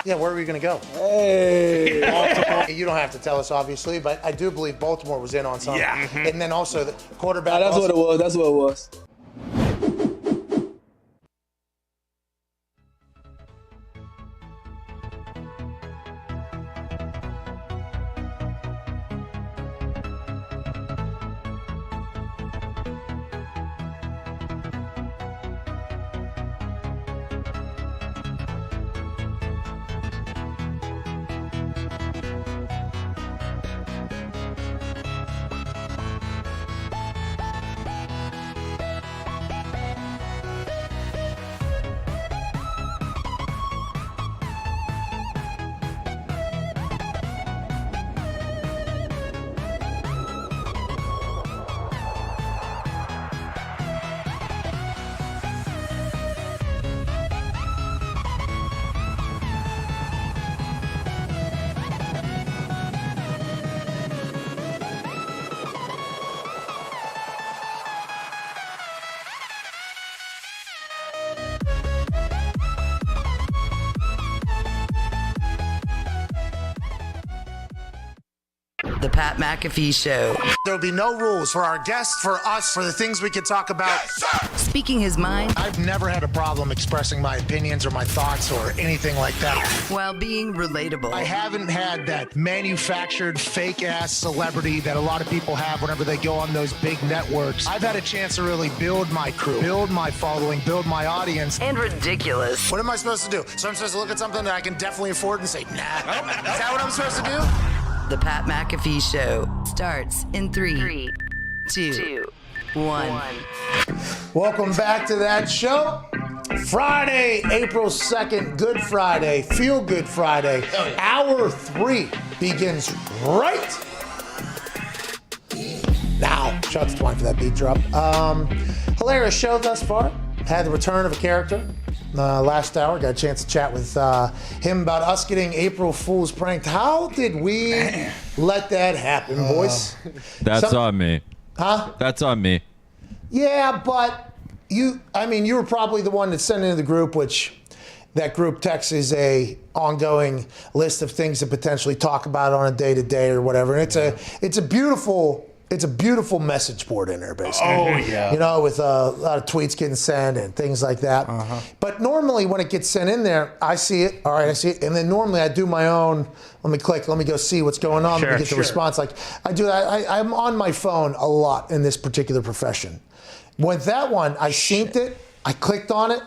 Yeah, where are we going to go? Hey. Baltimore. You don't have to tell us, obviously, but I do believe Baltimore was in on something. Yeah. Mm-hmm. And then also the quarterback. That's what it was. That's what it was. The Pat McAfee Show. There'll be no rules for our guests, for us, for the things we can talk about. Yes, speaking his mind. I've never had a problem expressing my opinions or my thoughts or anything like that. While being relatable. I haven't had that manufactured fake-ass celebrity that a lot of people have whenever they go on those big networks. I've had a chance to really build my crew, build my following, build my audience. And ridiculous. What am I supposed to do? So I'm supposed to look at something that I can definitely afford and say, nah. Is that what I'm supposed to do? The Pat McAfee Show starts in 3, 2, 1. Welcome back to that show. Friday, April 2nd, Good Friday, Feel Good Friday. Hour 3 begins right now. Shout out to Twine for that beat drop. Hilarious show thus far. Had the return of a character. Last hour, got a chance to chat with him about us getting April Fool's pranked. How did we let that happen, boys? That's on me. Huh? That's on me. Yeah, but you were probably the one that sent into the group, which that group text is a ongoing list of things to potentially talk about on a day-to-day or whatever. And it's a beautiful message board in there, basically. Oh, yeah. You know, with a lot of tweets getting sent and things like that. Uh-huh. But normally when it gets sent in there, I see it. All right, I see it. And then normally I do my own, let me go see what's going on. Let me get the response. Like, I do that. I'm on my phone a lot in this particular profession. With that one, I synced it. I clicked on it.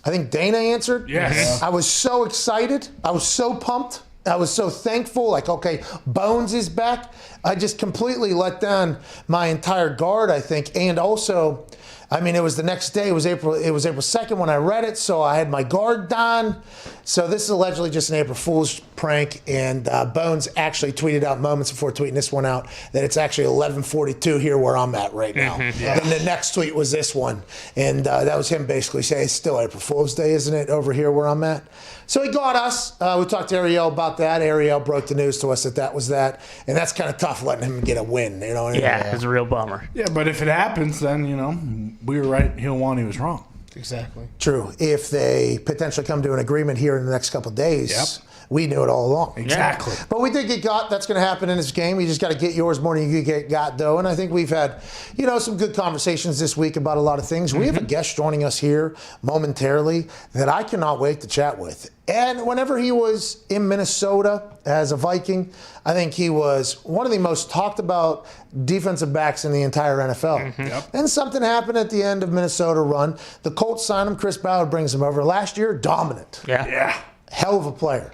I think Dana answered. Yes. I was so excited. I was so pumped. I was so thankful, like, okay, Bones is back. I just completely let down my entire guard, I think. And also, I mean, it was the next day. It was April 2nd when I read it, so I had my guard down. So this is allegedly just an April Fool's prank. And Bones actually tweeted out moments before tweeting this one out that it's actually 11:42 here where I'm at right now. Mm-hmm. Yeah. And the next tweet was this one. And that was him basically saying, it's still April Fool's Day, isn't it, over here where I'm at? So he got us. We talked to Ariel about that. Ariel broke the news to us that was that. And that's kind of tough letting him get a win. You know what I mean? Yeah, it's a real bummer. Yeah, but if it happens, then, you know, we were right. Helwani was wrong. Exactly. True. If they potentially come to an agreement here in the next couple of days, we knew it all along. Exactly. But we did get got. That's going to happen in this game. You just got to get yours more than you get got, though. And I think we've had, you know, some good conversations this week about a lot of things. Mm-hmm. We have a guest joining us here momentarily that I cannot wait to chat with. And whenever he was in Minnesota as a Viking, I think he was one of the most talked about defensive backs in the entire NFL. Mm-hmm. Yep. Then something happened at the end of Minnesota run. The Colts signed him. Chris Ballard brings him over. Last year, dominant. Yeah. Hell of a player.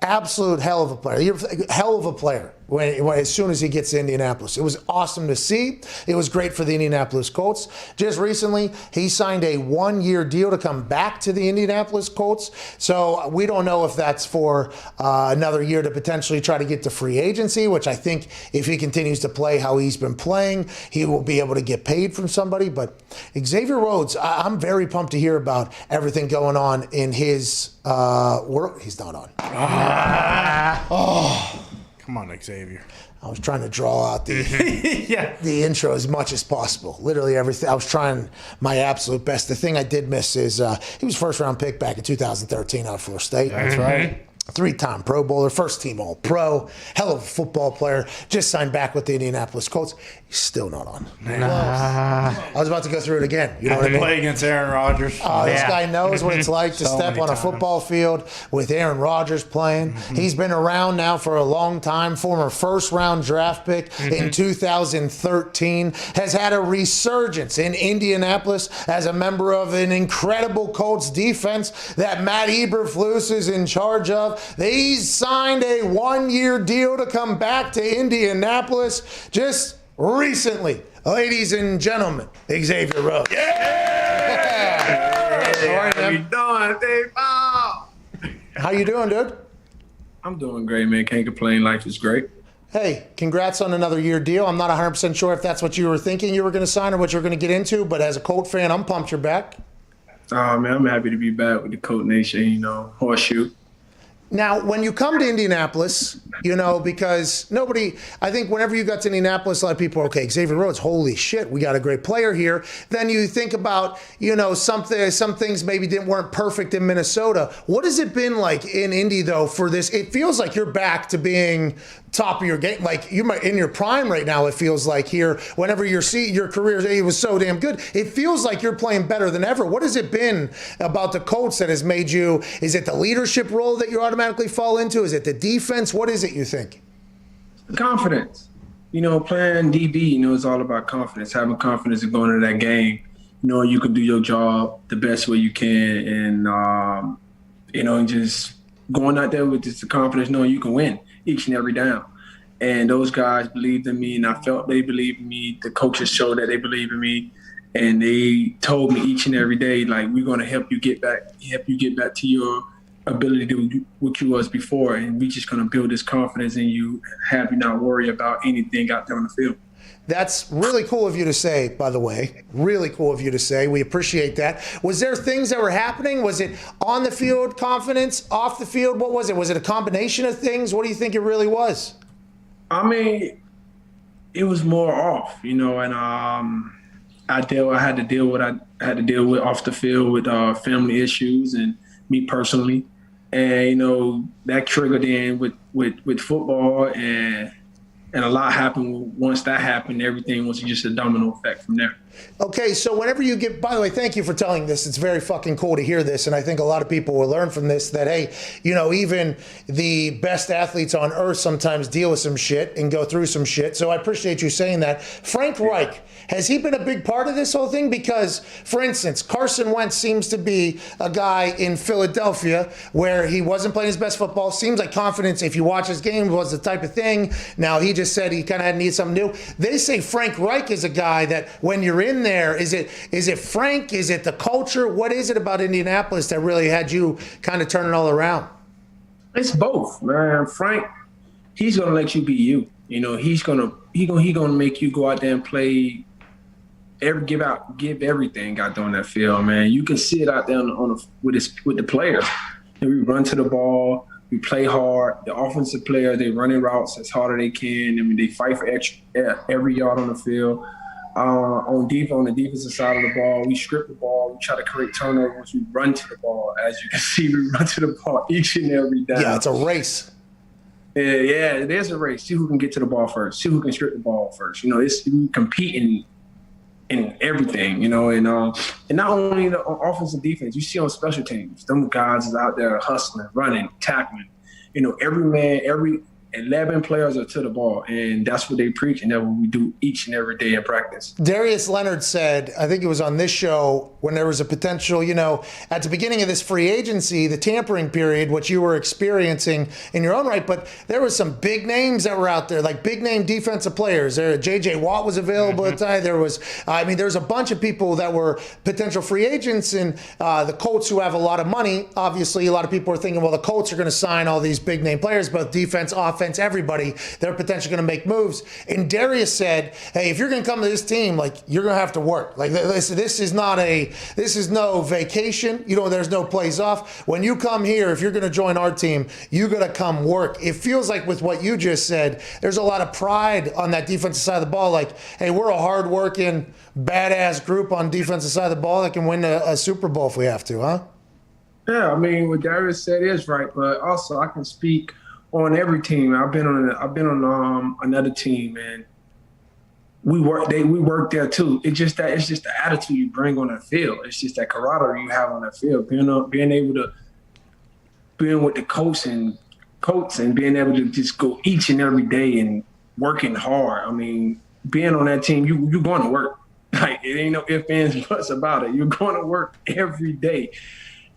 Absolute hell of a player. Hell of a player as soon as he gets to Indianapolis. It was awesome to see. It was great for the Indianapolis Colts. Just recently, he signed a 1-year deal to come back to the Indianapolis Colts. So we don't know if that's for another year to potentially try to get to free agency, which I think if he continues to play how he's been playing, he will be able to get paid from somebody. But Xavier Rhodes, I'm very pumped to hear about everything going on in his world. He's not on. Come on, Xavier. I was trying to draw out the intro as much as possible. Literally everything. I was trying my absolute best. The thing I did miss is he was first-round pick back in 2013 out of Florida State. That's right. 3-time Pro Bowler, first-team All-Pro, hell of a football player. Just signed back with the Indianapolis Colts. He's still not on. I was about to go through it again. You know what I mean? Play against Aaron Rodgers. This guy knows what it's like to step on a football field with Aaron Rodgers playing. Mm-hmm. He's been around now for a long time. Former first-round draft pick in 2013. Has had a resurgence in Indianapolis as a member of an incredible Colts defense that Matt Eberflus is in charge of. He's signed a 1-year deal to come back to Indianapolis just recently. Ladies and gentlemen, Xavier Rhodes. How you doing, Dave? How you doing, dude? I'm doing great, man. Can't complain. Life is great. Hey, congrats on another year deal. I'm not 100% sure if that's what you were thinking you were going to sign or what you were going to get into, but as a Colt fan, I'm pumped you're back. Man, I'm happy to be back with the Colt Nation, you know, horseshoe. Now, when you come to Indianapolis, because I think whenever you got to Indianapolis, a lot of people are, okay, Xavier Rhodes, holy shit, we got a great player here. Then you think about, some things maybe weren't perfect in Minnesota. What has it been like in Indy, though, for this? It feels like you're back to being top of your game. Like, you're in your prime right now, it feels like here. Whenever your career it was so damn good, it feels like you're playing better than ever. What has it been about the Colts that has made you, is it the leadership role that you automatically fall into? Is it the defense? What is it you think? Confidence. Playing DB, it's all about confidence, having confidence in going into that game, knowing you can do your job the best way you can, and, and just going out there with just the confidence, knowing you can win each and every down. And those guys believed in me, and I felt they believed in me. The coaches showed that they believe in me, and they told me each and every day, like, we're going to help you get back to your ability to do what you was before, and we just going to build this confidence in you, have you not worry about anything out there on the field. That's really cool of you to say, by the way. Really cool of you to say. We appreciate that. Was there things that were happening? Was it on the field confidence, off the field? What was it? Was it a combination of things? What do you think it really was? I mean, it was more off, and I had to deal with off the field with family issues and me personally, and that triggered in with football, and a lot happened. Once that happened, everything was just a domino effect from there. Okay, so whenever you get, by the way, thank you for telling this. It's very fucking cool to hear this, and I think a lot of people will learn from this that, hey, even the best athletes on earth sometimes deal with some shit and go through some shit. So I appreciate you saying that. Frank Reich, has he been a big part of this whole thing? Because, for instance, Carson Wentz seems to be a guy in Philadelphia where he wasn't playing his best football. Seems like confidence, if you watch his game, was the type of thing. Now, he just said he kind of needs something new. They say Frank Reich is a guy that when you're in there, is it Frank? Is it the culture? What is it about Indianapolis that really had you kind of turn it all around? It's both, man. Frank, he's gonna let you be you. He's gonna make you go out there and play. Give everything out there on that field, man. You can see it out there with the players. And we run to the ball, we play hard. The offensive players, they running routes as hard as they can. I mean, they fight for every yard on the field. On the defensive side of the ball, we strip the ball. We try to create turnovers. We run to the ball. As you can see, we run to the ball each and every down. Yeah, it's a race. Yeah, it is a race. See who can get to the ball first. See who can strip the ball first. It's competing in everything. And not only the offense and defense. You see on special teams, them guys is out there hustling, running, tackling. Every 11 players are to the ball, and that's what they preach, and that's what we do each and every day in practice. Darius Leonard said, I think it was on this show, when there was a potential, at the beginning of this free agency, the tampering period, which you were experiencing in your own right, but there was some big names that were out there, like big name defensive players. J.J. Watt was available at the time. There was a bunch of people that were potential free agents, and the Colts, who have a lot of money, obviously a lot of people are thinking, well, the Colts are going to sign all these big name players, both defense, offense, everybody, they're potentially going to make moves. And Darius said, hey, if you're going to come to this team, like, you're going to have to work. Like, this is no vacation. There's no plays off. When you come here, if you're going to join our team, you got to come work. It feels like with what you just said, there's a lot of pride on that defensive side of the ball. Like, hey, we're a hardworking, badass group on defensive side of the ball that can win a Super Bowl if we have to, huh? Yeah, I mean, what Darius said is right, but also I can speak on every team. I've been on another team, and we work there too. It's just the attitude you bring on that field. It's just that camaraderie you have on that field. Being able to being with the coach and being able to just go each and every day and working hard. I mean, being on that team, you're going to work. Like, it ain't no ifs, ands, buts about it. You're going to work every day,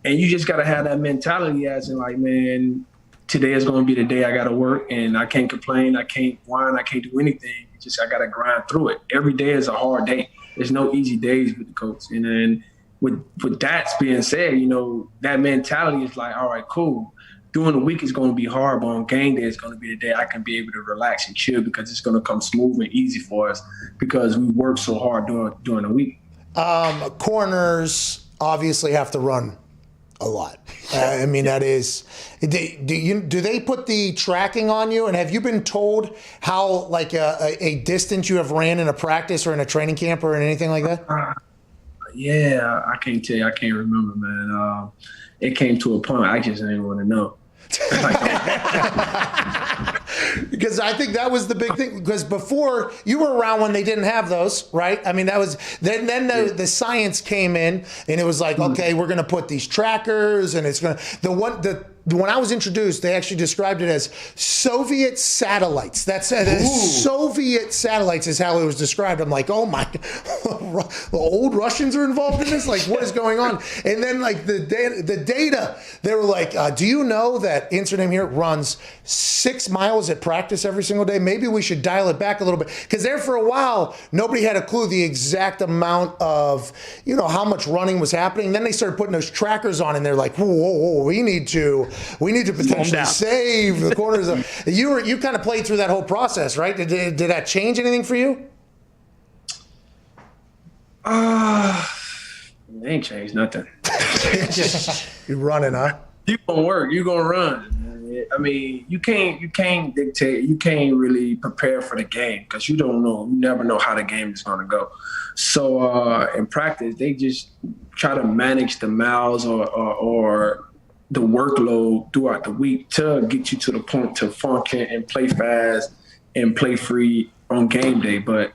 and you just got to have that mentality as in, like, man, today is going to be the day I got to work, and I can't complain. I can't whine. I can't do anything. I got to grind through it. Every day is a hard day. There's no easy days with the coach. And then with that being said, that mentality is like, all right, cool. During the week is going to be hard, but on game day is going to be the day I can be able to relax and chill because it's going to come smooth and easy for us because we work so hard during the week. Corners obviously have to run A lot. I mean, that is. Do they put the tracking on you? And have you been told how like a distance you have ran in a practice or in a training camp or anything like that? Yeah, I can't tell you. I can't remember, man. It came to a point I just didn't want to know. Because I think that was the big thing. Because before, you were around when they didn't have those, right? I mean, that was then the science came in, and it was like, okay, we're going to put these trackers, and it's going to when I was introduced, they actually described it as Soviet satellites. That's Soviet satellites is how it was described. I'm like, oh my, the old Russians are involved in this? Like, what is going on? And then like the data, they were like, do you know that insert name here runs 6 miles at practice every single day? Maybe we should dial it back a little bit. Because there for a while, nobody had a clue the exact amount of, how much running was happening. Then they started putting those trackers on, and they're like, whoa, we need to potentially save the corners. You kind of played through that whole process, right? Did that change anything for you? It ain't changed nothing. You're running, huh? You gonna work. You gonna run. I mean, you can't dictate. You can't really prepare for the game because you don't know. You never know how the game is gonna go. So in practice, they just try to manage the miles or the workload throughout the week to get you to the point to function and play fast and play free on game day. But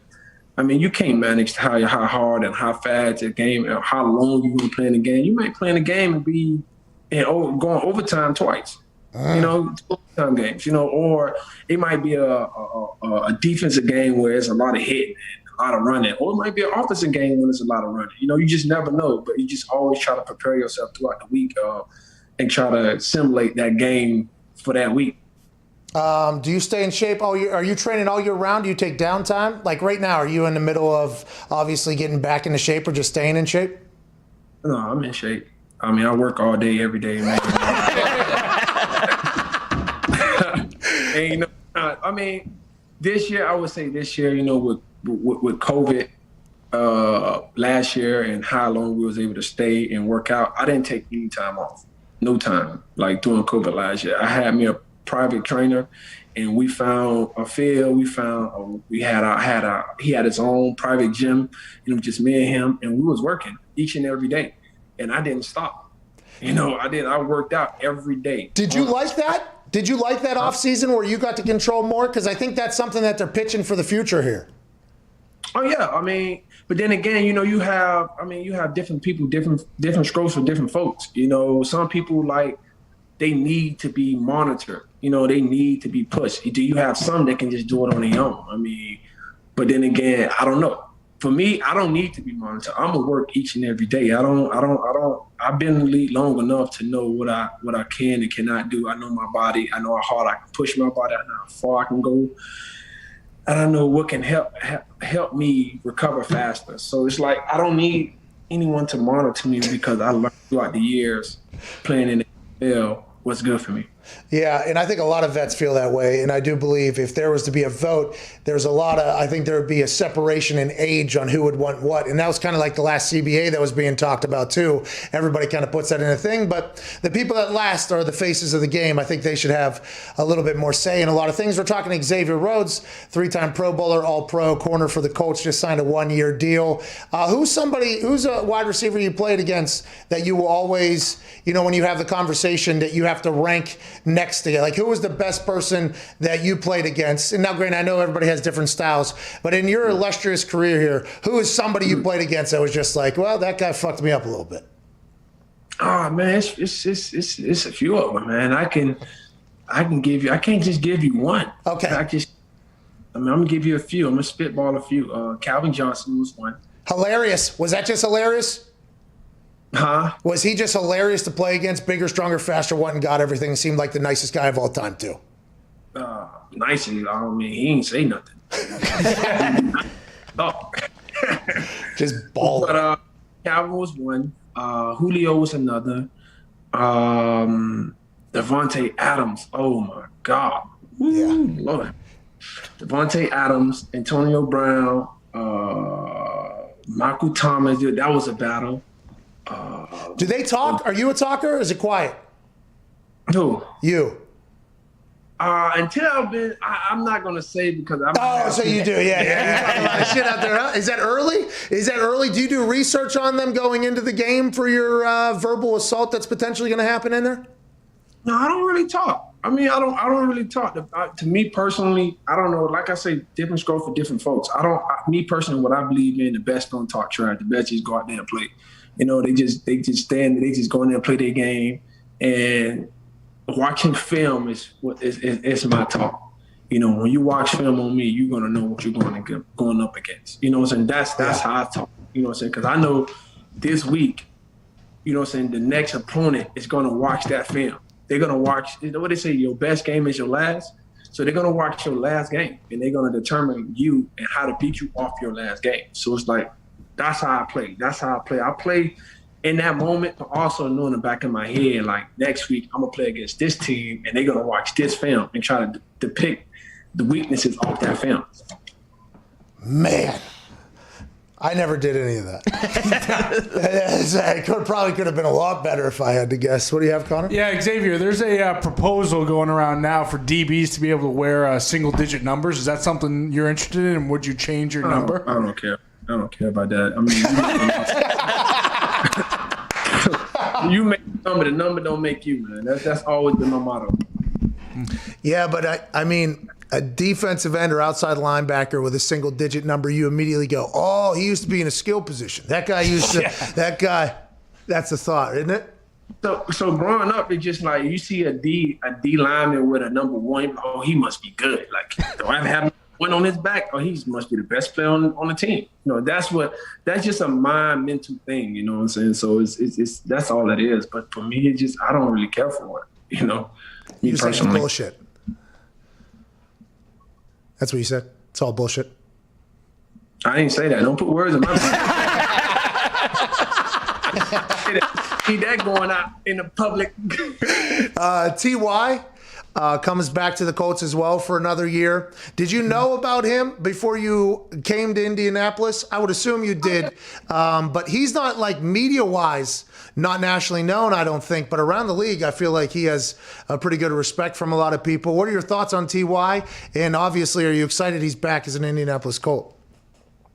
I mean, you can't manage how hard and how fast the game and how long you're going to play in the game. You might play in the game and be going overtime twice, overtime games, or it might be a defensive game where it's a lot of hitting and a lot of running, or it might be an offensive game when there's a lot of running. You just never know, but you just always try to prepare yourself throughout the week and try to simulate that game for that week. Do you stay in shape all year? Are you training all year round? Do you take downtime? Like right now, are you in the middle of obviously getting back into shape or just staying in shape? No, I'm in shape. I mean, I work all day, every day, man. And, I mean, this year, with with COVID last year and how long we was able to stay and work out, I didn't take any time off. No time, like during COVID last year. I had me a private trainer, and we found a field. He had his own private gym, and it was just me and him, and we was working each and every day, and I didn't stop. I worked out every day. Did you like that? Did you like that off season where you got to control more? Because I think that's something that they're pitching for the future here. Oh yeah, I mean, but then again, you have different people, different strokes for different folks. Some people they need to be monitored. They need to be pushed. Do you have some that can just do it on their own? I mean, but then again, I don't know. For me, I don't need to be monitored. I'm gonna work each and every day. I've been in the league long enough to know what I can and cannot do. I know my body. I know how hard I can push my body. I know how far I can go. And I know what can help me recover faster. So it's like I don't need anyone to monitor me because I learned throughout the years playing in the NFL what's good for me. Yeah, and I think a lot of vets feel that way. And I do believe if there was to be a vote, I think there would be a separation in age on who would want what. And that was kind of like the last CBA that was being talked about too. Everybody kind of puts that in a thing. But the people that last are the faces of the game. I think they should have a little bit more say in a lot of things. We're talking to Xavier Rhodes, 3-time Pro Bowler, All-Pro, corner for the Colts, just signed a 1-year deal. Who's a wide receiver you played against that you will always, when you have the conversation that you have to rank next to you? Like, who was the best person that you played against? And now, granted, I know everybody has different styles, but in your illustrious career here, who is somebody you played against that was just like, well, that guy fucked me up a little bit? Oh man, it's a few of them, man. I can give you. I can't just give you one. Okay. I'm gonna give you a few. I'm gonna spitball a few. Calvin Johnson was one. Hilarious. Was that just hilarious? Huh? Was he just hilarious to play against? Bigger, stronger, faster, went and got everything. Seemed like the nicest guy of all time, too. Nicely. I mean, he ain't say nothing. Oh. Just ball. But Calvin was one. Julio was another. Devontae Adams. Oh, my God. Yeah. Lord. Devontae Adams, Antonio Brown, Michael Thomas. That was a battle. Do they talk? Are you a talker or is it quiet? Who? You. Until I've been, I'm not gonna say because I'm. Oh, so you do, yeah. You talk a lot of shit out there. Huh? Is that early? Do you do research on them going into the game for your verbal assault that's potentially going to happen in there? No, I don't really talk. I mean, I don't really talk. To me personally, I don't know. Like I say, different scope for different folks. Me personally, what I believe in, the best don't talk trash. The best just go out there and play. You know, they just go in there and play their game, and watching film is my talk. You know, when you watch film on me, you're gonna know what you're going up against. You know what I'm saying? That's how I talk. You know what I'm saying? Because I know this week, you know what I'm saying, the next opponent is gonna watch that film. They're gonna watch. You know what they say? Your best game is your last. So they're gonna watch your last game, and they're gonna determine you and how to beat you off your last game. So it's like that's how I play. I play in that moment, but also knowing in the back of my head, like next week I'm gonna play against this team, and they're gonna watch this film and try to depict the weaknesses off that film. Man, I never did any of that. It probably could have been a lot better if I had to guess. What do you have, Connor? Yeah, Xavier, there's a proposal going around now for DBs to be able to wear single-digit numbers. Is that something you're interested in, and would you change your number? I don't care. I don't care about that. I mean, you make the number don't make you, man. That's always been my motto. Yeah, but I mean, a defensive end or outside linebacker with a single-digit number, you immediately go, oh, he used to be in a skill position. That guy used to. That guy. That's the thought, isn't it? So growing up, it's just like you see a D lineman with a number one. Oh, he must be good. Like, do I have one on his back? Oh, he must be the best player on the team. You know, that's just a mind mental thing. You know what I'm saying? So it's that's all it is. But for me, it just I don't really care for it. You know, me you personally. It's bullshit. That's what you said. It's all bullshit. I didn't say that. Don't put words in my mouth. See that going out in the public. T.Y. Comes back to the Colts as well for another year. Did you know about him before you came to Indianapolis? I would assume you did. But he's not like media-wise, not nationally known, I don't think. But around the league, I feel like he has a pretty good respect from a lot of people. What are your thoughts on T.Y.? And obviously, are you excited he's back as an Indianapolis Colt?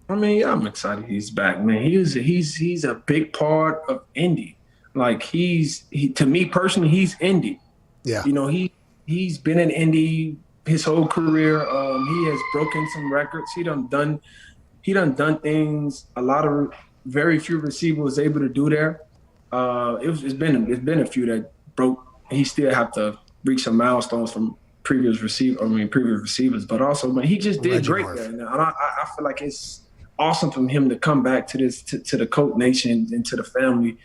I mean, yeah, I'm excited he's back, man. He's a big part of Indy. Like to me personally, he's Indy. Yeah. You know, he's been in Indy his whole career. He has broken some records. He done done things a lot of very few receivers was able to do there. It's been a few that broke. He still have to reach some milestones from previous receivers. But also, man, he just did great there. And I feel like it's awesome from him to come back to the Colt Nation and to the family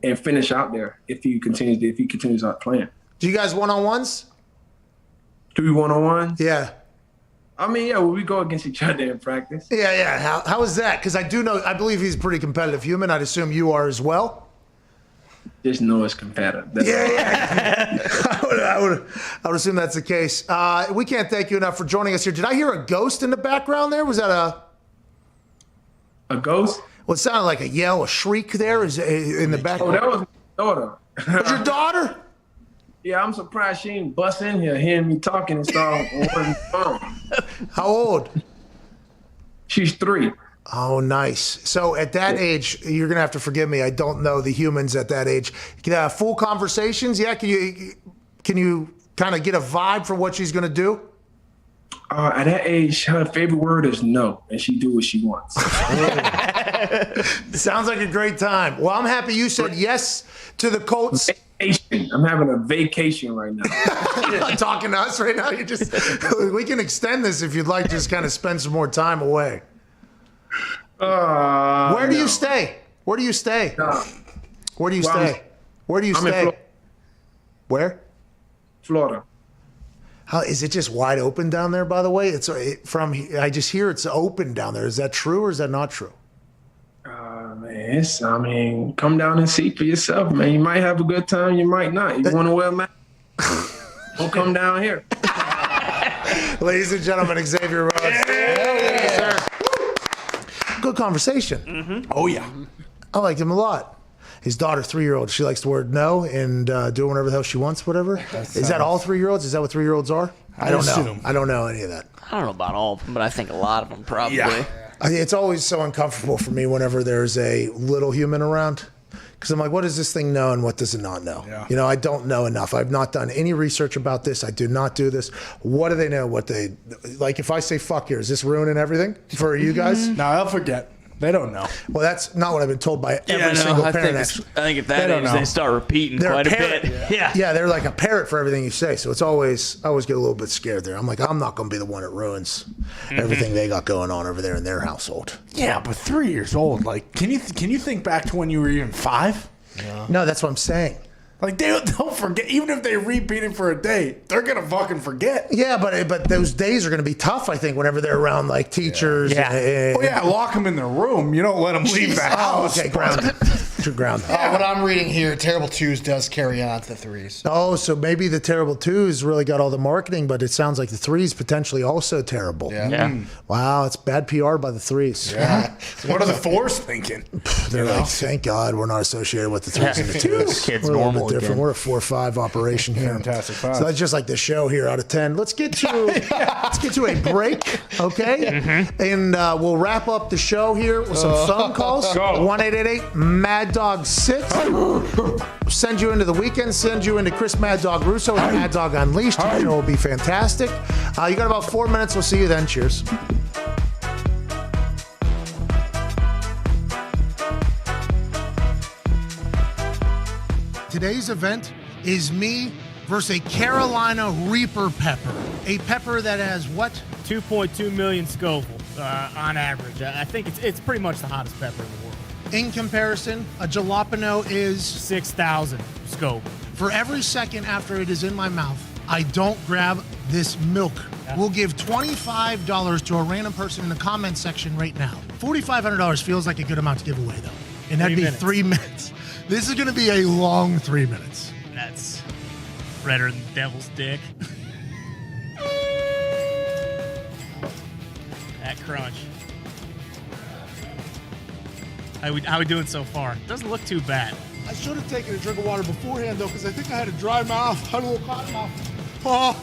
and finish out there if he continues out playing. Do you guys one-on-ones? Do we one-on-one? Yeah. I mean, yeah, we go against each other in practice. Yeah. How is that? Because I believe he's a pretty competitive human. I'd assume you are as well. Just know it's competitive. Yeah. I would assume that's the case. We can't thank you enough for joining us here. Did I hear a ghost in the background there? Was that a ghost? Well, it sounded like a yell, a shriek there is in the background. Oh, that was my daughter. Was your daughter? Yeah, I'm surprised she ain't bust in here hearing me talking and start on the phone. How old? She's 3. Oh, nice. So at that age, you're going to have to forgive me. I don't know the humans at that age. Full conversations? Yeah, can you kind of get a vibe for what she's going to do? At that age, her favorite word is no, and she do what she wants. Sounds like a great time. Well, I'm happy you said yes to the Colts. Vacation. I'm having a vacation right now. You're not talking to us right now. We can extend this if you'd like. Just kind of spend some more time away. Where do you stay? Where do you stay? Where do you stay? Where do you stay? Where? Florida. How is it just wide open down there? By the way, I just hear it's open down there. Is that true or is that not true? Man, come down and see for yourself, man. You might have a good time, you might not. You want to wear a mask? Don't come down here. Ladies and gentlemen, Xavier Rhodes. Yes, sir. Good conversation. Mm-hmm. Oh, yeah. I liked him a lot. his daughter, 3-year-old, she likes the word no and do whatever the hell she wants, whatever. Is that all 3-year-olds? Is that what 3-year-olds are? I don't know. I don't know any of that. I don't know about all of them, but I think a lot of them probably. Yeah. It's always so uncomfortable for me whenever there's a little human around. Because I'm like, what does this thing know and what does it not know? Yeah. You know, I don't know enough. I've not done any research about this. I do not do this. What do they know? What they like? If I say fuck here, is this ruining everything for you guys? No, I'll forget. They don't know. Well, that's not what I've been told by every single parent. I think if that is, they start repeating quite a bit. Yeah, they're like a parrot for everything you say. So it's always, I always get a little bit scared there. I'm like, I'm not going to be the one that ruins everything they got going on over there in their household. Yeah, but 3 years old, like, can you think back to when you were even 5? Yeah. No, that's what I'm saying. Like, they'll forget. Even if they repeat it for a day, they're going to fucking forget. Yeah, but those days are going to be tough, I think, whenever they're around, like, teachers. Yeah. Lock them in their room. You don't let them leave the house. Oh, okay, grounded. Grounded. What I'm reading here, Terrible 2s does carry on to the 3s. Oh, so maybe the Terrible 2s really got all the marketing, but it sounds like the 3s potentially also terrible. Yeah. Wow, it's bad PR by the 3s. Yeah. What are the 4s thinking? They're like, thank God we're not associated with the 3s and the 2s. Kids we're a normal little bit different. again. We're a 4 or 5 operation here. Fantastic 5. So that's just like the show here out of 10. Let's get to a break, okay? And we'll wrap up the show here with some phone calls. 1-888-MAD-DOG-6. Send you into the weekend. Send you into Chris Mad Dog Russo and Mad Dog Unleashed. The show will be fantastic. You got about 4 minutes. We'll see you then. Cheers. Today's event is me versus a Carolina Reaper pepper. A pepper that has what? 2.2 million Scoville on average. I think it's pretty much the hottest pepper in the world. In comparison, a jalapeno is 6,000 Scoville. For every second after it is in my mouth, I don't grab this milk. We'll give $25 to a random person in the comment section right now. $4,500 feels like a good amount to give away, though. And that'd be 3 minutes. This is going to be a long 3 minutes. That's redder than the devil's dick. That crunch. How we doing so far? Doesn't look too bad. I should have taken a drink of water beforehand, though, because I think I had a dry mouth. I had a little cotton mouth. Oh,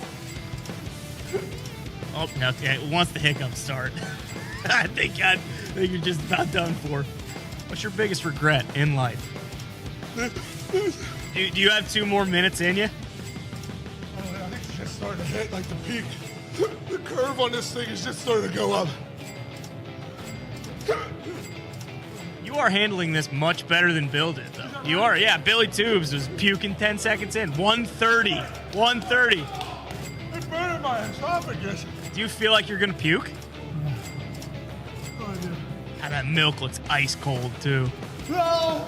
okay. Once the hiccups start, I think you're just about done for. What's your biggest regret in life? Do you have 2 more minutes in you? I think it's just starting to hit like the peak. The curve on this thing is just starting to go up. You are handling this much better than Bill did, though. You are, yeah. Billy Tubes was puking 10 seconds in. 130. 130. It's burning my esophagus. Do you feel like you're going to puke? Oh, yeah. God, that milk looks ice cold, too. No!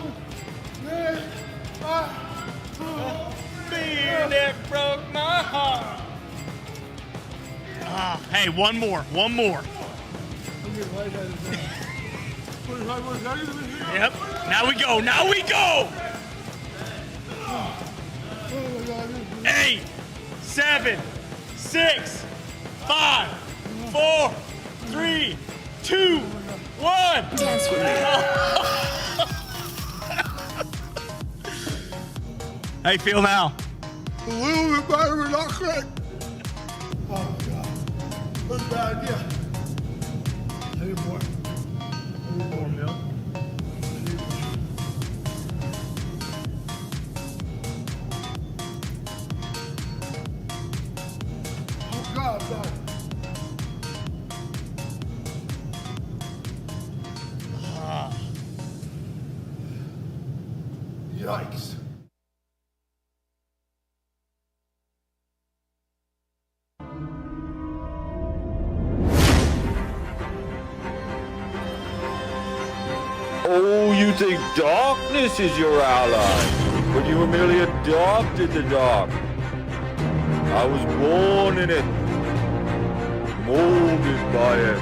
Beer that broke my heart. Hey, one more. Yep. Now we go. 8, 7, 6, 5, 4, 3, 2, 1. Dance with me. How you feel now? A little bit better, but not great. Oh, God. That's a bad idea. I need more. More milk. Oh, God, God. Yikes. Oh, you think darkness is your ally, but you were merely adopted to dark. I was born in it, molded by it.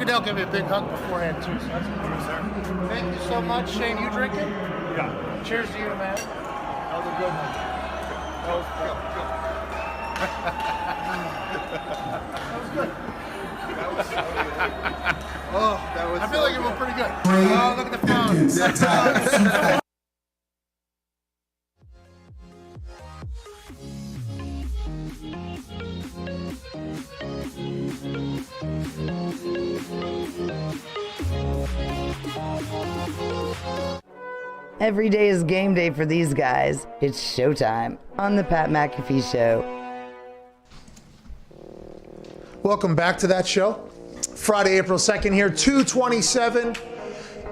Goodell gave me a big hug beforehand, too, so that's good news there. Thank you so much. Shane, you drinking? Yeah. Cheers to you, man. That was a good one. That was good. That was good. Oh, that was I feel like it went pretty good. Oh, look at the phone. Every day is game day for these guys. It's showtime on the Pat McAfee Show. Welcome back to that show. Friday, April 2nd here, 2:27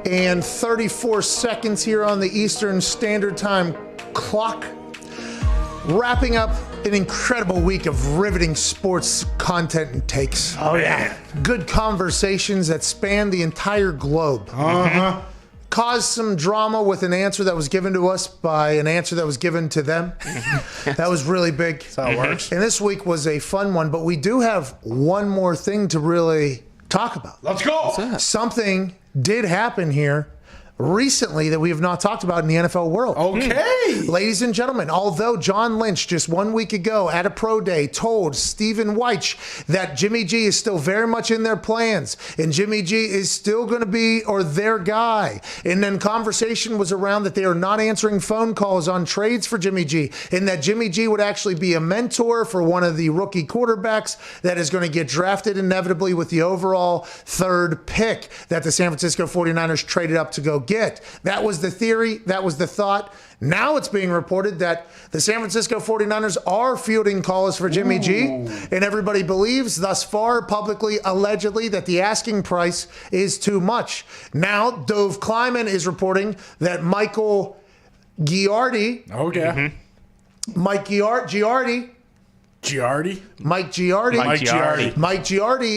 and 34 seconds here on the Eastern Standard Time clock. Wrapping up an incredible week of riveting sports content and takes. Oh, yeah. Good conversations that span the entire globe. Uh-huh. Caused some drama with an answer that was given to us by an answer that was given to them. That was really big. That's how it works. And this week was a fun one, but we do have one more thing to really talk about. Let's go. Something did happen here recently that we have not talked about in the NFL world. Okay. Ladies and gentlemen, although John Lynch just 1 week ago at a pro day told Stephen Weich that Jimmy G is still very much in their plans and Jimmy G is still going to be or their guy. And then conversation was around that they are not answering phone calls on trades for Jimmy G and that Jimmy G would actually be a mentor for one of the rookie quarterbacks that is going to get drafted inevitably with the overall third pick that the San Francisco 49ers traded up to go get. That was the theory. That was the thought. Now it's being reported that the San Francisco 49ers are fielding calls for Jimmy G, and everybody believes thus far publicly, allegedly, that the asking price is too much. Now, Dove Kleiman is reporting that Michael Giardi, Mike Giardi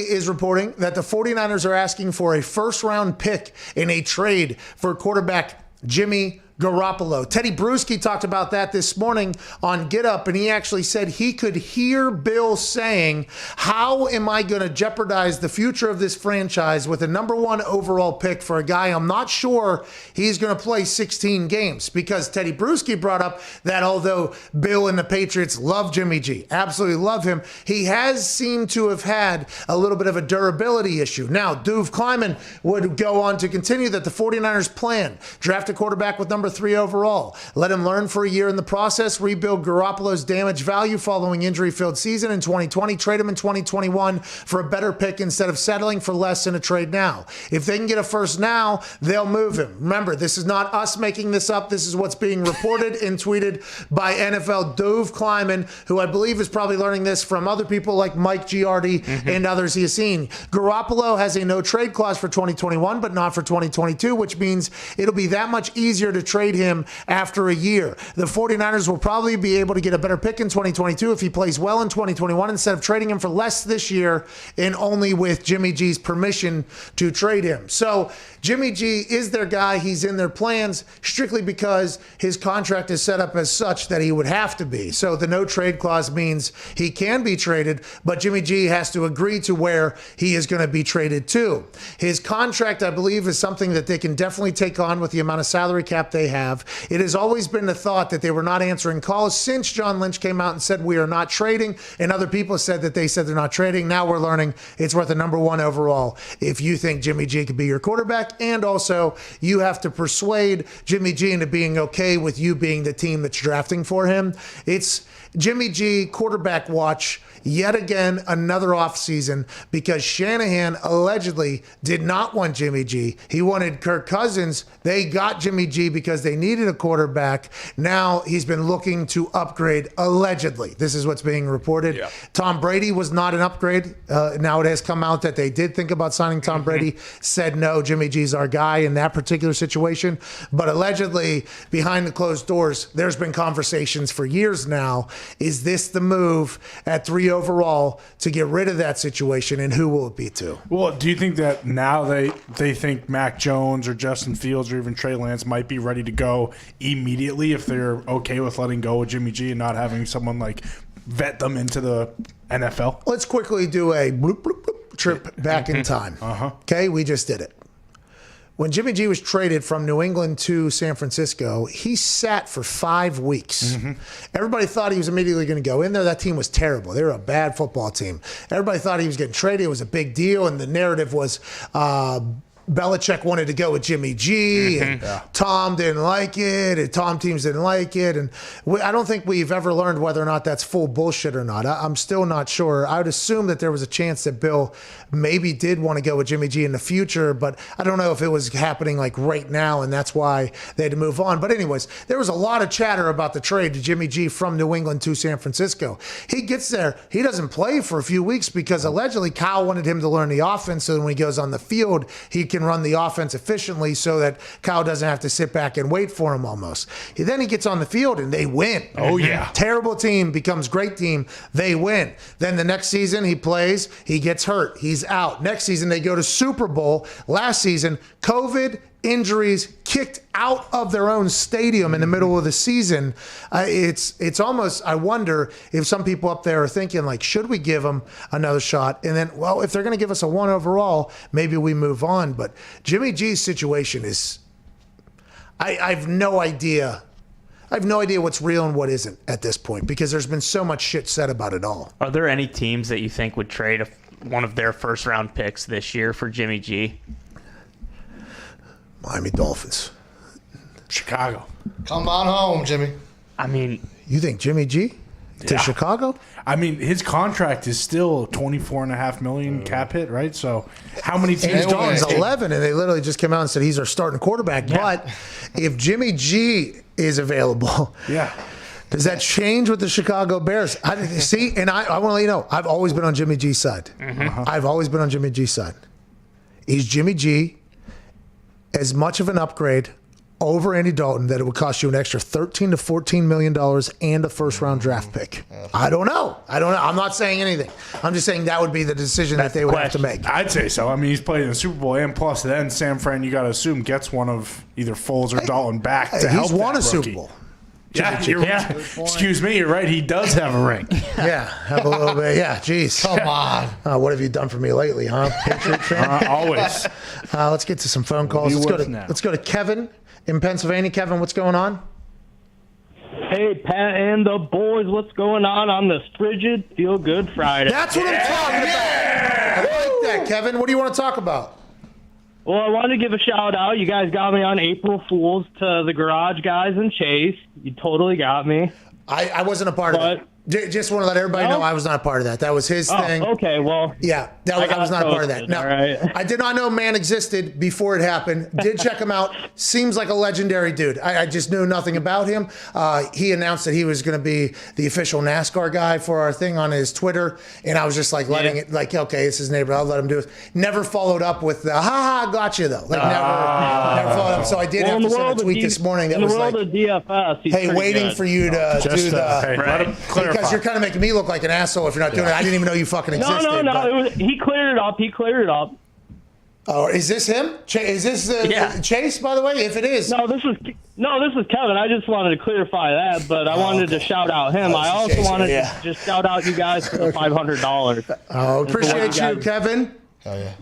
is reporting that the 49ers are asking for a first-round pick in a trade for quarterback Jimmy Garoppolo. Teddy Bruschi talked about that this morning on Get Up, and he actually said he could hear Bill saying, how am I going to jeopardize the future of this franchise with a number one overall pick for a guy I'm not sure he's going to play 16 games? Because Teddy Bruschi brought up that although Bill and the Patriots love Jimmy G, absolutely love him, he has seemed to have had a little bit of a durability issue. Now, Dove Kleiman would go on to continue that the 49ers plan, draft a quarterback with number 3 overall. Let him learn for a year in the process, rebuild Garoppolo's damaged value following injury-filled season in 2020, trade him in 2021 for a better pick instead of settling for less in a trade now. If they can get a first now, they'll move him. Remember, this is not us making this up. This is what's being reported and tweeted by NFL Dove Kleiman, who I believe is probably learning this from other people like Mike Giardi and others he has seen. Garoppolo has a no-trade clause for 2021, but not for 2022, which means it'll be that much easier to trade him after a year. The 49ers will probably be able to get a better pick in 2022 if he plays well in 2021 instead of trading him for less this year and only with Jimmy G's permission to trade him. So Jimmy G is their guy. He's in their plans strictly because his contract is set up as such that he would have to be. So the no trade clause means he can be traded, but Jimmy G has to agree to where he is going to be traded to. His contract, I believe, is something that they can definitely take on with the amount of salary cap they have. It has always been the thought that they were not answering calls since John Lynch came out and said we are not trading, and other people said that they said they're not trading. Now we're learning it's worth a number one overall if you think Jimmy G could be your quarterback, and also you have to persuade Jimmy G into being okay with you being the team that's drafting for him. It's Jimmy G quarterback watch yet again, another offseason, because Shanahan allegedly did not want Jimmy G. He wanted Kirk Cousins. They got Jimmy G because they needed a quarterback. Now he's been looking to upgrade, allegedly. This is what's being reported. Yeah. Tom Brady was not an upgrade. Now it has come out that they did think about signing Tom Brady, said no, Jimmy G's our guy in that particular situation. But allegedly, behind the closed doors, there's been conversations for years now. Is this the move at 3 overall to get rid of that situation, and who will it be to? Well, do you think that now they think Mac Jones or Justin Fields or even Trey Lance might be ready to go immediately if they're okay with letting go of Jimmy G and not having someone like vet them into the NFL? Let's quickly do a bloop, bloop, bloop. trip back in time. Okay, we just did it. When Jimmy G was traded from New England to San Francisco, he sat for 5 weeks. Everybody thought he was immediately going to go in there. That team was terrible. They were a bad football team. Everybody thought he was getting traded. It was a big deal, and the narrative was Belichick wanted to go with Jimmy G, and Tom didn't like it, and Tom teams didn't like it. And I don't think we've ever learned whether or not that's full bullshit or not. I'm still not sure. I would assume that there was a chance that Bill maybe did want to go with Jimmy G in the future, but I don't know if it was happening like right now, and that's why they had to move on. But anyways, there was a lot of chatter about the trade to Jimmy G from New England to San Francisco. He gets there. He doesn't play for a few weeks because allegedly Kyle wanted him to learn the offense so that when he goes on the field, he can run the offense efficiently so that Kyle doesn't have to sit back and wait for him almost. Then he gets on the field and they win. Oh, yeah. Terrible team becomes great team. They win. Then the next season he plays, he gets hurt. He's out. Next season they go to Super Bowl. Last season, COVID, injuries, kicked out of their own stadium in the middle of the season. It's almost, I wonder if some people up there are thinking like, should we give them another shot? And then, well, if they're going to give us a 1 overall, maybe we move on. But Jimmy G's situation is, I have no idea. I have no idea what's real and what isn't at this point because there's been so much shit said about it all. Are there any teams that you think would trade one of their first round picks this year for Jimmy G? Miami Dolphins. Chicago. Come on home, Jimmy. I mean, you think Jimmy G to Chicago? I mean, his contract is still $24.5 million cap hit, right? So, how many teams? Andy Dalton's 11, and they literally just came out and said he's our starting quarterback. Yeah. But if Jimmy G is available, does that change with the Chicago Bears? See, and I want to let you know, I've always been on Jimmy G's side. I've always been on Jimmy G's side. Is Jimmy G as much of an upgrade over Andy Dalton that it would cost you an extra $13 to $14 million and a first-round draft pick? I don't know. I'm not saying anything. I'm just saying that would be the decision that they would have to make. I'd say so. I mean, he's played in the Super Bowl, and plus then San Fran, you got to assume, gets one of either Foles or Dalton back to help He's won a rookie. Super Bowl. Excuse me, you're right. He does have a ring. Have a little bit. Yeah, geez. Come on. What have you done for me lately, huh? Patriot fan? Always. Let's get to some phone calls. Let's go to Kevin in Pennsylvania. Kevin, what's going on? Hey, Pat and the boys, what's going on this frigid Feel Good Friday? That's what I'm talking about. I like that, Kevin. What do you want to talk about? Well, I wanted to give a shout-out. You guys got me on April Fools to the Garage Guys and Chase. You totally got me. I wasn't a part of it. Just want to let everybody know I was not a part of that. That was his thing. Okay, well. Yeah, I was not a part of that. No, right. I did not know man existed before it happened. Did check him out. Seems like a legendary dude. I just knew nothing about him. He announced that he was going to be the official NASCAR guy for our thing on his Twitter. And I was just like letting it, like, okay, it's his neighbor. I'll let him do it. Never followed up with the, gotcha, though. Like, never followed up. So I did have to send a tweet this morning that was like, DFS, hey, waiting for you to do the... Because you're kind of making me look like an asshole if you're not doing it. I didn't even know you fucking existed. No. He cleared it up. Oh, is this him? Is this Chase, by the way? If it is. No, this is Kevin. I just wanted to clarify that, but I wanted to shout out him. I also wanted to just shout out you guys for the $500. Oh, appreciate you, Kevin. Oh, yeah.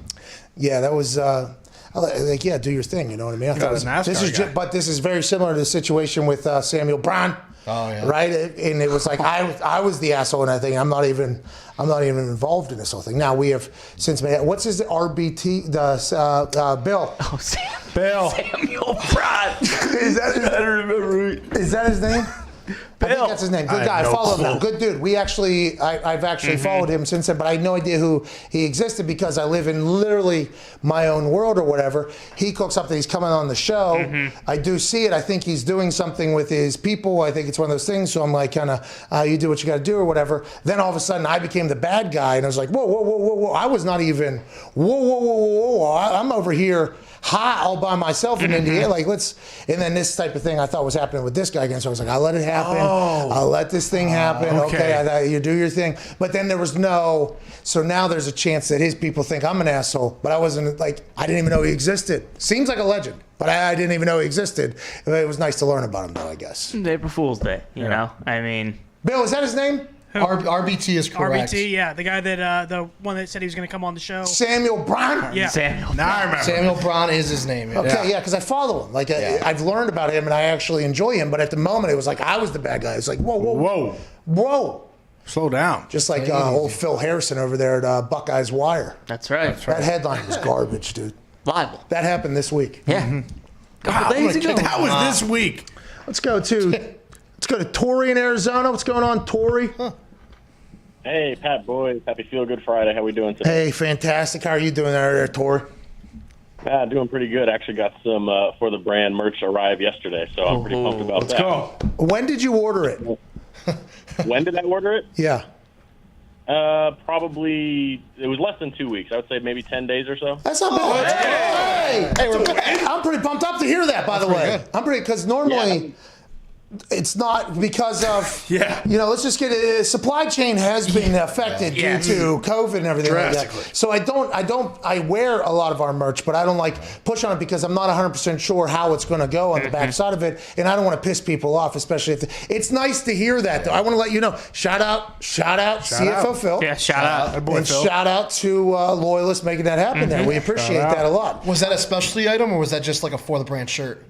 Yeah, that was... do your thing. You know what I mean? I thought but this is very similar to the situation with Samuel Brown. Oh yeah. Right, and it was like I was the asshole in that thing. I'm not even involved in this whole thing. Now we have since made. What's his RBT? Bill. Oh, Bill. Samuel Brown. I don't remember. Is that his name? Bill. I think that's his name. Good guy. Follow him now. Good dude. I've actually followed him since then, but I had no idea who he existed because I live in literally my own world or whatever. He cooks up that he's coming on the show. I do see it. I think he's doing something with his people. I think it's one of those things. So I'm like, kind of, you do what you got to do or whatever. Then all of a sudden I became the bad guy, and I was like, whoa. I was not even, whoa. I'm over here. All by myself in India, and then this type of thing I thought was happening with this guy again. So I was like, I'll let it happen. I'll let this thing happen. Okay, you do your thing. But then there was so now there's a chance that his people think I'm an asshole, but I wasn't I didn't even know he existed. Seems like a legend, but I didn't even know he existed. It was nice to learn about him though, I guess. April Fool's Day, you know? I mean. Bill, is that his name? RBT is correct. RBT, yeah, the guy that the one that said he was going to come on the show. Samuel Brown. Yeah, Now I remember. Samuel Braun is his name. Yeah. Okay, yeah, because I follow him. Like I've learned about him, and I actually enjoy him. But at the moment, it was like I was the bad guy. It's like whoa. Slow down. Just like old Phil Harrison over there at Buckeyes Wire. That's right. That headline was garbage, dude. Libel. That happened this week. Yeah. Couple days ago. That was this week. Let's go to Tori in Arizona. What's going on, Tori? Hey, Pat Boys. Happy Feel Good Friday. How we doing today? Hey, fantastic. How are you doing there, Tori? Doing pretty good. Actually got some For the Brand merch arrive yesterday, so I'm pretty pumped about that. Let's go. When did you order it? When did I order it? Yeah. Probably, it was less than 2 weeks. I would say maybe 10 days or so. That's not bad. Hey, I'm pretty pumped up to hear that, by the way. I'm pretty, because normally it's not because of, let's just get it. Supply chain has been affected due to COVID and everything like that. So I wear a lot of our merch, but I don't push on it because I'm not 100% sure how it's going to go on the backside of it. And I don't want to piss people off, especially if it's nice to hear that, though. I want to let you know, shout out CFO Phil. Yeah, shout out. And shout out to Loyalists making that happen there. We appreciate that a lot. Was that a specialty item or was that just like a For the Brand shirt?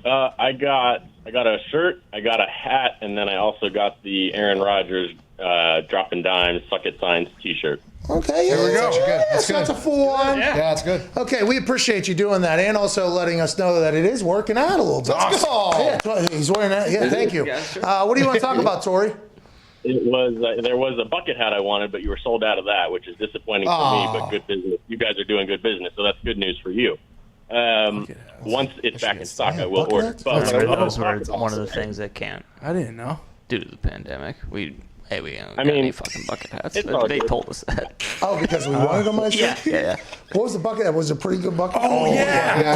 I got a shirt, I got a hat, and then I also got the Aaron Rodgers dropping dimes, suck it signs T-shirt. Okay, yeah, there we go. That's a full one. Yeah, that's good. Okay, we appreciate you doing that, and also letting us know that it is working out a little bit. Let's go. Yeah, he's wearing that. Yeah, thank you. What do you want to talk about, Tori? It was there was a bucket hat I wanted, but you were sold out of that, which is disappointing for me. But good business. You guys are doing good business, so that's good news for you. Once it's back in stock, I will order. But those were one of the things that can't. I didn't know. Due to the pandemic, we don't got I mean, any fucking bucket hats. They told us that. Oh, because we wanted them. Yeah. What was the bucket? That was a pretty good bucket. Oh yeah.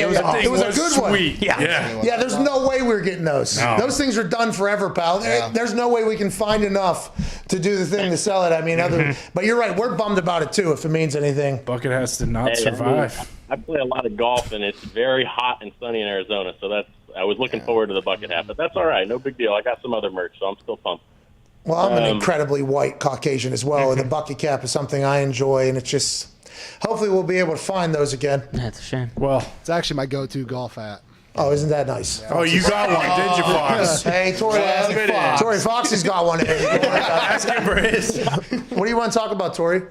It was a good one. Yeah. There's no way we're getting those. No. Those things are done forever, pal. There's no way we can find enough to do the thing to sell it. I mean, but you're right. We're bummed about it too. If it means anything, bucket hats did not survive. I play a lot of golf, and it's very hot and sunny in Arizona, so I was looking forward to the bucket hat, but that's all right. No big deal. I got some other merch, so I'm still pumped. Well, I'm an incredibly white Caucasian as well, and the bucket cap is something I enjoy, and it's just hopefully we'll be able to find those again. That's a shame. Well, it's actually my go-to golf hat. Oh, isn't that nice? Oh, you got one, did you, Fox? Hey, Tori Foxy's got one. Ask him for his. What do you want to talk about, Tori?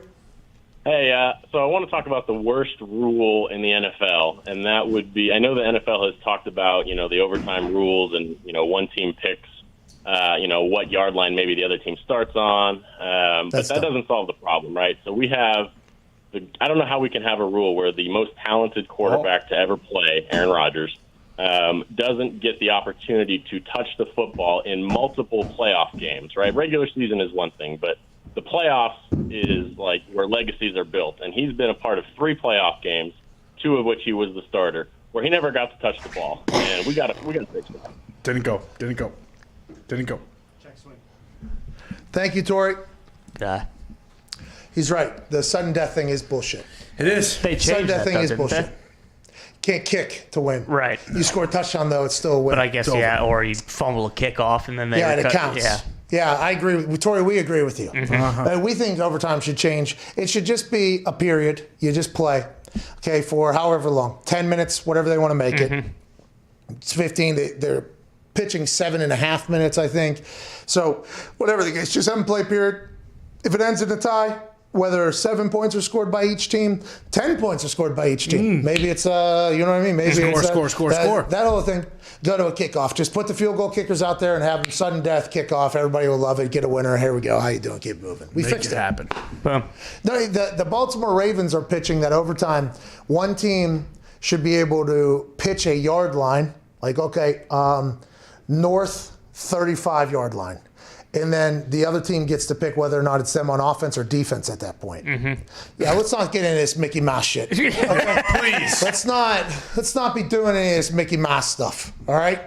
Hey, so I want to talk about the worst rule in the NFL, and that would be, I know the NFL has talked about, the overtime rules and, one team picks, what yard line maybe the other team starts on, but that doesn't solve the problem, right? So we have, I don't know how we can have a rule where the most talented quarterback to ever play, Aaron Rodgers, doesn't get the opportunity to touch the football in multiple playoff games, right? Regular season is one thing, but the playoffs is like where legacies are built, and he's been a part of 3 playoff games, 2 of which he was the starter, where he never got to touch the ball, and we got to fix that. Didn't go. Thank you, Tori. Yeah. He's right. The sudden death thing is bullshit. It is. They changed sudden death that, thing though, is didn't bullshit. they? Can't kick to win. Right. You score a touchdown though, it's still a win. But I guess or you fumble a kickoff and then they it counts. Yeah, I agree with Tori. We agree with you. We think overtime should change. It should just be a period. You just play, okay, for however long, 10 minutes, whatever they want to make it. It's 15. They're pitching 7.5 minutes, I think. So whatever the case, just have them play period. If it ends in a tie, whether 7 points are scored by each team, 10 points are scored by each team. Maybe it's, you know what I mean? Maybe score. That whole thing. Go to a kickoff. Just put the field goal kickers out there and have them sudden death kickoff. Everybody will love it. Get a winner. Here we go. How you doing? Keep moving. We fixed it. Happen. Boom. The Baltimore Ravens are pitching that overtime. One team should be able to pitch a yard line, like, okay, north 35-yard line. And then the other team gets to pick whether or not it's them on offense or defense at that point. Yeah, let's not get into this Mickey Mouse shit. Okay? Please. Let's not be doing any of this Mickey Mouse stuff. All right.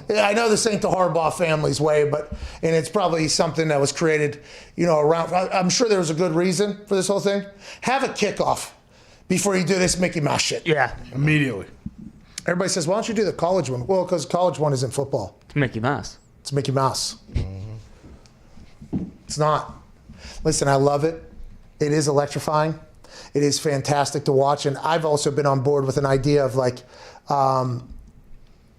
I know this ain't the Harbaugh family's way, and it's probably something that was created, around. I'm sure there was a good reason for this whole thing. Have a kickoff before you do this Mickey Mouse shit. Yeah. Immediately. Everybody says, why don't you do the college one? Well, because college one isn't football. It's Mickey Mouse. It's Mickey Mouse. It's not. Listen, I love it. It is electrifying. It is fantastic to watch. And I've also been on board with an idea of like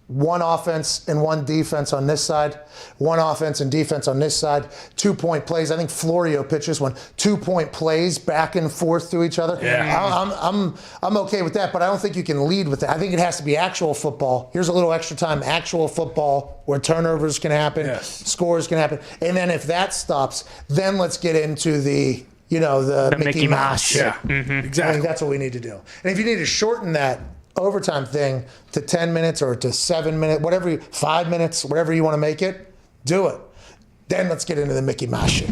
one offense and one defense on this side, one offense and defense on this side, 2-point plays. I think Florio pitches one, 2-point plays back and forth to each other. Yeah. I'm okay with that, but I don't think you can lead with that. I think it has to be actual football. Here's a little extra time, actual football where turnovers can happen, scores can happen. And then if that stops, then let's get into the Mickey Mouse. Yeah, exactly. I think that's what we need to do. And if you need to shorten that overtime thing to 10 minutes or to 7 minutes, 5 minutes, whatever you want to make it, do it. Then let's get into the Mickey Mouse shit.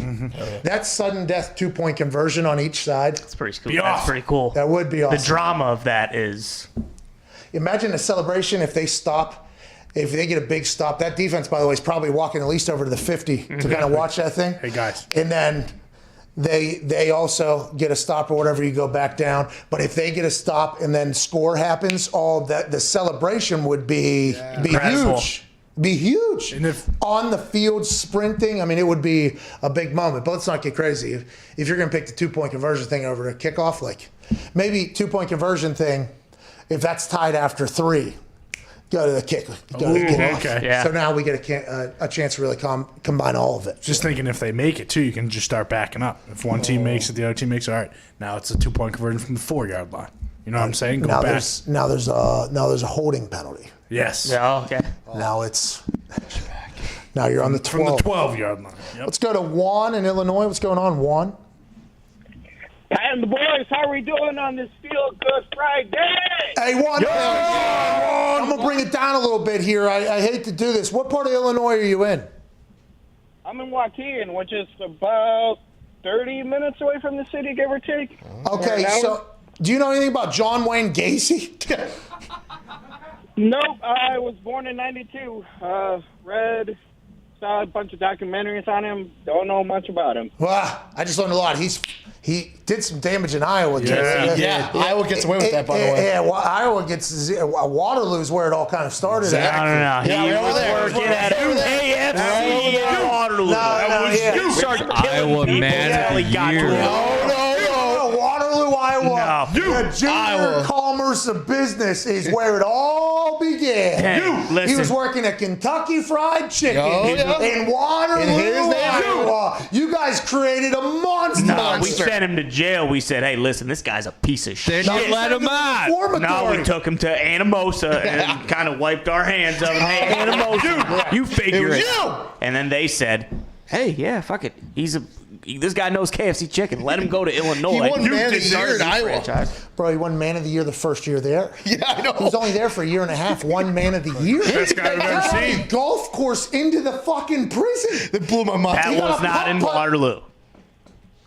That sudden death 2-point conversion on each side. That's pretty cool. That's pretty cool. That would be awesome. The drama of that is. Imagine a celebration if they stop. If they get a big stop. That defense, by the way, is probably walking at least over to the 50 to kind of watch that thing. Hey, guys. And then they also get a stop or whatever, you go back down. But if they get a stop and then score happens, all that the celebration would be huge. Be huge. And if on the field sprinting, I mean, it would be a big moment. But let's not get crazy. If you're going to pick the 2-point conversion thing over to kickoff, like maybe 2-point conversion thing, if that's tied after 3, go to the kick. Okay. Yeah. So now we get a chance to really combine all of it. Just thinking if they make it, too, you can just start backing up. If one team makes it, the other team makes it. All right, now it's a 2-point conversion from the 4-yard line. You know what I'm saying? Go now back. There's a holding penalty. Yes. Yeah, okay. Now you're on the 12. From the 12-yard line. Yep. Let's go to Juan in Illinois. What's going on, Juan? And the boys, how are we doing on this Feel Good Friday? Hey, Juan. I'm going to bring it down a little bit here. I hate to do this. What part of Illinois are you in? I'm in Waukegan, which is about 30 minutes away from the city, give or take. Okay, so do you know anything about John Wayne Gacy? Nope, I was born in 92. Saw a bunch of documentaries on him. Don't know much about him. Well, I just learned a lot. He did some damage in Iowa. Yeah. Iowa gets away with that, by the way. Yeah, well, Iowa gets Waterloo's where it all kind of started. I don't know. He was working at AFC Waterloo. Iowa man of the year. No, Waterloo, Iowa. No. The junior commerce of business is where it all began. Hey, he was working at Kentucky Fried Chicken in Waterloo, Iowa. You guys created a monster. No, we sent him to jail. We said, hey, listen, this guy's a piece of shit. Then you let him out. No, we took him to Anamosa and kind of wiped our hands of him. Hey, Anamosa, you figure it. And then they said, hey, yeah, fuck it. This guy knows KFC chicken. Let him go to Illinois. He won Man of the Year in Iowa. Bro, he won Man of the Year the first year there. Yeah, I know. He was only there for a year and a half. Won Man of the Year. Best guy I've ever seen. Golf course into the fucking prison. That blew my mind. That was not in Waterloo.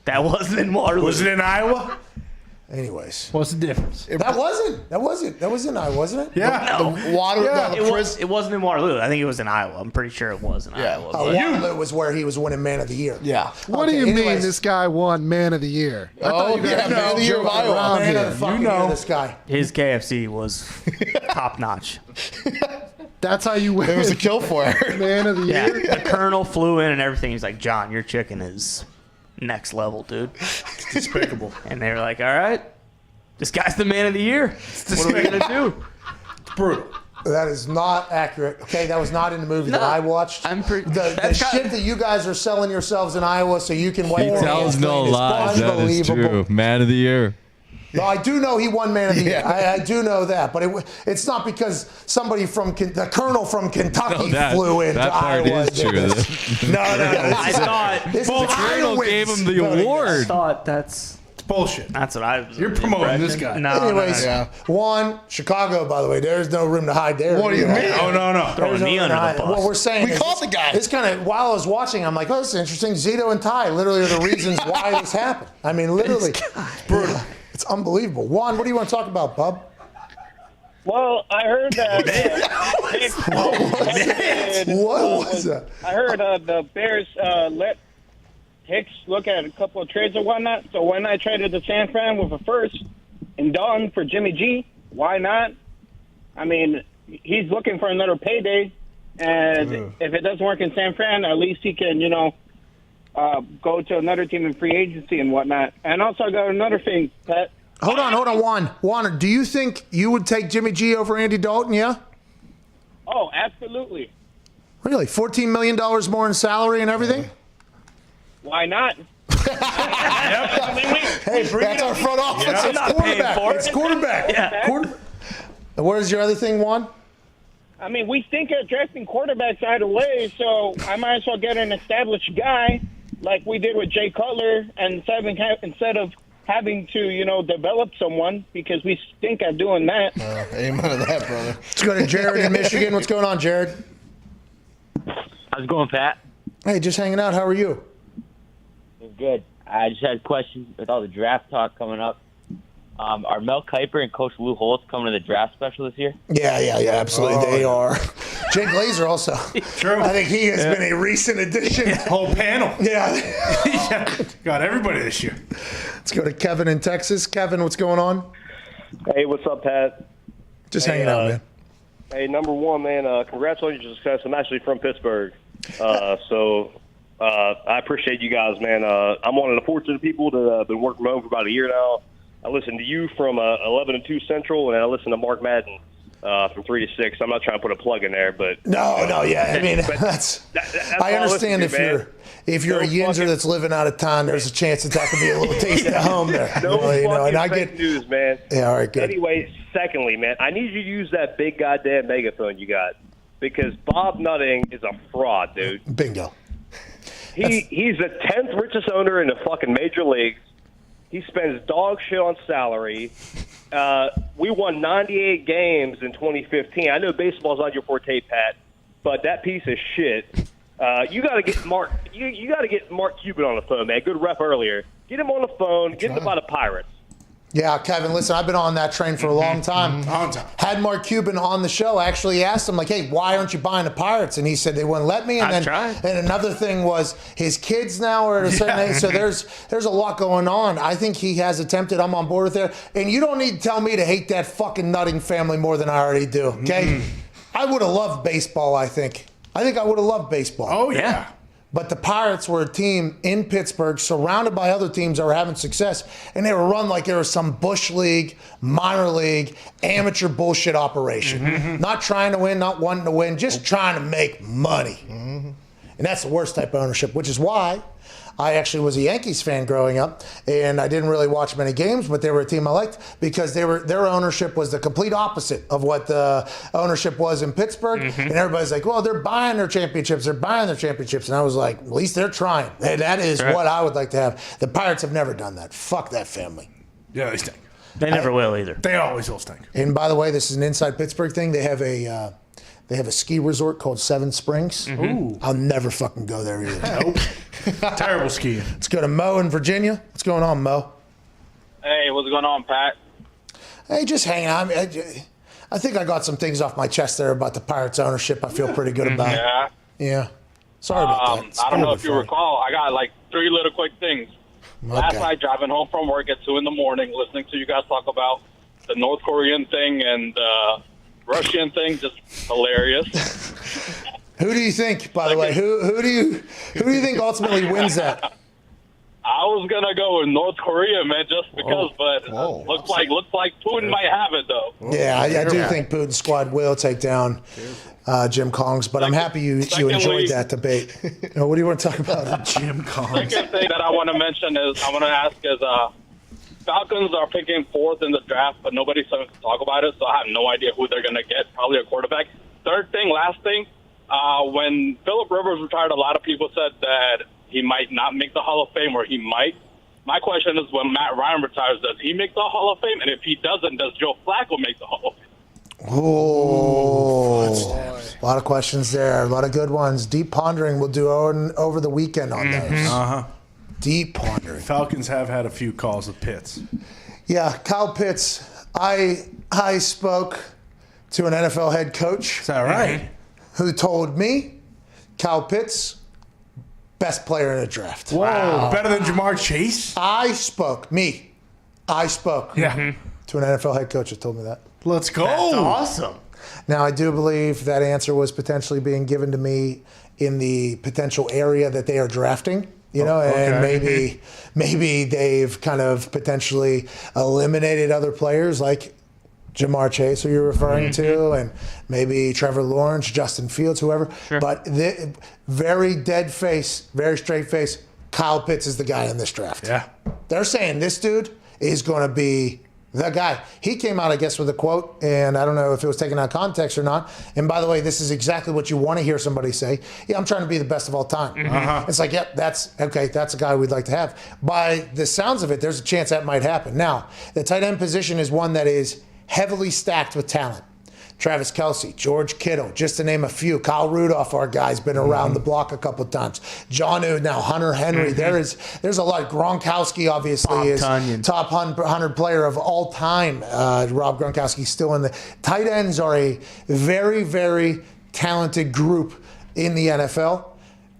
That wasn't in Waterloo. Was it in Iowa? Anyways. What's the difference? That was in Iowa, wasn't it? Yeah. It wasn't in Waterloo. I think it was in Iowa. I'm pretty sure it was in Iowa. Waterloo was where he was winning Man of the Year. Yeah. What do you mean this guy won Man of the Year? I thought you guys Man of the Year of Iowa. Man of the fucking year, this guy. His KFC was top notch. That's how you win. There was a kill for it. Man of the Year. The Colonel flew in and everything. He's like, John, your chicken is next level, dude. It's despicable. And they were like, all right, this guy's the Man of the Year. What are we going to do? It's brutal. That is not accurate. Okay, that was not in the movie that I watched. The shit that you guys are selling yourselves in Iowa so you can wait. He tells no lies. That is true. Man of the Year. No, I do know he won Man of the Year. I do know that, but it's not because somebody from the Colonel from Kentucky flew into Iowa. That part is true. No. I thought the Colonel gave him the award. I thought that's bullshit. That's what I was. You're promoting this guy. No. Anyways, Juan, Chicago, by the way, there's no room to hide there. What do you mean? Oh, no. Throwing me under the bus. What we're saying We caught the guy. It's kind of, while I was watching, I'm like, oh, this is interesting. Zito and Ty literally are the reasons why this happened. I mean, literally. Brutal. It's unbelievable. Juan, what do you want to talk about, bub? Well, I heard that. What was that? I heard the Bears let Hicks look at a couple of trades or whatnot. So why not traded the San Fran with a first and Dalton for Jimmy G? Why not? I mean, he's looking for another payday. And if it doesn't work in San Fran, at least he can, go to another team in free agency and whatnot. And also, I got another thing, Pat. Hold on, Juan. Do you think you would take Jimmy G over Andy Dalton? Yeah. Oh, absolutely. Really? $14 million more in salary and everything? Why not? Hey, that's our front office. Yeah. It's quarterback. It's quarterback. Yeah. And what is your other thing, Juan? I mean, we think of drafting quarterbacks either way, so I might as well get an established guy like we did with Jay Cutler, and instead of having to, develop someone, because we stink at doing that. Amen to that, brother. Let's go to Jared in Michigan. What's going on, Jared? How's it going, Pat? Hey, just hanging out. How are you? Good. I just had a question with all the draft talk coming up. Are Mel Kiper and Coach Lou Holtz coming to the draft special this year? Yeah, absolutely. They are. Jake Glazer also. True. I think he has been a recent addition. Whole panel. Yeah. Got everybody this year. Let's go to Kevin in Texas. Kevin, what's going on? Hey, what's up, Pat? Just hanging out, man. Hey, number one, man, congrats on your success. I'm actually from Pittsburgh. So I appreciate you guys, man. I'm one of the fortunate people that have been working from home for about a year now. I listen to you from 11 to 2 Central, and I listen to Mark Madden from 3 to 6. I'm not trying to put a plug in there, but No, yeah. I mean, that's I all I listen understand to, if you're a Yinzer that's living out of town, there's a chance that could be a little taste at home there. No and I fake news, man. Yeah, all right, good. Anyway, secondly, man, I need you to use that big goddamn megaphone you got, because Bob Nutting is a fraud, dude. Bingo. He's the 10th richest owner in the fucking major leagues. He spends dog shit on salary. We won 98 games in 2015. I know baseball's not your forte, Pat, but that piece of shit. You got to get Mark. You got to get Mark Cuban on the phone, man. Good rep earlier. Get him on the phone. Get him about the Pirates. Yeah, Kevin, listen, I've been on that train for a long time. Had Mark Cuban on the show. I actually asked him, hey, why aren't you buying the Pirates? And he said they wouldn't let me. And and another thing was his kids now are at a certain age, so there's a lot going on. I think he has attempted. I'm on board with it. And you don't need to tell me to hate that fucking Nutting family more than I already do, okay? I would have loved baseball, I think. I would have loved baseball. Oh, yeah. But the Pirates were a team in Pittsburgh surrounded by other teams that were having success, and they were run like there was some Bush League, minor league, amateur bullshit operation. Not trying to win, not wanting to win, just trying to make money. And that's the worst type of ownership, which is why I actually was a Yankees fan growing up, and I didn't really watch many games, but they were a team I liked because their ownership was the complete opposite of what the ownership was in Pittsburgh. And everybody's like, well, they're buying their championships. And I was like, at least they're trying. And that is what I would like to have. The Pirates have never done that. Fuck that family. Yeah, they stink. They never will either. They always will stink. And by the way, this is an inside Pittsburgh thing. They have a ski resort called Seven Springs. Ooh. I'll never fucking go there either. Nope. Terrible skiing. Let's go to Mo in Virginia. What's going on, Mo? Hey, what's going on, Pat? Hey, just hanging out. I think I got some things off my chest there about the Pirates ownership. I feel pretty good about it. Yeah. Sorry about that. I don't know if you recall. I got like 3 little quick things. Last night, driving home from work at 2 a.m, listening to you guys talk about the North Korean thing and Russian thing, just hilarious. Who do you think, by the way? Who do you think ultimately wins that? I was gonna go with North Korea, man, just because, but looks like Putin might have it though. Yeah, I do think Putin's squad will take down Jim Kong's, but I'm happy you enjoyed that debate. What do you want to talk about? Jim Kong. Second thing that I want to mention is Falcons are picking 4th in the draft, but nobody's going to talk about it, so I have no idea who they're going to get. Probably a quarterback. Last thing, when Phillip Rivers retired, a lot of people said that he might not make the Hall of Fame, or he might. My question is, when Matt Ryan retires, does he make the Hall of Fame? And if he doesn't, does Joe Flacco make the Hall of Fame? Oh, a lot of questions there. A lot of good ones. Deep pondering we'll do over the weekend on those. Deep pondering. Falcons have had a few calls with Pitts. Yeah, Kyle Pitts. I spoke to an NFL head coach. Is that right? Who told me Kyle Pitts, best player in the draft. Whoa, better than Jamar Chase? I spoke to an NFL head coach that told me that. Let's go. That's awesome. Now, I do believe that answer was potentially being given to me in the potential area that they are drafting. And maybe they've kind of potentially eliminated other players like Jamar Chase, who you're referring to, and maybe Trevor Lawrence, Justin Fields, whoever. Sure. But very dead face, very straight face, Kyle Pitts is the guy in this draft. Yeah. They're saying this dude is going to be the guy. He came out, I guess, with a quote, and I don't know if it was taken out of context or not. And by the way, this is exactly what you want to hear somebody say. Yeah, I'm trying to be the best of all time. It's like, yep, that's a guy we'd like to have. By the sounds of it, there's a chance that might happen. Now, the tight end position is one that is heavily stacked with talent. Travis Kelce, George Kittle, just to name a few. Kyle Rudolph, our guy's been around the block a couple of times. Jonnu, now Hunter Henry. There's a lot. Gronkowski, obviously, is top 100 player of all time. Rob Gronkowski still in the tight ends are a very, very talented group in the NFL.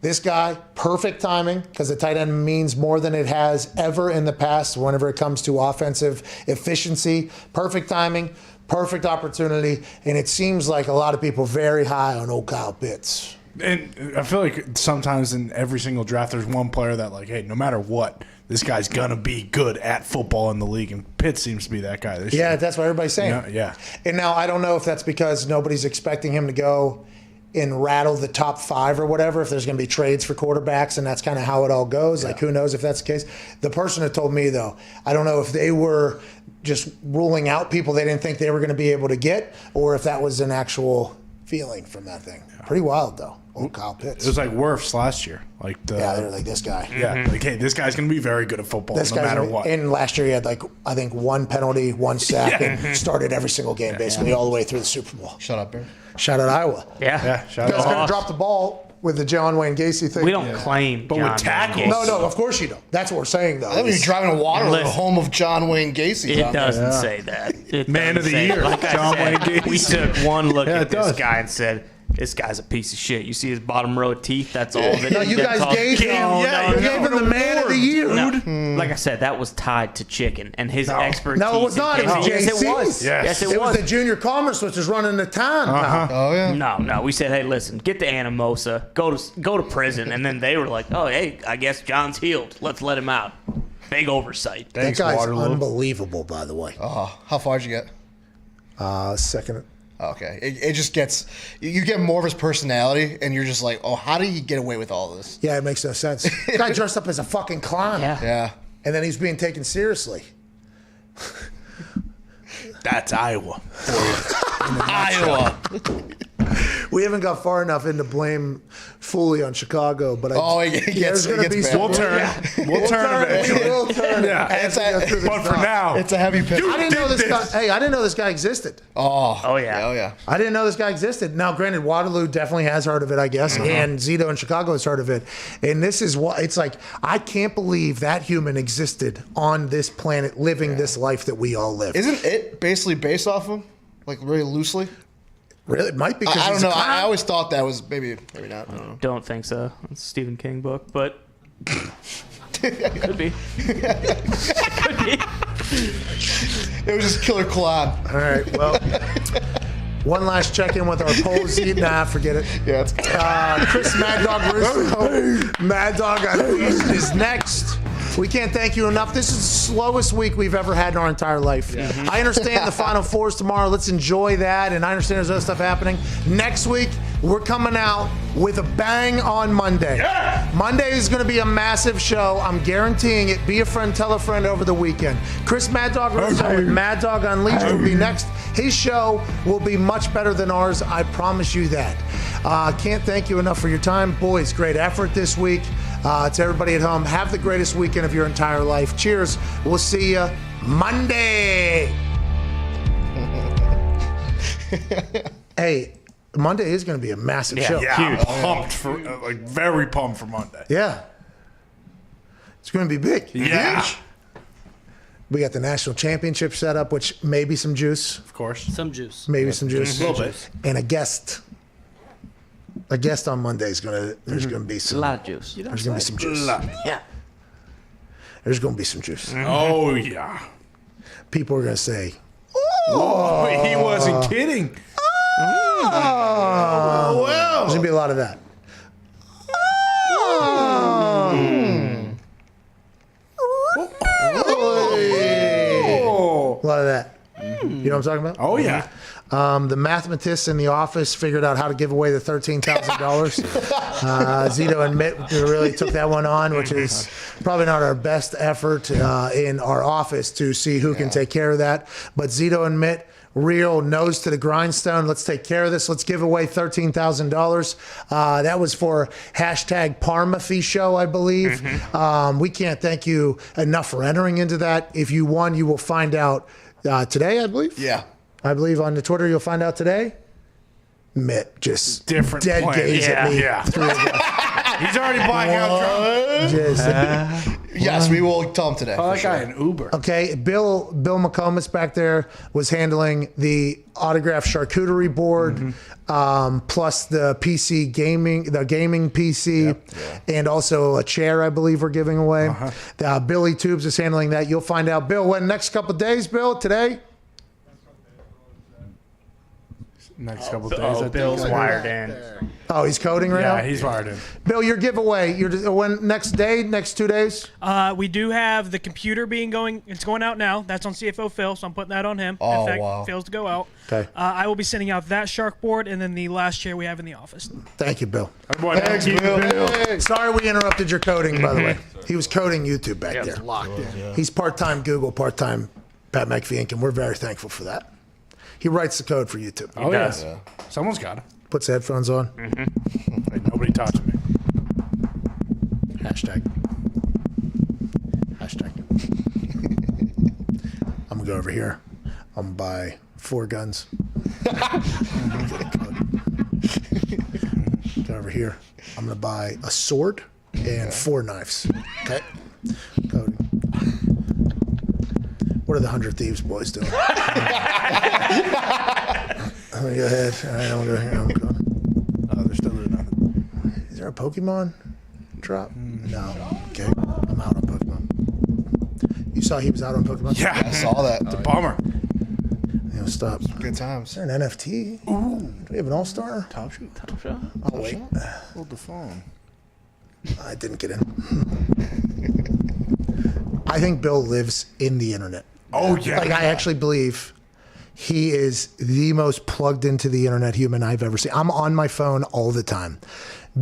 This guy, perfect timing, because the tight end means more than it has ever in the past whenever it comes to offensive efficiency. Perfect timing, perfect opportunity, and it seems like a lot of people very high on old Kyle Pitts. And I feel like sometimes in every single draft, there's one player that, like, hey, no matter what, this guy's going to be good at football in the league, and Pitts seems to be that guy this year. Yeah, that's what everybody's saying. Yeah. And now I don't know if that's because nobody's expecting him to go and rattle the top 5 or whatever, if there's going to be trades for quarterbacks, and that's kind of how it all goes. Like, who knows if that's the case. The person that told me, though, I don't know if they were just ruling out people they didn't think they were going to be able to get, or if that was an actual feeling from that thing. Pretty wild, though. Old Kyle Pitts. It was like Wirfs last year. They were like, this guy. Yeah, like, hey, this guy's going to be very good at football no matter what. And last year he had, like, I think 1 penalty, 1 sack, and started every single game, basically, all the way through the Super Bowl. Shut up, Bear. Shout out Iowa. Yeah. Shout out. You guys going to drop the ball with the John Wayne Gacy thing. We don't claim but John with tackles. No, of course you don't. That's what we're saying, though. I think you're driving a water the home of John Wayne Gacy. It doesn't say that. It Man of the doesn't say year, it. Like I John said, Wayne Gacy. We took one look Yeah, at it this does. guy and said, this guy's a piece of shit. You see his bottom row of teeth? That's all of it. No, you guys gave him the man of the year. No. Like I said, that was tied to chicken and his expertise. No, it was not. It was Yes, JC's. it was. Yes, it It was was. the junior commerce which was running the time. Oh, yeah. No. We said, hey, listen, get to Anamosa, go to prison, and then they were like, oh, hey, I guess John's healed. Let's let him out. Big oversight. That guy's unbelievable, by the way. Oh, how far did you get? Second. Okay. It just gets, you get more of his personality, and you're just like, oh, how did he get away with all this? Yeah, it makes no sense. The guy dressed up as a fucking clown. Yeah. And then he's being taken seriously. That's Iowa. Iowa. We haven't got far enough into blame fully on Chicago, but gets bad. We'll turn. We'll turn eventually. We'll turn. Yeah. But for now, It's a heavy pick. I didn't know this guy. Hey, I didn't know this guy existed. Oh, yeah. Oh, yeah. I didn't know this guy existed. Now, granted, Waterloo definitely has heard of it, I guess, and Zito in Chicago has heard of it. And this is what it's like. I can't believe that human existed on this planet, living this life that we all live. Isn't it basically based off him? Like, really loosely? Really, it might be. I don't know. I always thought that was maybe not. I don't know. Don't think so. It's a Stephen King book, but could be. Could be. It was just Killer Clown. All right, well, one last check-in with our polls. Nah, forget it. Yeah, it's Chris Mad Dog Russo. Mad Dog Unleashed is next. We can't thank you enough. This is the slowest week we've ever had in our entire life. I understand the Final Four is tomorrow. Let's enjoy that. And I understand there's other stuff happening. Next week, we're coming out with a bang on Monday. Yeah! Monday is going to be a massive show. I'm guaranteeing it. Be a friend, tell a friend over the weekend. Chris Mad Dog Russo with Mad Dog Unleashed will be next. His show will be much better than ours. I promise you that. Can't thank you enough for your time. Boys, great effort this week. To everybody at home, have the greatest weekend of your entire life. Cheers. We'll see you Monday. Hey, Monday is going to be a massive show. Yeah, I'm very pumped for Monday. Yeah. It's going to be big. Yeah. Huge. We got the national championship set up, which may be some juice. Of course. Some juice. Maybe some juice. A little bit. And a guest. A guest on Monday is there's gonna be some A lot of juice. There's gonna be some juice. Yeah. There's gonna be some juice. Oh yeah. People are gonna say, Oh, he wasn't kidding. Oh, well. There's going to be a lot of that. A lot of that. You know what I'm talking about? Oh, yeah. The mathematicists in the office figured out how to give away the $13,000. Zito and Mitt really took that one on, which is probably not our best effort in our office to see who can take care of that. But Zito and Mitt, real nose to the grindstone. Let's take care of this. Let's give away $13,000. That was for hashtag Parmafee Show, I believe. We can't thank you enough for entering into that. If you won, you will find out today, I believe. Yeah. I believe on the Twitter you'll find out today. Mitt just different dead plan. gaze at me. Yeah. He's already blacking out drunk. Yes, we will tell him today. Oh, that guy in Uber. Okay, Bill McComas back there was handling the autograph charcuterie board, plus the PC gaming, the gaming PC, and also a chair I believe we're giving away. Billy Tubes is handling that. You'll find out, Bill, when next couple of days, Bill, today? Next couple of days. Bill's wired in. Oh, he's coding right now? Yeah, he's wired in. Bill, your giveaway, when next day, next 2 days? We do have the computer it's going out now. That's on CFO Phil, so I'm putting that on him. Oh, if wow. that fails to go out. Okay. I will be sending out that shark board and then the last chair we have in the office. Thank you, Bill. Thanks, Bill. Sorry we interrupted your coding, by the way. He was coding YouTube back there. Locked in. He's part-time Google, part-time Pat McAfee Inc., and we're very thankful for that. He writes the code for YouTube. Oh, yeah. Someone's got it. Puts the headphones on. Hey, nobody touched me. Hashtag. I'm going to go over here. I'm going to buy 4 guns. Go over here. I'm going to buy a sword and 4 knives. Okay? Cody. What are the 100 Thieves boys doing? I'm going to go ahead. All right, I'm going to go here. I'm going. Oh, they're still doing nothing. Is there a Pokemon drop? No. Okay. I'm out on Pokemon. You saw he was out on Pokemon? Yeah, I saw that. It's a bummer. Yeah, stop. Good times. Is there an NFT? Ooh. Do we have an All-Star? Top shot. Oh, wait. Hold the phone. I didn't get in. I think Bill lives in the internet. Oh, yeah. Like, I actually believe he is the most plugged into the internet human I've ever seen. I'm on my phone all the time.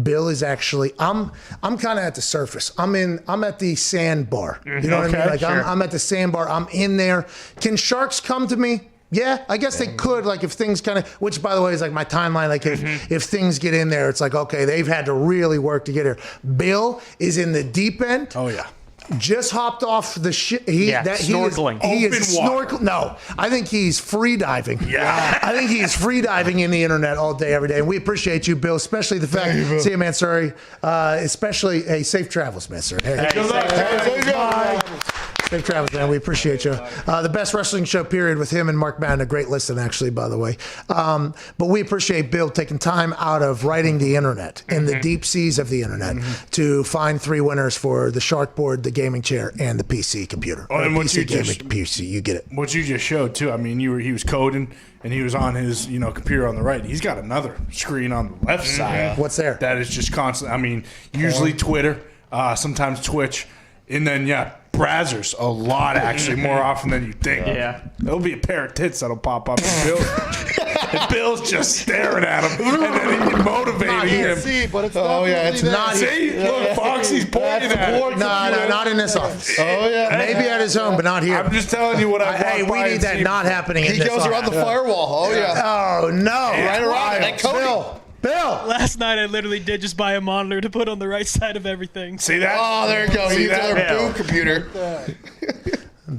Bill is actually, I'm kind of at the surface. I'm at the sandbar. You know what I mean? Like, sure. I'm at the sandbar. I'm in there. Can sharks come to me? Yeah, I guess they could. Like, if things kind of, which by the way is like my timeline. Like, if things get in there, it's like, okay, they've had to really work to get here. Bill is in the deep end. Oh, yeah. Just hopped off the ship. Snorkeling. He is snorkeling. No, I think he's free diving. Yeah. I think he's free diving in the internet all day, every day. And we appreciate you, Bill, especially the fact, see you, man, sorry. Especially, hey, safe travels, man, sir. Hey, safe travels, man. We appreciate you. The best wrestling show, period, with him and Mark Madden. A great listen, actually, by the way. But we appreciate Bill taking time out of writing the internet in the deep seas of the internet to find 3 winners for the shark board, the gaming chair, and the PC computer. Oh, and what you PC, you get it. What you just showed too. I mean, he was coding and he was on his computer on the right. He's got another screen on the left side. What's there? That is just constant. I mean, usually Twitter, sometimes Twitch, and then browsers a lot actually, more often than you think. Yeah. There'll be a pair of tits that'll pop up and Bill's just staring at him and then he's motivating him. See, but it's it's not. See, look, Foxy's pointing at it. No, not in this office. Oh, yeah. Maybe at his home, but not here. I'm just telling you what I Hey, we need that not happening in He this goes around the office. firewall. Oh, yeah. Oh, no. Right around it. Like Cody. Bill. Last night I literally did just buy a monitor to put on the right side of everything. See that? Oh, there you go. See You use that? another boom computer.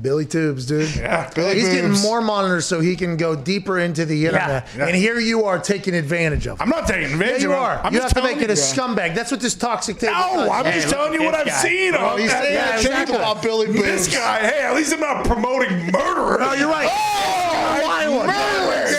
Billy Tubes, dude. Yeah, He's getting more monitors so he can go deeper into the internet. Yeah. And here you are taking advantage of it. I'm not taking advantage Yeah, of you it. are. I'm You just have to make telling it a you. scumbag. That's what this toxic thing No, does. I'm just telling you what I've seen. Oh, he's saying Yeah, the truth exactly. about Billy Boobs. This guy, hey, at least I'm not promoting murderers. No, you're right.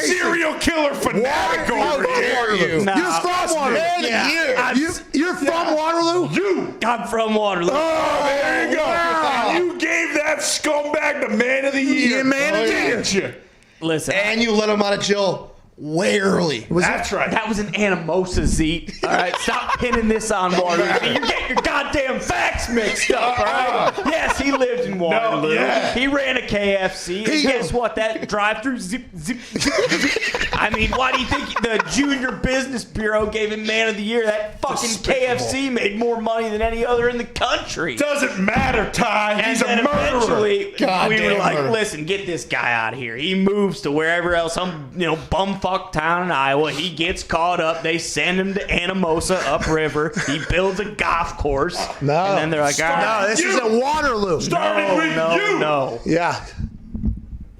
Serial killer fanatic over here. You. Nah, You're from Waterloo. You're from Waterloo? I'm from Waterloo. Oh, there you go. And you gave that scumbag the man of the year. Yeah, man of the year. Didn't you? Listen, And you let him out of jail way early. That's right. That was an Anamosa Zeke. All right, stop pinning this on Waterloo. You're getting your goddamn facts mixed up, all right? Yes, he lived in Waterloo. No, yeah. He ran a KFC. And guess what? That drive-through zip, zip, zip, zip. I mean, why do you think the Junior Business Bureau gave him Man of the Year? That fucking KFC made more money than any other in the country. Doesn't matter, Ty. And He's a then murderer. eventually, we were like, murderer. listen, get this guy out of here. He moves to wherever else, some bumfuck town in Iowa. He gets caught up. They send him to Anamosa upriver. He builds a golf course. No. And then they're like, all right. No, this is at Waterloo. Started with you. No. Yeah.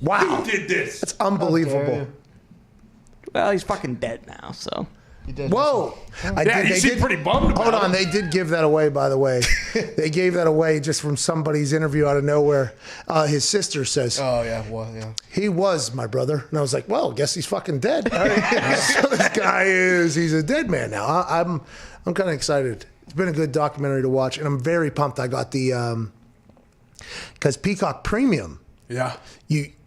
Wow. Who did this? That's unbelievable. Well, he's fucking dead now, so. Whoa! You seem pretty bummed about Hold on, it. they did give that away, by the way. They gave that away just from somebody's interview out of nowhere. His sister says, Oh, yeah. Well, yeah. he was my brother. And I was like, well, guess he's fucking dead. All right. So this guy he's a dead man now. I'm kind of excited. It's been a good documentary to watch, and I'm very pumped. I got the, because Peacock Premium,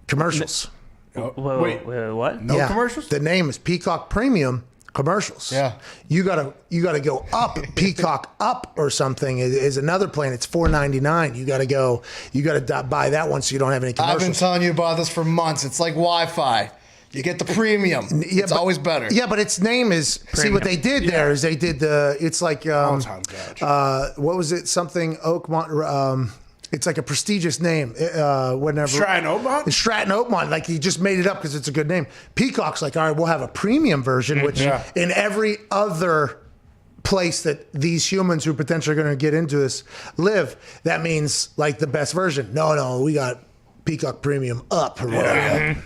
commercials. Wait, what? No commercials? The name is Peacock Premium commercials. Yeah. You gotta go up. Peacock Up or something is another plan. It's $4.99. You gotta buy that one so you don't have any commercials. I've been telling you about this for months. It's like Wi-Fi. You get the premium. It's always better. Yeah, but its name is. See what they did there is they did the. It's like what was it? Something Oakmont. It's like a prestigious name. Whenever Stratton Oakmont? Stratton Oakmont. Like he just made it up because it's a good name. Peacock's like, all right, we'll have a premium version, which in every other place that these humans who potentially are going to get into this live, that means like the best version. No, we got Peacock Premium Up or whatever.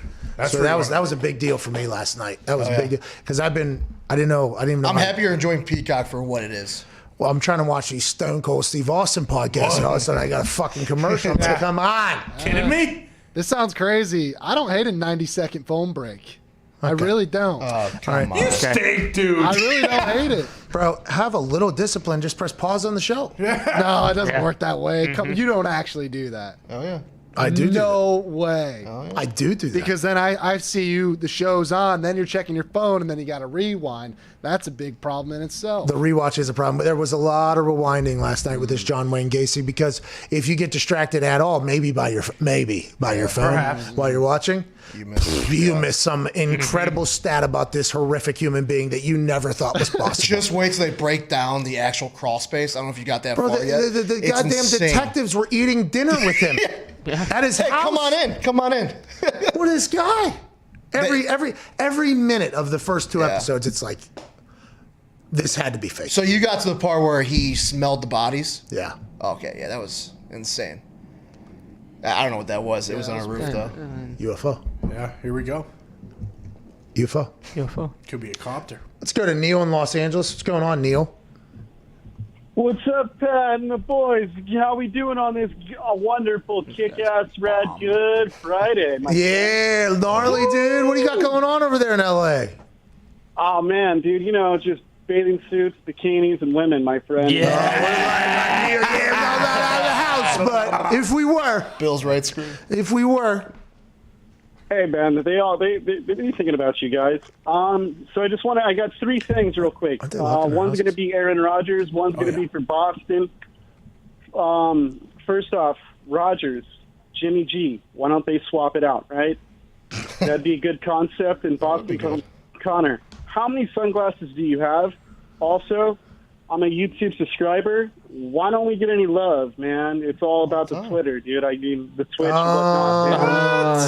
So that was a big deal for me last night. That was a big deal because I didn't even know. I'm happy you're enjoying Peacock for what it is. Well, I'm trying to watch these Stone Cold Steve Austin podcasts, and all of a sudden I got a fucking commercial. I'm like, come on. Kidding me? This sounds crazy. I don't hate a 90-second phone break. I really don't. Oh, come on. You stink, dude. I really don't hate it. Bro, have a little discipline. Just press pause on the show. No, it doesn't work that way. You don't actually do that. Oh, yeah. I do. No way. Oh, yeah. I do that. Because then I see the show's on, then you're checking your phone, and then you got to rewind. That's a big problem in itself. The rewatch is a problem. But there was a lot of rewinding last night with this John Wayne Gacy because if you get distracted at all, maybe by your phone while you're watching, you miss some incredible stat about this horrific human being that you never thought was possible. Just wait till they break down the actual crawl space. I don't know if you got that far yet. The It's goddamn insane. detectives were eating dinner with him. At his house. Come on in. What is this guy? Every minute of the first two episodes, it's like this had to be fake. So you got to the part where he smelled the bodies? Yeah. Okay, yeah, that was insane. I don't know what that was. It was on a roof, though. UFO. Yeah, here we go. UFO. Could be a copter. Let's go to Neil in Los Angeles. What's going on, Neil? What's up, Pat and the boys? How we doing on this wonderful, kick-ass, rad, good Friday? Yeah, gnarly, dude. What do you got going on over there in L.A.? Oh, man, dude, just bathing suits, bikinis, and women, my friend. Yeah. We're not out of the house, but if we were. Bill's right screen. If we were. Hey, man, they've been thinking about you guys. So I got three things real quick. One's going to be Aaron Rodgers. One's going to be for Boston. First off, Rodgers, Jimmy G. Why don't they swap it out, right? That'd be a good concept. And Boston, Connor, how many sunglasses do you have? Also, I'm a YouTube subscriber. Why don't we get any love, man? It's all about the Twitter, dude. I mean, the Twitch and whatnot.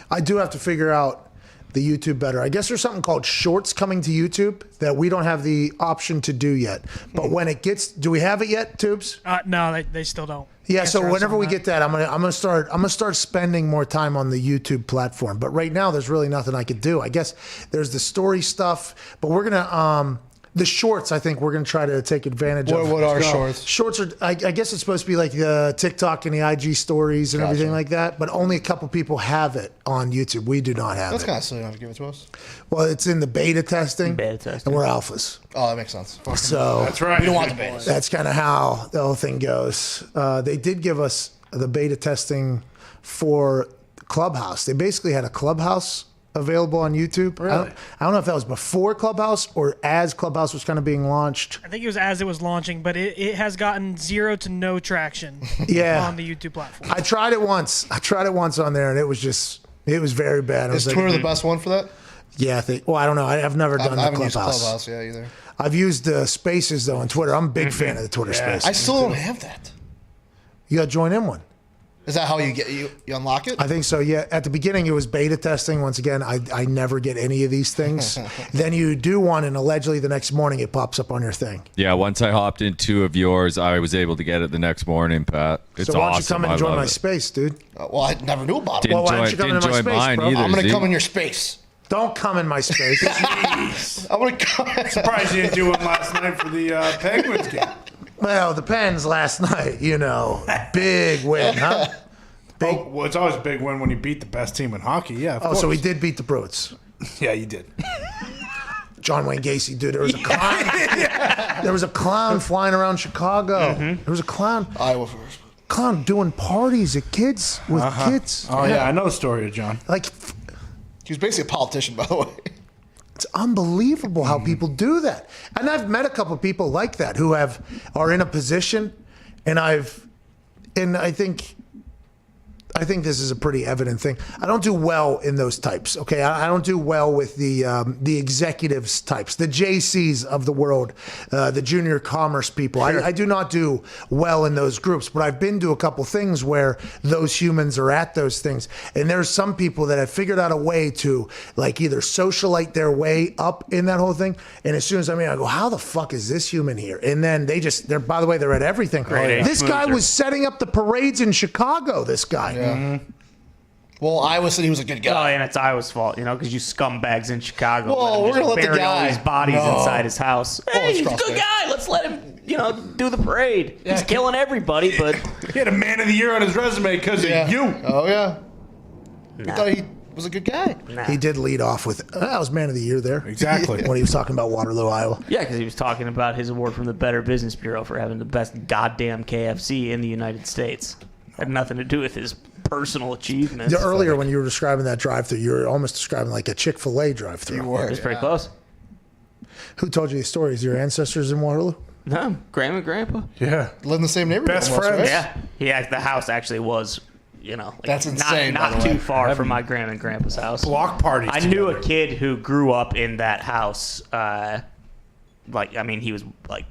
I do have to figure out the YouTube better. I guess there's something called Shorts coming to YouTube that we don't have the option to do yet. But when it gets, do we have it yet, Tubes? No, they still don't. Yeah, so whenever we get that, I'm gonna start spending more time on the YouTube platform. But right now, there's really nothing I could do. I guess there's the story stuff, but we're gonna the shorts. I think we're gonna try to take advantage of. What are shorts? Shorts are. I guess it's supposed to be like the TikTok and the IG stories and everything like that. But only a couple people have it on YouTube. We do not have That's it. kind of silly not to give it to us. Well, it's in the beta testing, and we're alphas. Oh, that makes sense. So that's right. We don't want the betas. That's kind of how the whole thing goes. They did give us the beta testing for Clubhouse. They basically had a Clubhouse available on YouTube. Really? I don't know if that was before Clubhouse or as Clubhouse was kind of being launched. I think it was as it was launching, but it has gotten 0 to no traction on the YouTube platform. I tried it once. On there, and it was very bad. Is Twitter the best one for that? Yeah, I think. Well, I don't know. I've never done I the haven't used Clubhouse. Clubhouse, either. I've used Spaces though on Twitter. I'm a big fan of the Twitter Spaces. I still don't have that. You got to join in one. Is that how you unlock it? I think so, yeah. At the beginning, it was beta testing. Once again, I never get any of these things. Then you do one, and allegedly the next morning it pops up on your thing. Yeah, once I hopped in 2 of yours, I was able to get it the next morning, Pat. It's so why don't awesome. you come and I join love my it. space, dude? Well, I never knew about it. Didn't Well, why don't you come didn't into my join space, mine bro? either. I'm going to Z. come in your space. Don't come in my space. I'm going to come. Surprised you didn't do one last night for the Penguins game. Well, the Pens last night, big win, huh? Well, it's always a big win when you beat the best team in hockey. Yeah. Of course. So we did beat the Bruins. Yeah, you did. John Wayne Gacy, dude. There was a clown. There was a clown flying around Chicago. There was a clown. Iowa first. Clown doing parties at kids with kids. Oh yeah, I know the story of John. Like, he was basically a politician, by the way. it's unbelievable how people do that. And I've met a couple of people like that who are in a position, and I think this is a pretty evident thing. I don't do well in those types. Okay, I don't do well with the executives types, the JCs of the world, the junior commerce people. Sure. I do not do well in those groups. But I've been to a couple things where those humans are at those things, and there's some people that have figured out a way to like either socialite their way up in that whole thing. And as soon as I go, how the fuck is this human here? And then they're by the way, they're at everything. This guy was setting up the parades in Chicago. This guy. Yeah. Well, Iowa said he was a good guy. Oh, and it's Iowa's fault, because you scumbags in Chicago. Well, we're gonna let the bury guy. all these bodies inside his house. Hey, he's a crossfade. good guy. Let's let him, do the parade. He's killing everybody, but He had a Man of the Year on his resume because of you. Oh, yeah. We thought he was a good guy. He did lead off with, that was Man of the Year there. Exactly. When he was talking about Waterloo, Iowa. yeah, because he was talking about his award from the Better Business Bureau for having the best goddamn KFC in the United States. Had nothing to do with his personal achievements. Earlier, when you were describing that drive-through, you were almost describing like a Chick-fil-A drive-through. You were. It was pretty close. Who told you these stories? Your ancestors in Waterloo? No, Grandma and Grandpa. Yeah. Live in the same neighborhood. Best almost, friends. right? Yeah, the house actually was, That's insane, by Not the way. too far from my grandma and grandpa's house. Block parties. I knew a kid who grew up in that house. He was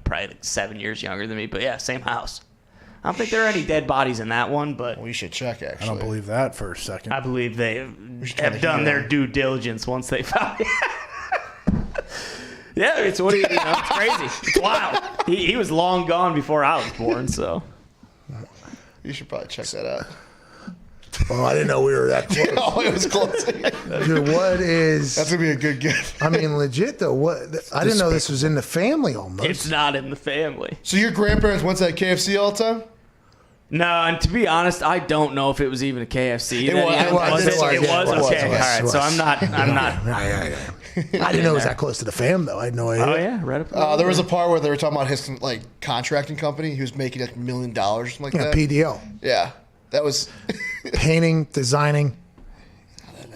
probably 7 years younger than me, but yeah, same house. I don't think there are any dead bodies in that one, but We should check, actually. I don't believe that for a second. I believe they try have to done hear their that. due diligence once they found it. Yeah, it's it's crazy. It's wild. He was long gone before I was born, so. You should probably check that out. Oh, I didn't know we were that close. Oh, it was close. Dude, what is... That's going to be a good gift. I mean, legit, though. I didn't know this was in the family almost. It's not in the family. So your grandparents went to that KFC all the time? No, and to be honest, I don't know if it was even a KFC. It was. It was. Okay, all right. So I'm not. Yeah. I didn't know it was that close to the fam, though. I had no idea. Oh yeah, right up. There was a part where they were talking about his contracting company. He was making $1 million or something like that. PDL. Yeah, that was Painting, designing,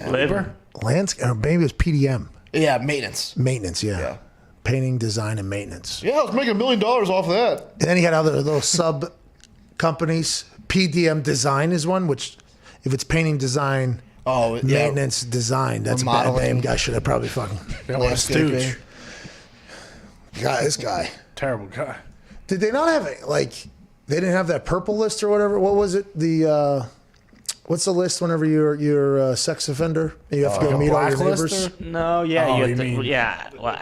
Liver. landscape, or maybe it was PDM. Yeah, maintenance. Maintenance, yeah. Painting, design, and maintenance. Yeah, I was making $1 million off of that. And then he had other little sub companies. PDM Design is one, which if it's painting, design, maintenance, design, that's a bad name. Guy should have probably fucking. Stooge. This guy. Terrible guy. Did they not have it? They didn't have that purple list or whatever. What was it? What's the list whenever you're a sex offender? You have to go meet all your neighbors. No, yeah, Oh, you you have to, mean- yeah. Well,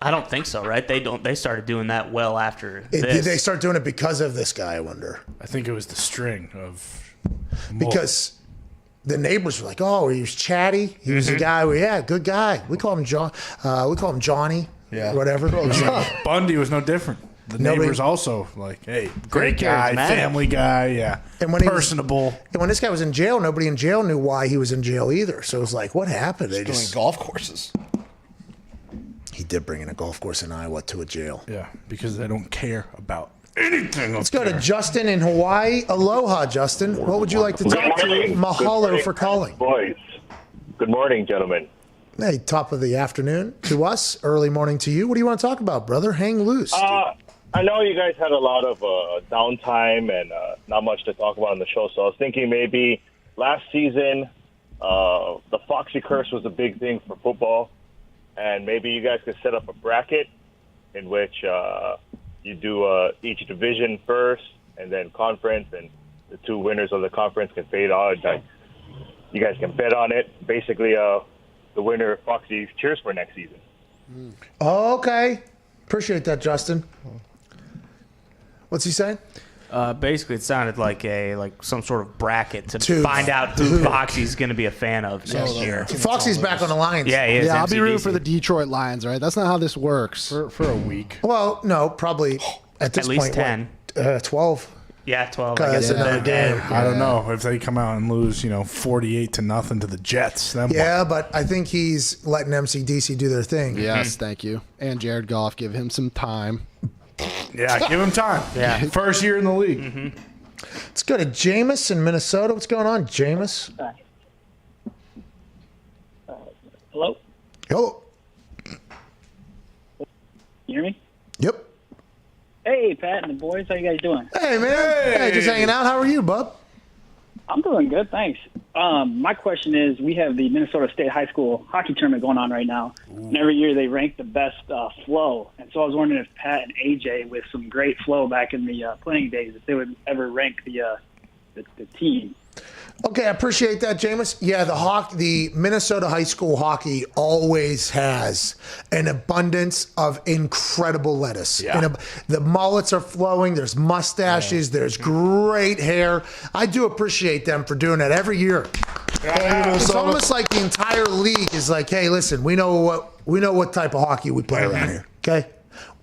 I don't think so, right? They started doing that well after Did this. they start doing it because of this guy? I wonder. I think it was the string of. Because the neighbors were like, "Oh, he was chatty. He was a guy. Good guy. We call him John. We call him Johnny. Yeah, whatever." Bundy was no different. The neighbors also hey, great guy, family guy, yeah, and when personable. And when this guy was in jail, nobody in jail knew why he was in jail either. So it was like, what happened? They doing golf courses. He did bring in a golf course in Iowa to a jail. Yeah, because they don't care about anything. Let's go to Justin in Hawaii. Aloha, Justin. What would you like to talk to? Mahalo for calling. Boys. Good morning, gentlemen. Hey, top of the afternoon to us, early morning to you. What do you want to talk about, brother? Hang loose. I know you guys had a lot of downtime and not much to talk about on the show, so I was thinking maybe last season the Foxy curse was a big thing for football, and maybe you guys could set up a bracket in which you do each division first and then conference, and the two winners of the conference can fade on. Like, you guys can bet on it. Basically, the winner, Foxy, cheers for next season. Okay. Appreciate that, Justin. What's he saying? Basically, it sounded like some sort of bracket to find out who Foxy's going to be a fan of next year. Foxy's back on the Lions. Yeah, he is. Yeah, I'll be rooting MCDC. for the Detroit Lions, right? That's not how this works. For a week. Well, no, probably at this At least point, 10. 12. Yeah, 12. Because another game. I don't know if they come out and lose, 48-0 to the Jets. Then Yeah, but I think he's letting MCDC do their thing. Yes, thank you. And Jared Goff, give him some time. Yeah, give him time. Yeah. First year in the league. Let's go to Jameis in Minnesota. What's going on, Jameis? Hello? Hello. You hear me? Yep. Hey, Pat and the boys. How you guys doing? Hey, man. Hey, just hanging out. How are you, bub? I'm doing good, thanks. My question is, we have the Minnesota State High School hockey tournament going on right now. And every year they rank the best flow. And so I was wondering if Pat and AJ, with some great flow back in the playing days, if they would ever rank the team. Okay, I appreciate that, Jameis. Yeah, the Minnesota high school hockey always has an abundance of incredible lettuce. Yeah. The mullets are flowing. There's mustaches. There's great hair. I do appreciate them for doing that every year. It's almost like the entire league is like, hey, listen, we know what type of hockey we play around here. Okay.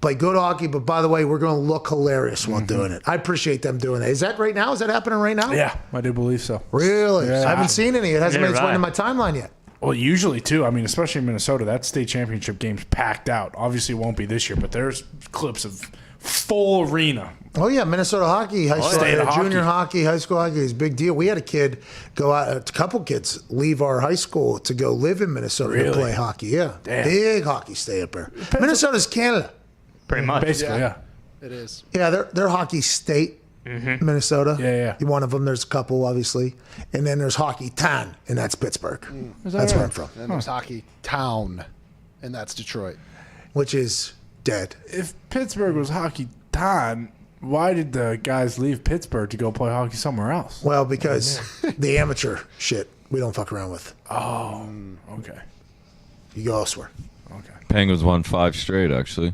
Play good hockey, but by the way, we're going to look hilarious while doing it. I appreciate them doing that. Is that right now? Is that happening right now? Yeah, I do believe so. Really? Yeah. I haven't seen any. It hasn't made its way into my timeline yet. Well, usually, too. I mean, especially in Minnesota, that state championship game's packed out. Obviously, it won't be this year, but there's clips of full arena. Oh, yeah. Minnesota hockey, junior hockey, high school hockey is a big deal. We had a kid go out, a couple kids leave our high school to go live in Minnesota to play hockey. Yeah. Damn. Big hockey stay up there. Minnesota's Canada. Pretty much. Basically, yeah. It is. Yeah, they're hockey state, Minnesota. Yeah. One of them, there's a couple, obviously. And then there's Hockey Town, and that's Pittsburgh. That's where I'm from. And there's Hockey Town, and that's Detroit. Which is dead. If Pittsburgh was hockey town, why did the guys leave Pittsburgh to go play hockey somewhere else? Well, because the amateur shit we don't fuck around with. Oh, okay. You go elsewhere. Okay. Penguins won 5 straight, actually.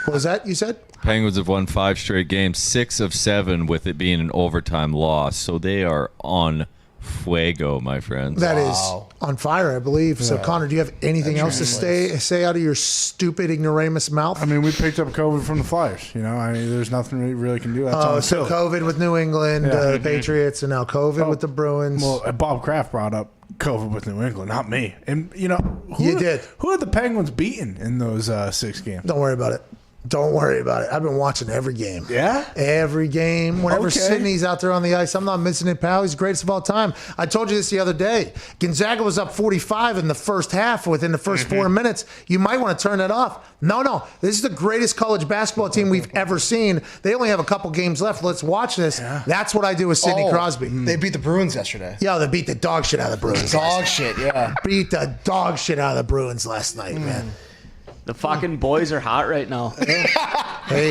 What was that you said? Penguins have won 5 straight games, 6 of 7 with it being an overtime loss. So they are on fuego, my friends. That is on fire, I believe. So, Connor, do you have anything else to say out of your stupid ignoramus mouth? I mean, we picked up COVID from the Flyers. There's nothing we really can do. That's so COVID with New England, the Patriots, and now COVID with the Bruins. Well, Bob Kraft brought up COVID with New England, not me. And, who had the Penguins beaten in those 6 games? Don't worry about it. Don't worry about it. I've been watching every game. Yeah? Every game. Whenever Sidney's out there on the ice, I'm not missing it, pal. He's the greatest of all time. I told you this the other day. Gonzaga was up 45 in the first half within the first 4 minutes. You might want to turn that off. No. This is the greatest college basketball team we've ever seen. They only have a couple games left. Let's watch this. Yeah. That's what I do with Sidney Crosby. They beat the Bruins yesterday. Yeah, they beat the dog shit out of the Bruins. Yeah. Beat the dog shit out of the Bruins last night, man. The fucking boys are hot right now. Hey,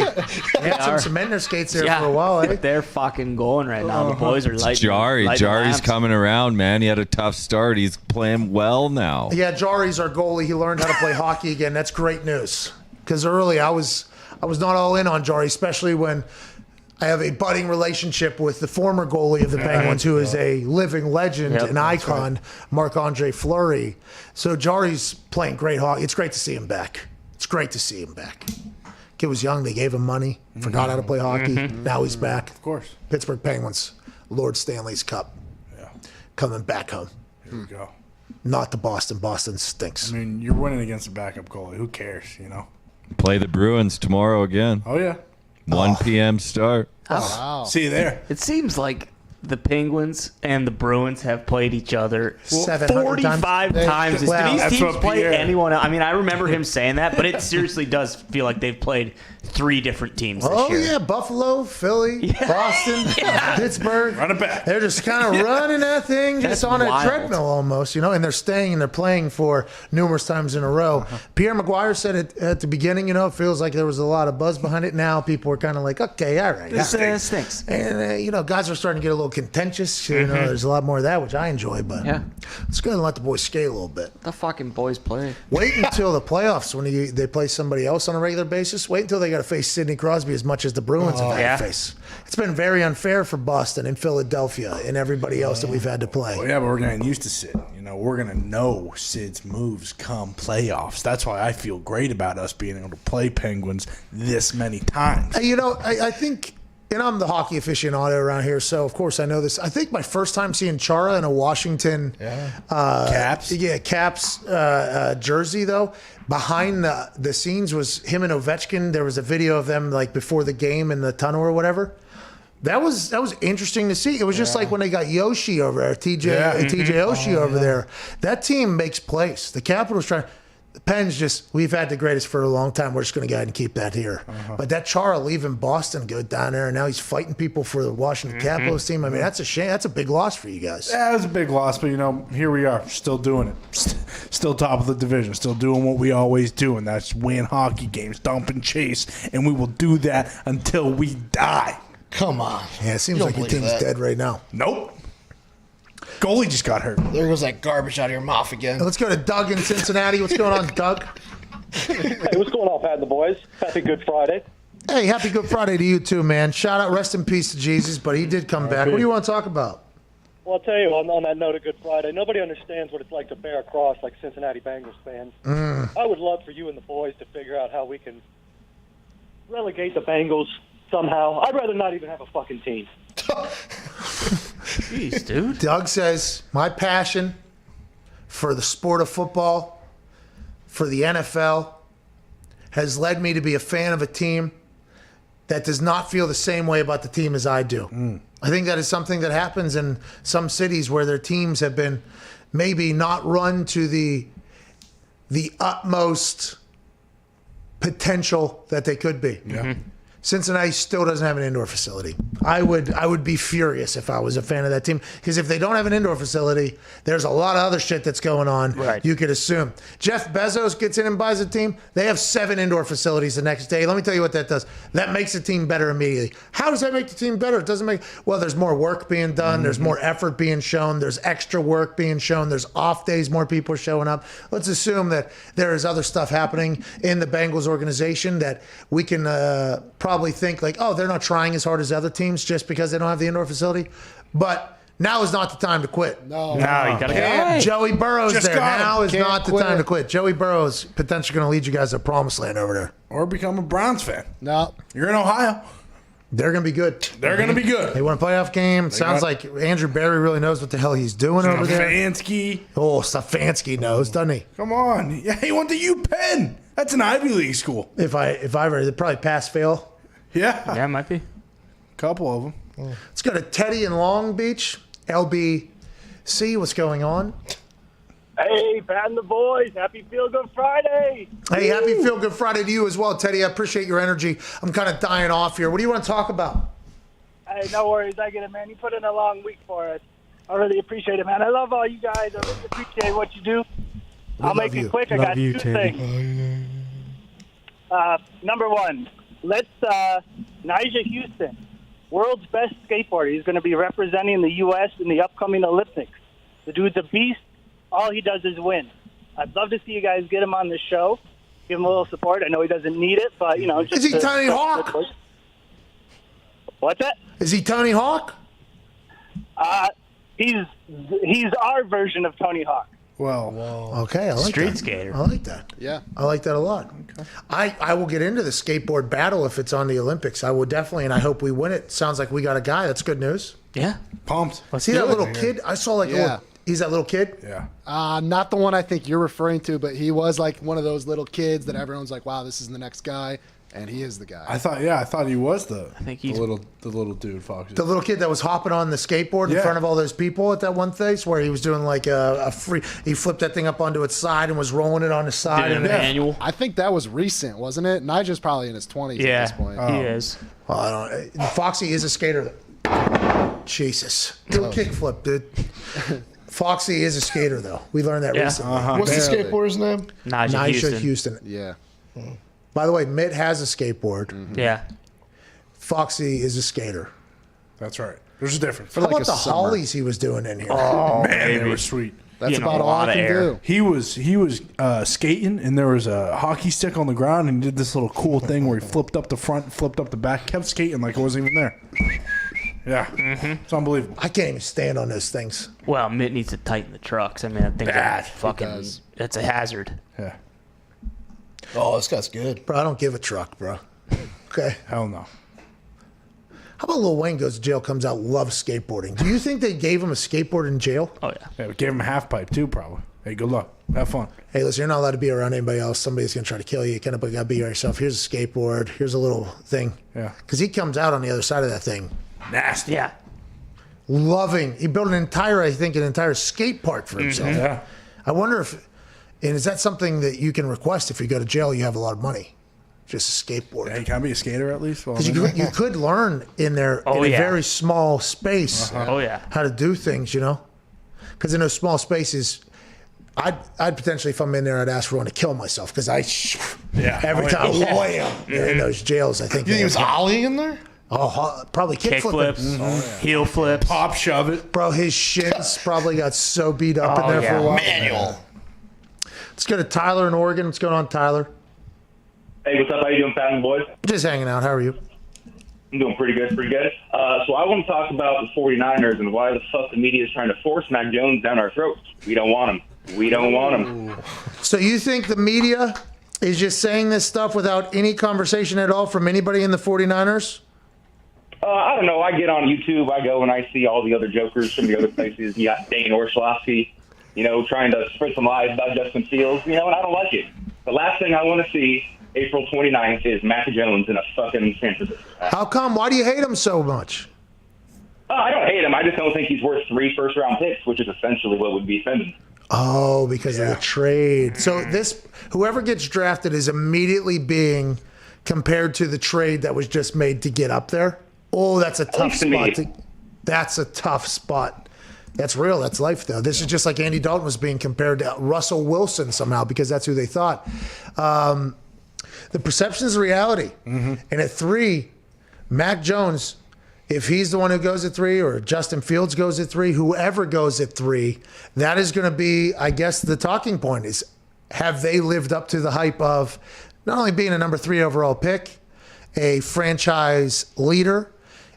had some cement in their skates there for a while, eh? They're fucking going right now. The boys are lighting. Jari's coming around, man. He had a tough start. He's playing well now. Yeah, Jari's our goalie. He learned how to play hockey again. That's great news. Because early I was not all in on Jari, especially when I have a budding relationship with the former goalie of the Penguins, who is a living legend, an icon, Marc-Andre Fleury. So Jari's playing great hockey. It's great to see him back. Kid was young. They gave him money. Forgot how to play hockey. Now he's back. Of course. Pittsburgh Penguins, Lord Stanley's Cup. Yeah. Coming back home. Here we go. Not the Boston. Boston stinks. I mean, you're winning against a backup goalie. Who cares, Play the Bruins tomorrow again. Oh, yeah. 1 p.m. start. Wow. See you there. It seems like the Penguins and the Bruins have played each other 700 45 times. Well, do these teams what play Pierre- anyone else? I mean, I remember him saying that, but it seriously does feel like they've played 3 different teams this Oh, year. yeah. Buffalo, Philly, Boston, Pittsburgh. Run it back. They're just kind of running that thing just That's on a wild. treadmill almost, and they're staying and they're playing for numerous times in a row. Pierre McGuire said it at the beginning, it feels like there was a lot of buzz behind it. Now people are kind of like, okay, all right. this stinks. And, guys are starting to get a little contentious. There's a lot more of that, which I enjoy, but let's go ahead and let the boys skate a little bit. The fucking boys play. Wait until the playoffs when they play somebody else on a regular basis. Wait until they got to face Sidney Crosby as much as the Bruins have had to face. It's been very unfair for Boston and Philadelphia and everybody else that we've had to play. Well, yeah, but we're getting used to Sid. We're going to know Sid's moves come playoffs. That's why I feel great about us being able to play Penguins this many times. I think... And I'm the hockey aficionado around here, so of course I know this. I think my first time seeing Chara in a Washington Caps jersey, though, behind the scenes was him and Ovechkin. There was a video of them like before the game in the tunnel or whatever. That was interesting to see. It was just like when they got Yoshi over there, TJ Oshie over there. That team makes plays. The Capitals trying. The Pens we've had the greatest for a long time. We're just going to go ahead and keep that here. But that Chara leaving Boston, go down there, and now he's fighting people for the Washington Capitals team. I mean, that's a shame. That's a big loss for you guys. Yeah, it was a big loss, but, here we are, still doing it. Still top of the division, still doing what we always do, and that's win hockey games, dump and chase, and we will do that until we die. Come on. Yeah, it seems like your team's dead right now. Nope. Goalie just got hurt. There goes that garbage out of your mouth again. Let's go to Doug in Cincinnati. What's going on, Doug? Hey, what's going on, Pat and the boys? Happy Good Friday. Hey, happy Good Friday to you too, man. Shout out, rest in peace to Jesus, but he did come back. What do you want to talk about? Well, I'll tell you, on that note of Good Friday, nobody understands what it's like to bear a cross like Cincinnati Bengals fans. I would love for you and the boys to figure out how we can relegate the Bengals somehow. I'd rather not even have a fucking team. Jeez, dude. Doug says, my passion for the sport of football, for the NFL, has led me to be a fan of a team that does not feel the same way about the team as I do. I think that is something that happens in some cities where their teams have been maybe not run to the utmost potential that they could be. Yeah. Cincinnati still doesn't have an indoor facility. I would be furious if I was a fan of that team, because if they don't have an indoor facility, there's a lot of other shit that's going on. Right. You could assume. Jeff Bezos gets in and buys a team. They have 7 indoor facilities the next day. Let me tell you what that does. That makes the team better immediately. How does that make the team better? It doesn't make. Well, there's more work being done. There's more effort being shown. There's extra work being shown. There's off days. More people are showing up. Let's assume that there is other stuff happening in the Bengals organization that we can probably think like, oh, they're not trying as hard as other teams just because they don't have the indoor facility. But now is not the time to quit. No, you gotta go. Joey Burrow's Just there. got him. Now is Can't not the quit. time to quit. Joey Burrow's potentially going to lead you guys to promised land over there. Or become a Browns fan. No. You're in Ohio. They're going to be good. They're going to be good. They won a playoff game. Sounds like Andrew Barry really knows what the hell he's doing over there. Stefanski. Oh, Stefanski knows, doesn't he? Come on. Yeah, he went to UPenn. That's an Ivy League school. If I ever, they'd probably pass fail. Yeah. Yeah, it might be. Couple of them. Let's go to Teddy in Long Beach. LBC, what's going on? Hey, Pat and the boys. Happy Feel Good Friday. Hey, happy Feel Good Friday to you as well, Teddy. I appreciate your energy. I'm kind of dying off here. What do you want to talk about? Hey, no worries. I get it, man. You put in a long week for us. I really appreciate it, man. I love all you guys. I really appreciate what you do. I'll make it quick. I got 2 things. Number 1, let's Nyjah Houston, world's best skateboarder. He's going to be representing the U.S. in the upcoming Olympics. The dude's a beast. All he does is win. I'd love to see you guys get him on the show. Give him a little support. I know he doesn't need it, but, just... Is he Tony Hawk? What's that? Is he Tony Hawk? He's our version of Tony Hawk. Well, okay, I like Street that. skater. I like that. Yeah. I like that a lot. Okay. I will get into the skateboard battle if it's on the Olympics. I will definitely, and I hope we win it. Sounds like we got a guy. That's good news. Yeah. Pumped. See that little kid? I saw like a little, he's that little kid? Yeah. Not the one I think you're referring to, but he was like one of those little kids that everyone's like, wow, this is the next guy. And he is the guy. I thought he was the he's the little dude, Foxy. The little kid that was hopping on the skateboard in front of all those people at that one place where he was doing like a free. He flipped that thing up onto its side and was rolling it on the side. Manual. I think that was recent, wasn't it? Nigel's probably in his 20s at this point. He is. Well, I don't. Foxy is a skater. Jesus, do a kickflip, dude. Foxy is a skater, though. We learned that recently. What's the skateboarder's name? Nyjah Houston. Yeah. By the way, Mitt has a skateboard. Yeah. Foxy is a skater. That's right. There's a difference. How about the Hollies he was doing in here? Oh, man, they were sweet. That's about all I can do. He was skating, and there was a hockey stick on the ground, and he did this little cool thing where he flipped up the front, flipped up the back, kept skating like it wasn't even there. Yeah, it's unbelievable. I can't even stand on those things. Well, Mitt needs to tighten the trucks. I mean, that thing's Bad. fucking. It's a hazard. Yeah. Oh, this guy's good. Bro, I don't give a truck, bro. Okay. Hell no. How about Lil Wayne goes to jail, comes out, loves skateboarding? Do you think they gave him a skateboard in jail? Oh, yeah. Yeah, we gave him a half pipe, too, probably. Hey, good luck. Have fun. Hey, listen, you're not allowed to be around anybody else. Somebody's going to try to kill you. You kind of got to be yourself. Here's a skateboard. Here's a little thing. Yeah. Because he comes out on the other side of that thing. Nasty. Yeah. Loving. He built an entire skate park for himself. Yeah. I wonder if, and is that something that you can request if you go to jail, you have a lot of money? Just a skateboard. Yeah, you can't be a skater at least. Because you could learn in there in a very small space how to do things, you know? Because in those small spaces, I'd potentially, if I'm in there, I'd ask for one to kill myself because every time wham, in those jails, I think. You think he was ollie in there? Oh, probably kick flips, heel flips, pop shove it. Bro, his shins probably got so beat up in there for a while. Manual. Let's go to Tyler in Oregon. What's going on, Tyler? Hey, what's up? How you doing, Pat boys? Just hanging out. How are you? I'm doing pretty good, So I want to talk about the 49ers and why the fuck the media is trying to force Mac Jones down our throats. We don't want him. We don't want him. So you think the media is just saying this stuff without any conversation at all from anybody in the 49ers? I don't know. I get on YouTube. I go and I see all the other jokers from the other places. You got Dane Orslowski, trying to spread some lies about Justin Fields, and I don't like it. The last thing I want to see April 29th is Mac Jones in a fucking San Francisco. How come? Why do you hate him so much? I don't hate him. I just don't think he's worth 3 first-round picks, which is essentially what would be Simmons. Oh, because of the trade. So whoever gets drafted is immediately being compared to the trade that was just made to get up there. Oh, that's a tough spot. That's a tough spot. That's real. That's life, though. This is just like Andy Dalton was being compared to Russell Wilson somehow because that's who they thought. The perception is reality. And at 3, Mac Jones, if he's the one who goes at 3 or Justin Fields goes at 3, whoever goes at 3, that is going to be, I guess, the talking point is, have they lived up to the hype of not only being a number 3 overall pick, a franchise leader,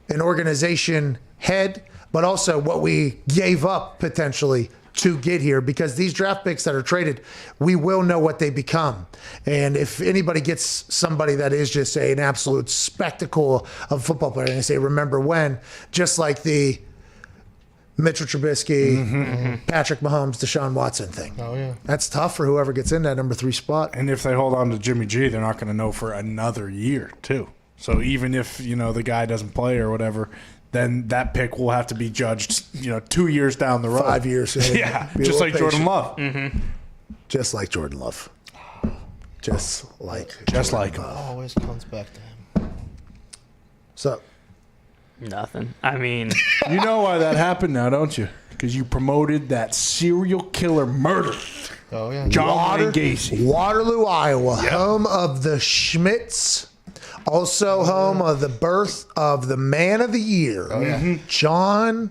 an organization head, but also what we gave up potentially to get here, because these draft picks that are traded, we will know what they become. And if anybody gets somebody that is just an absolute spectacle of a football player, and they say, remember when, just like the Mitchell Trubisky, Patrick Mahomes, Deshaun Watson thing. Oh, yeah. That's tough for whoever gets in that number 3 spot. And if they hold on to Jimmy G, they're not going to know for another year, too. So even if, the guy doesn't play or whatever, then that pick will have to be judged, 2 years down the road. 5 years. Yeah, just like Jordan Love. Just like Jordan Love. Just like always comes back to him. So, nothing. I mean, you know why that happened now, don't you? Because you promoted that serial killer murder. Oh yeah, Wayne Gacy. Waterloo, Iowa, home of the Schmitz. Also home of the birth of the man of the year, John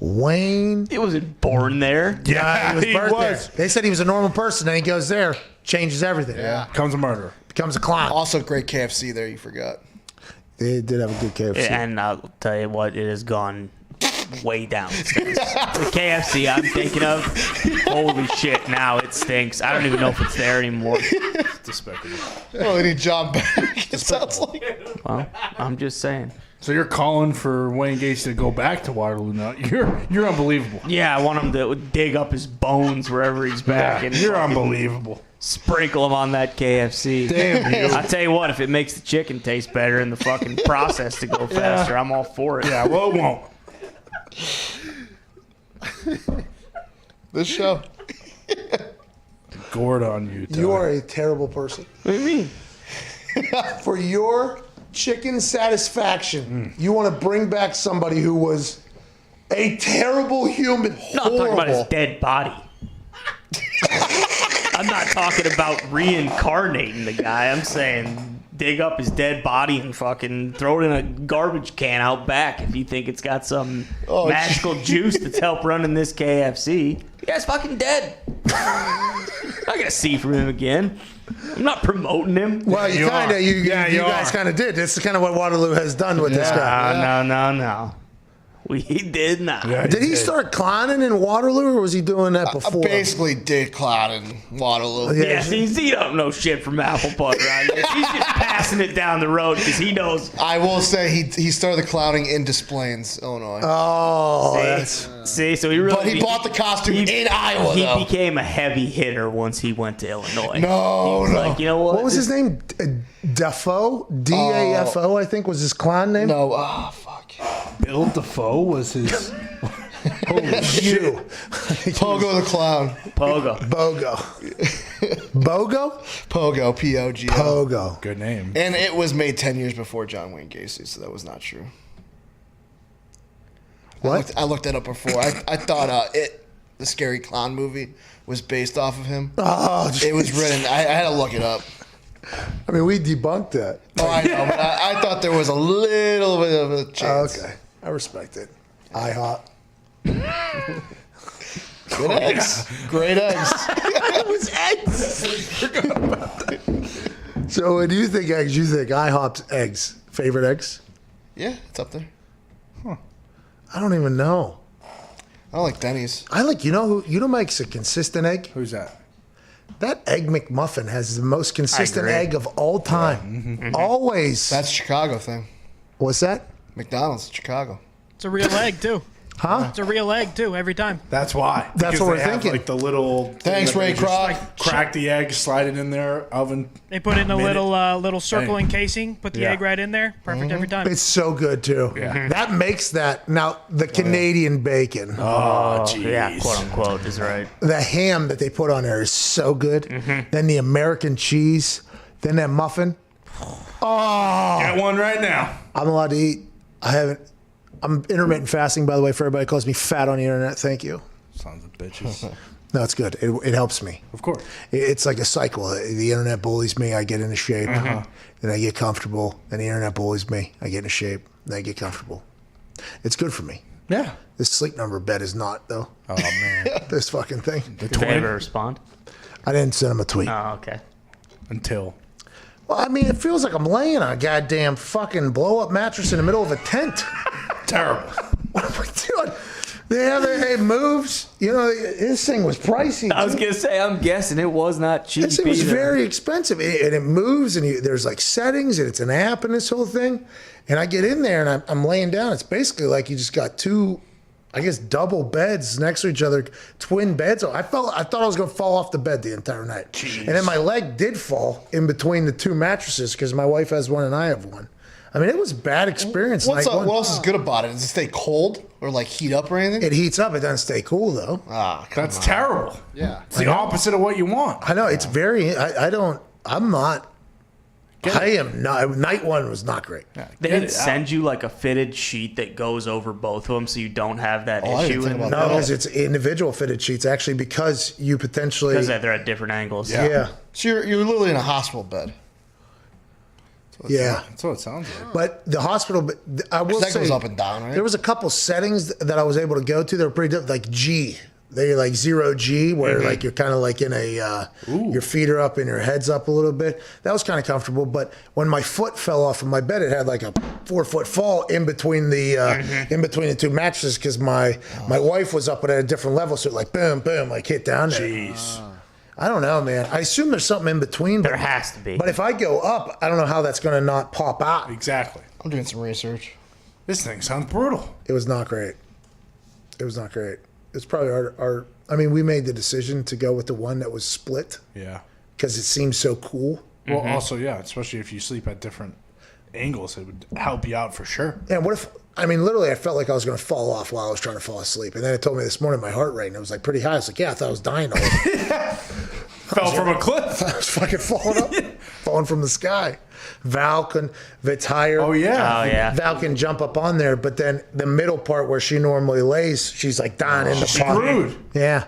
Wayne. He wasn't born there. Yeah, he was. There. They said he was a normal person, and he goes there, changes everything. Yeah, becomes a murderer, becomes a clown. Also, great KFC there. You forgot. They did have a good KFC, and I'll tell you what, it has gone way down. The KFC I'm thinking of, holy shit, now it stinks. I don't even know if it's there anymore. Despicable. Oh, they need John back. It sounds like. Well, I'm just saying. So you're calling for Wayne Gacy to go back to Waterloo now? You're unbelievable. Yeah, I want him to dig up his bones wherever he's back. Yeah, and you're unbelievable. Sprinkle him on that KFC. Damn you. I'll tell you what, if it makes the chicken taste better and the fucking process to go faster, I'm all for it. Yeah, well, it won't. This show. Gourd on you. You are a terrible person. What do you mean? For your chicken satisfaction, you want to bring back somebody who was a terrible human. No, I'm talking about his dead body. I'm not talking about reincarnating the guy. I'm saying dig up his dead body and fucking throw it in a garbage can out back if you think it's got some magical juice that's help running this KFC. The guy's fucking dead. I'm not gonna see from him again. I'm not promoting him. Well, you guys kind of did. This is kind of what Waterloo has done with this guy. No. We did not. Yeah, did he start clowning in Waterloo, or was he doing that before? I basically did clown in Waterloo. Yeah, he don't know shit from apple butter. Right? He's just passing it down the road because he knows. I will say he started the clowning in Des Plaines, Illinois. Oh, see, so he really. But he bought the costume in Iowa. He though. became a heavy hitter once he went to Illinois. No. Like, you know what? What was his name? Defoe? DAFO, I think was his clown name. No, fuck. Bill Defoe was his. Holy shit. Pogo the clown. Pogo. Bogo. Bogo? Pogo. P-O-G-O. Pogo. Good name. And it was made 10 years before John Wayne Gacy, so that was not true. What? I looked that up before. I thought the Scary Clown movie was based off of him. Oh, it was written. I had to look it up. I mean, we debunked that. Oh, I know, but I thought there was a little bit of a chance. Okay. I respect it. IHOP. Good eggs. Great eggs. It was eggs. Forgot about that. So when you think eggs, you think IHOP's eggs. Favorite eggs? Yeah, it's up there. I don't even know. I don't like Denny's. I like, you know who makes a consistent egg? Who's that? That Egg McMuffin has the most consistent egg of all time. Yeah. Always. That's a Chicago thing. What's that? McDonald's, Chicago. It's a real egg, too. Huh? It's a real egg, too, every time. That's why. That's Because what we're they have, thinking. Like the little. Thanks, thing that Ray they just, Kroc. like, crack the egg, slide it in there, oven. They put in a minute. little circle encasing, put the egg right in there. Perfect every time. It's so good, too. Yeah. That makes that. Now, the Canadian bacon. Oh, jeez. Yeah, quote unquote is right. The ham that they put on there is so good. Then the American cheese. Then that muffin. Oh. Get one right now. I'm allowed to eat. I'm intermittent fasting, by the way, for everybody who calls me fat on the internet. Thank you. Sons of bitches. No, it's good. It helps me. Of course. It's like a cycle. The internet bullies me. I get into shape. Then I get comfortable. Then the internet bullies me. I get into shape. Then I get comfortable. It's good for me. Yeah. This Sleep Number bed is not, though. Oh, man. This fucking thing. Did they ever respond? I didn't send him a tweet. Oh, okay. Until. Well, I mean, it feels like I'm laying on a goddamn fucking blow-up mattress in the middle of a tent. Terrible. What am I doing? It moves. You know, this thing was pricey. I was going to say, I'm guessing it was not cheap. This thing was either. very expensive. And it moves, and there's like settings, and it's an app and this whole thing. And I get in there, and I'm laying down. It's basically like you just got two, I guess, double beds next to each other, twin beds. I thought I was going to fall off the bed the entire night. Jeez. And then my leg did fall in between the two mattresses because my wife has one and I have one. I mean, it was a bad experience. What else is good about it? Does it stay cold or like heat up or anything? It heats up. It doesn't stay cool, though. That's terrible. Yeah. It's the opposite of what you want. I know. It's very, I'm not. I am not. Night one was not great. They didn't send you like a fitted sheet that goes over both of them so you don't have that issue. No, because it's individual fitted sheets, actually, because you potentially. Because they're at different angles. Yeah. So you're literally in a hospital bed. That's what it sounds like. But the hospital, I will that say, goes up and down, right? There was a couple settings that I was able to go to that were pretty different, like G. They like 0G, where like you're kind of like in a, your feet are up and your head's up a little bit. That was kind of comfortable. But when my foot fell off of my bed, it had like a 4-foot fall in between the two mattresses because my wife was up at a different level, so it like boom, boom, like hit down there. Jeez. I don't know, man. I assume there's something in between. There has to be. But if I go up, I don't know how that's going to not pop out. Exactly. I'm doing some research. This thing sounds brutal. It was not great. It's probably our. I mean, we made the decision to go with the one that was split. Yeah. Because it seems so cool. Well, also, yeah, especially if you sleep at different angles, it would help you out for sure. And what if? I mean, literally, I felt like I was going to fall off while I was trying to fall asleep, and then it told me this morning my heart rate, and it was like pretty high. I was like, yeah, I thought I was dying. Fell from a cliff. I was fucking falling up, falling from the sky. It's higher. Oh yeah. Val can jump up on there, but then the middle part where she normally lays, she's like dying in the screwed. Yeah.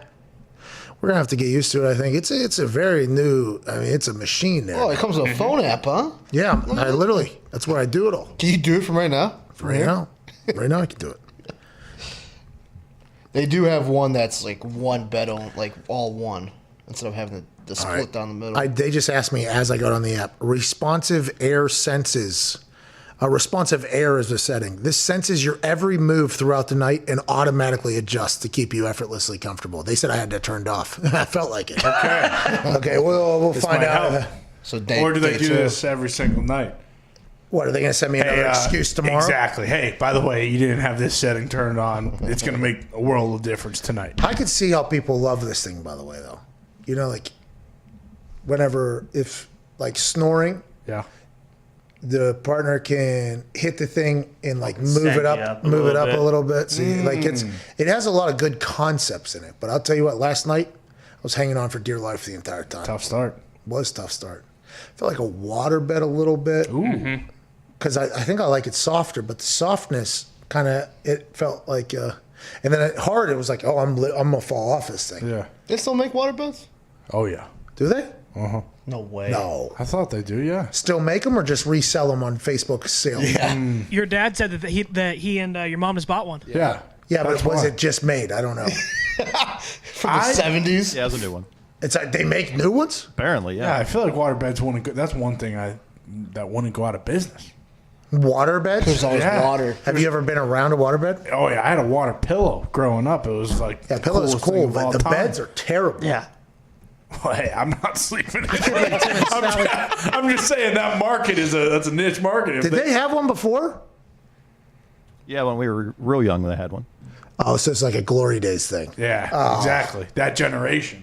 We're gonna have to get used to it. I think it's a very new. I mean, it's a machine there. Oh, it comes with a phone app, huh? Yeah, I literally. That's where I do it all. Can you do it from right now? Right now, I can do it. They do have one that's like one bed on, like all one, instead of having the split down the middle. They just asked me as I got on the app. Responsive air senses. Responsive air is the setting. This senses your every move throughout the night and automatically adjusts to keep you effortlessly comfortable. They said I had that turned off. I felt like it. Okay, we'll This find might out. help. Or do they do this every single night? What, are they going to send me another excuse tomorrow? Exactly. Hey, by the way, you didn't have this setting turned on. It's going to make a world of difference tonight. I could see how people love this thing, by the way, though. You know, like, if snoring, yeah, the partner can hit the thing and like move Set it up, you up a little bit. So like it has a lot of good concepts in it. But I'll tell you what, last night I was hanging on for dear life the entire time. Tough start. Was tough start. Felt like a waterbed a little bit. Ooh. Because I think I like it softer, but the softness kind of, it felt like, and then hard, it was like, oh, I'm gonna fall off this thing. Yeah. They still make water beds? Oh yeah. Do they? Uh-huh. No way. No. I thought they do. Yeah. Still make them or just resell them on Facebook sale? Yeah. Your dad said that he and your mom just bought one. Yeah. Yeah, but That's was why. it just made? I don't know. From the 70s? Yeah, it's a new one. It's like they make new ones? Apparently, Yeah, yeah. I feel like water beds wouldn't go. That's one thing that wouldn't go out of business. Water beds? There's always water. Have you ever been around a water bed? Oh yeah, I had a water pillow growing up. It was like Yeah, pillows coolest cool, thing of but all the time. beds are terrible. Yeah. Well, hey, I'm not sleeping. I'm just saying that market that's a niche market. If Did they have one before? Yeah, when we were real young, they had one. Oh, so it's like a glory days thing. Yeah, Oh. exactly. That generation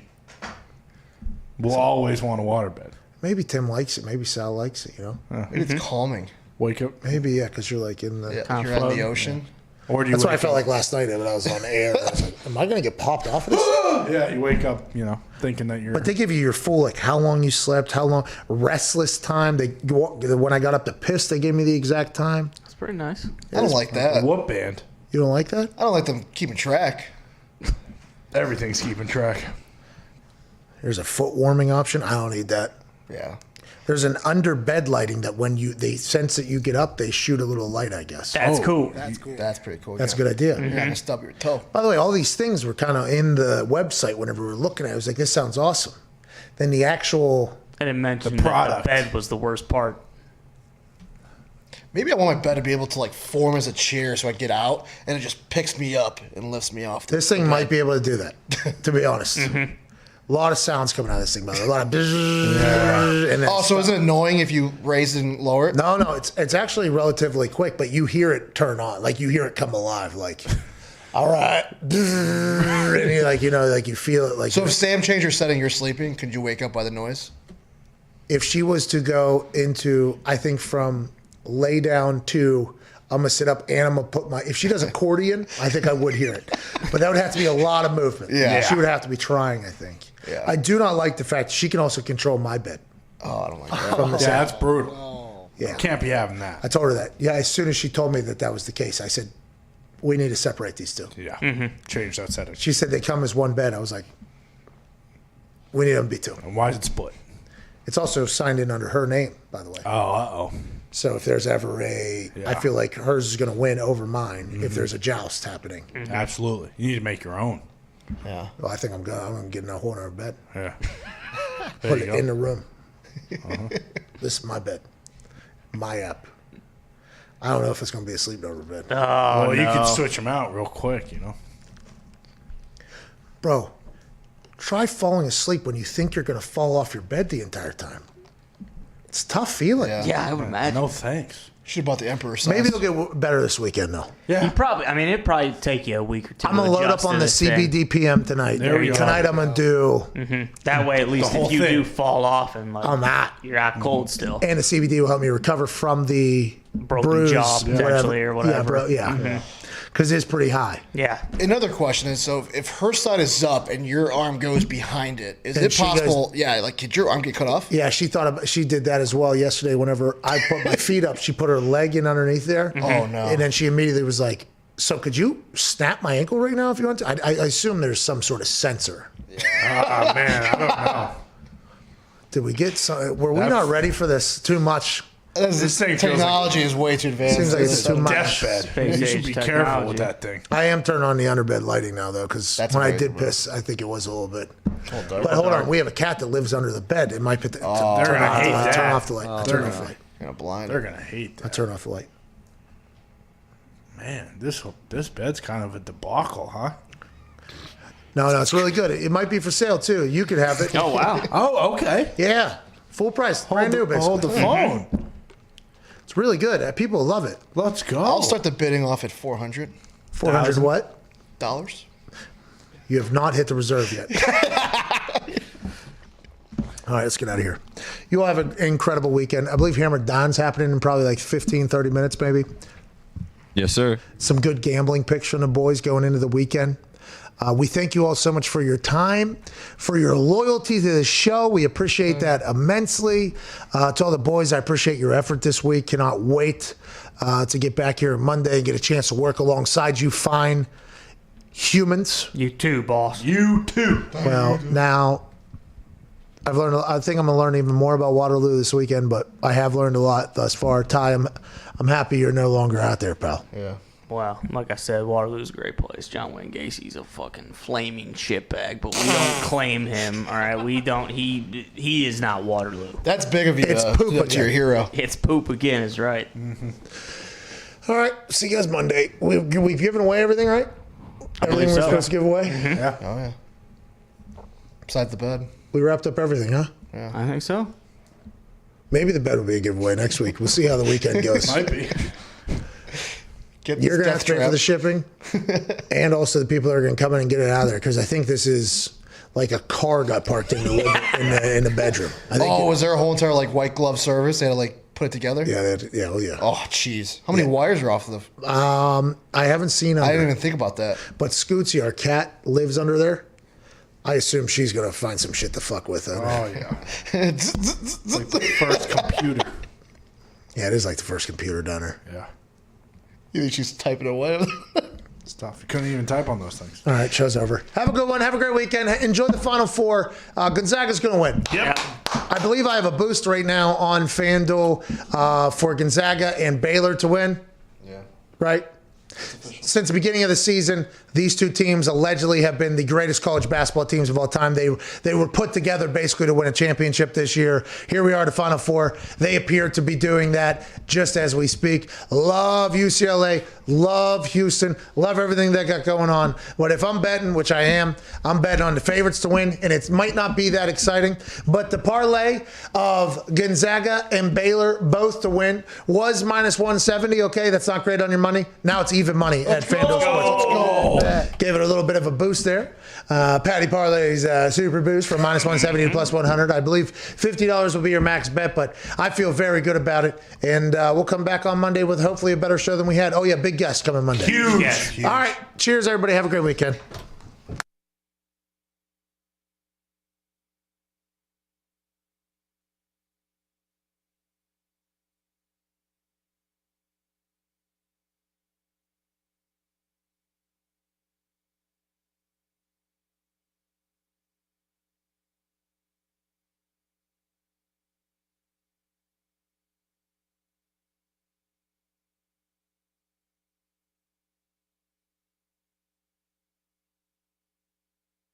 will always want a waterbed. Maybe Tim likes it. Maybe Sal likes it, you know? It's calming. Wake up. Maybe, yeah, because you're like in the... Yeah, you're in the ocean. Or do you That's what I wake felt up- like last night when I was on air. I was like, am I going to get popped off of this? Yeah, you wake up, thinking that you're. But they give you your full, like, how long you slept, how long, restless time. When I got up to piss, they gave me the exact time. It's pretty nice. I don't like that. Whoop band. You don't like that? I don't like them keeping track. Everything's keeping track. There's a foot warming option. I don't need that. Yeah. There's an under bed lighting that when they sense that you get up, they shoot a little light, I guess. That's cool. That's cool. That's pretty cool. That's a good idea. You're not going to stub your toe. By the way, all these things were kind of in the website whenever we were looking at it. I was like, this sounds awesome. Then the actual... I didn't mention The that product. the bed was the worst part. Maybe I want my bed to be able to like form as a chair so I get out and it just picks me up and lifts me off. This thing might be able to do that, to be honest. A lot of sounds coming out of this thing, by the way. A lot of... And then So is it annoying if you raise and lower it? No, it's actually relatively quick, but you hear it turn on. Like, you hear it come alive. Like, all right. And you're like, like you feel it. Like, So if Sam changed her setting, you're sleeping, could you wake up by the noise? if she was to go into, I think from lay down to I'm gonna sit up and I'm gonna put my. If she does accordion, I think I would hear it, but that would have to be a lot of movement. Yeah. She would have to be trying. I think. Yeah. I do not like the fact she can also control my bed. Oh, I don't like that. From the Yeah, sound. that's brutal. Yeah. Can't be having that. I told her that. Yeah, as soon as she told me that was the case, I said, we need to separate these two. Yeah. Change that setting. She said they come as one bed. I was like, we need them to be two. And why is it split? It's also signed in under her name, by the way. Oh, uh-oh. So if there's ever I feel like hers is going to win over mine if there's a joust happening. Absolutely. You need to make your own. Yeah. Well, I think I'm going to get in a whole other bed. Yeah. Put it in the room. This is my bed. My app. I don't know if it's going to be a sleepover bed. Oh, well, you can switch them out real quick, you know. Bro, try falling asleep when you think you're going to fall off your bed the entire time. It's a tough feeling. Yeah, I would imagine. No thanks. Should have bought the Emperor size. Maybe it'll get better this weekend, though. Yeah. It'd probably take you a week or two. I'm going to load up on the CBD PM tonight. Tonight I'm going to do... That way, at least if you do fall off and I'm out. You're out cold still. And the CBD will help me recover from the bruise, jaw, potentially, or whatever. Yeah. Because it's pretty high. Yeah. Another question is, so if her side is up and your arm goes behind it, is And it she possible? goes- Could your arm get cut off? Yeah, she did that as well yesterday. Whenever I put my feet up, she put her leg in underneath there. Oh, no. And then she immediately was like, "So could you snap my ankle right now if you want to?" I assume there's some sort of sensor. Oh, man, I don't know. Did we get some? Were we not ready for this? Too much. This thing Technology is way too advanced. Seems like it's too much. Deathbed. You should be careful with that thing. I am turning on the underbed lighting now, though, because when I did piss, I think it was a little bit. But hold on, we have a cat that lives under the bed. It might be. They're gonna hate that. Turn off the light. Turn off the light. They're gonna hate that. I turn off the light. Man, this bed's kind of a debacle, huh? No, it's really good. It might be for sale too. You could have it. Oh wow. Oh, okay. Yeah, full price, brand new, basically. Hold the phone. It's really good. People love it. Let's go. I'll start the bidding off at 400. 400 what? Dollars. You have not hit the reserve yet. All right, let's get out of here. You all have an incredible weekend. I believe Hammer Don's happening in probably like 15, 30 minutes, maybe. Yes, sir. Some good gambling picks from the boys going into the weekend. We thank you all so much for your time, for your loyalty to the show. We appreciate that immensely. To all the boys, I appreciate your effort this week. Cannot wait to get back here Monday and get a chance to work alongside you fine humans. You too, boss. You too. Well, now I've learned. I think I'm gonna learn even more about Waterloo this weekend, but I have learned a lot thus far. Ty, I'm happy you're no longer out there, pal. Yeah. Well, like I said, Waterloo's a great place. John Wayne Gacy's a fucking flaming shitbag, but we don't claim him. All right, we don't. He is not Waterloo. That's big of you. It's poop That's your hero. It's poop again, is right. All right, see you guys Monday. We've given away everything, right? Everything we're supposed to give away. Yeah. Oh yeah. Besides the bed. We wrapped up everything, huh? Yeah. I think so. Maybe the bed will be a giveaway next week. We'll see how the weekend goes. Might be. You're going to have to pay for the shipping and also the people that are going to come in and get it out of there because I think this is like a car got parked in the bedroom. Was there a whole entire like white glove service? They had to like put it together? Yeah, yeah. Oh, jeez. How many wires are off of the... I haven't seen I didn't even think about that. But Scootsy, our cat, lives under there. I assume she's going to find some shit to fuck with. Oh, yeah. It's like the first computer. Yeah, it is like the first computer down there. Yeah. You think she's typing away? It's tough. You couldn't even type on those things. All right, show's over. Have a good one. Have a great weekend. Enjoy the Final Four. Gonzaga's going to win. Yep. I believe I have a boost right now on FanDuel for Gonzaga and Baylor to win. Yeah. Right? Since the beginning of the season, these two teams allegedly have been the greatest college basketball teams of all time. They were put together basically to win a championship this year. Here we are, the Final Four. They appear to be doing that just as we speak. Love UCLA. Love Houston. Love everything they got going on. But if I'm betting, which I am, I'm betting on the favorites to win, and it might not be that exciting. But the parlay of Gonzaga and Baylor both to win was minus 170. Okay, that's not great on your money. Now it's even money at FanDuel Sports. Let's go. Gave it a little bit of a boost there. Patty Parlay's super boost from minus 170 to plus 100. I believe $50 will be your max bet, but I feel very good about it. And we'll come back on Monday with hopefully a better show than we had. Oh, yeah, big guest coming Monday. Huge. All right. Cheers, everybody. Have a great weekend.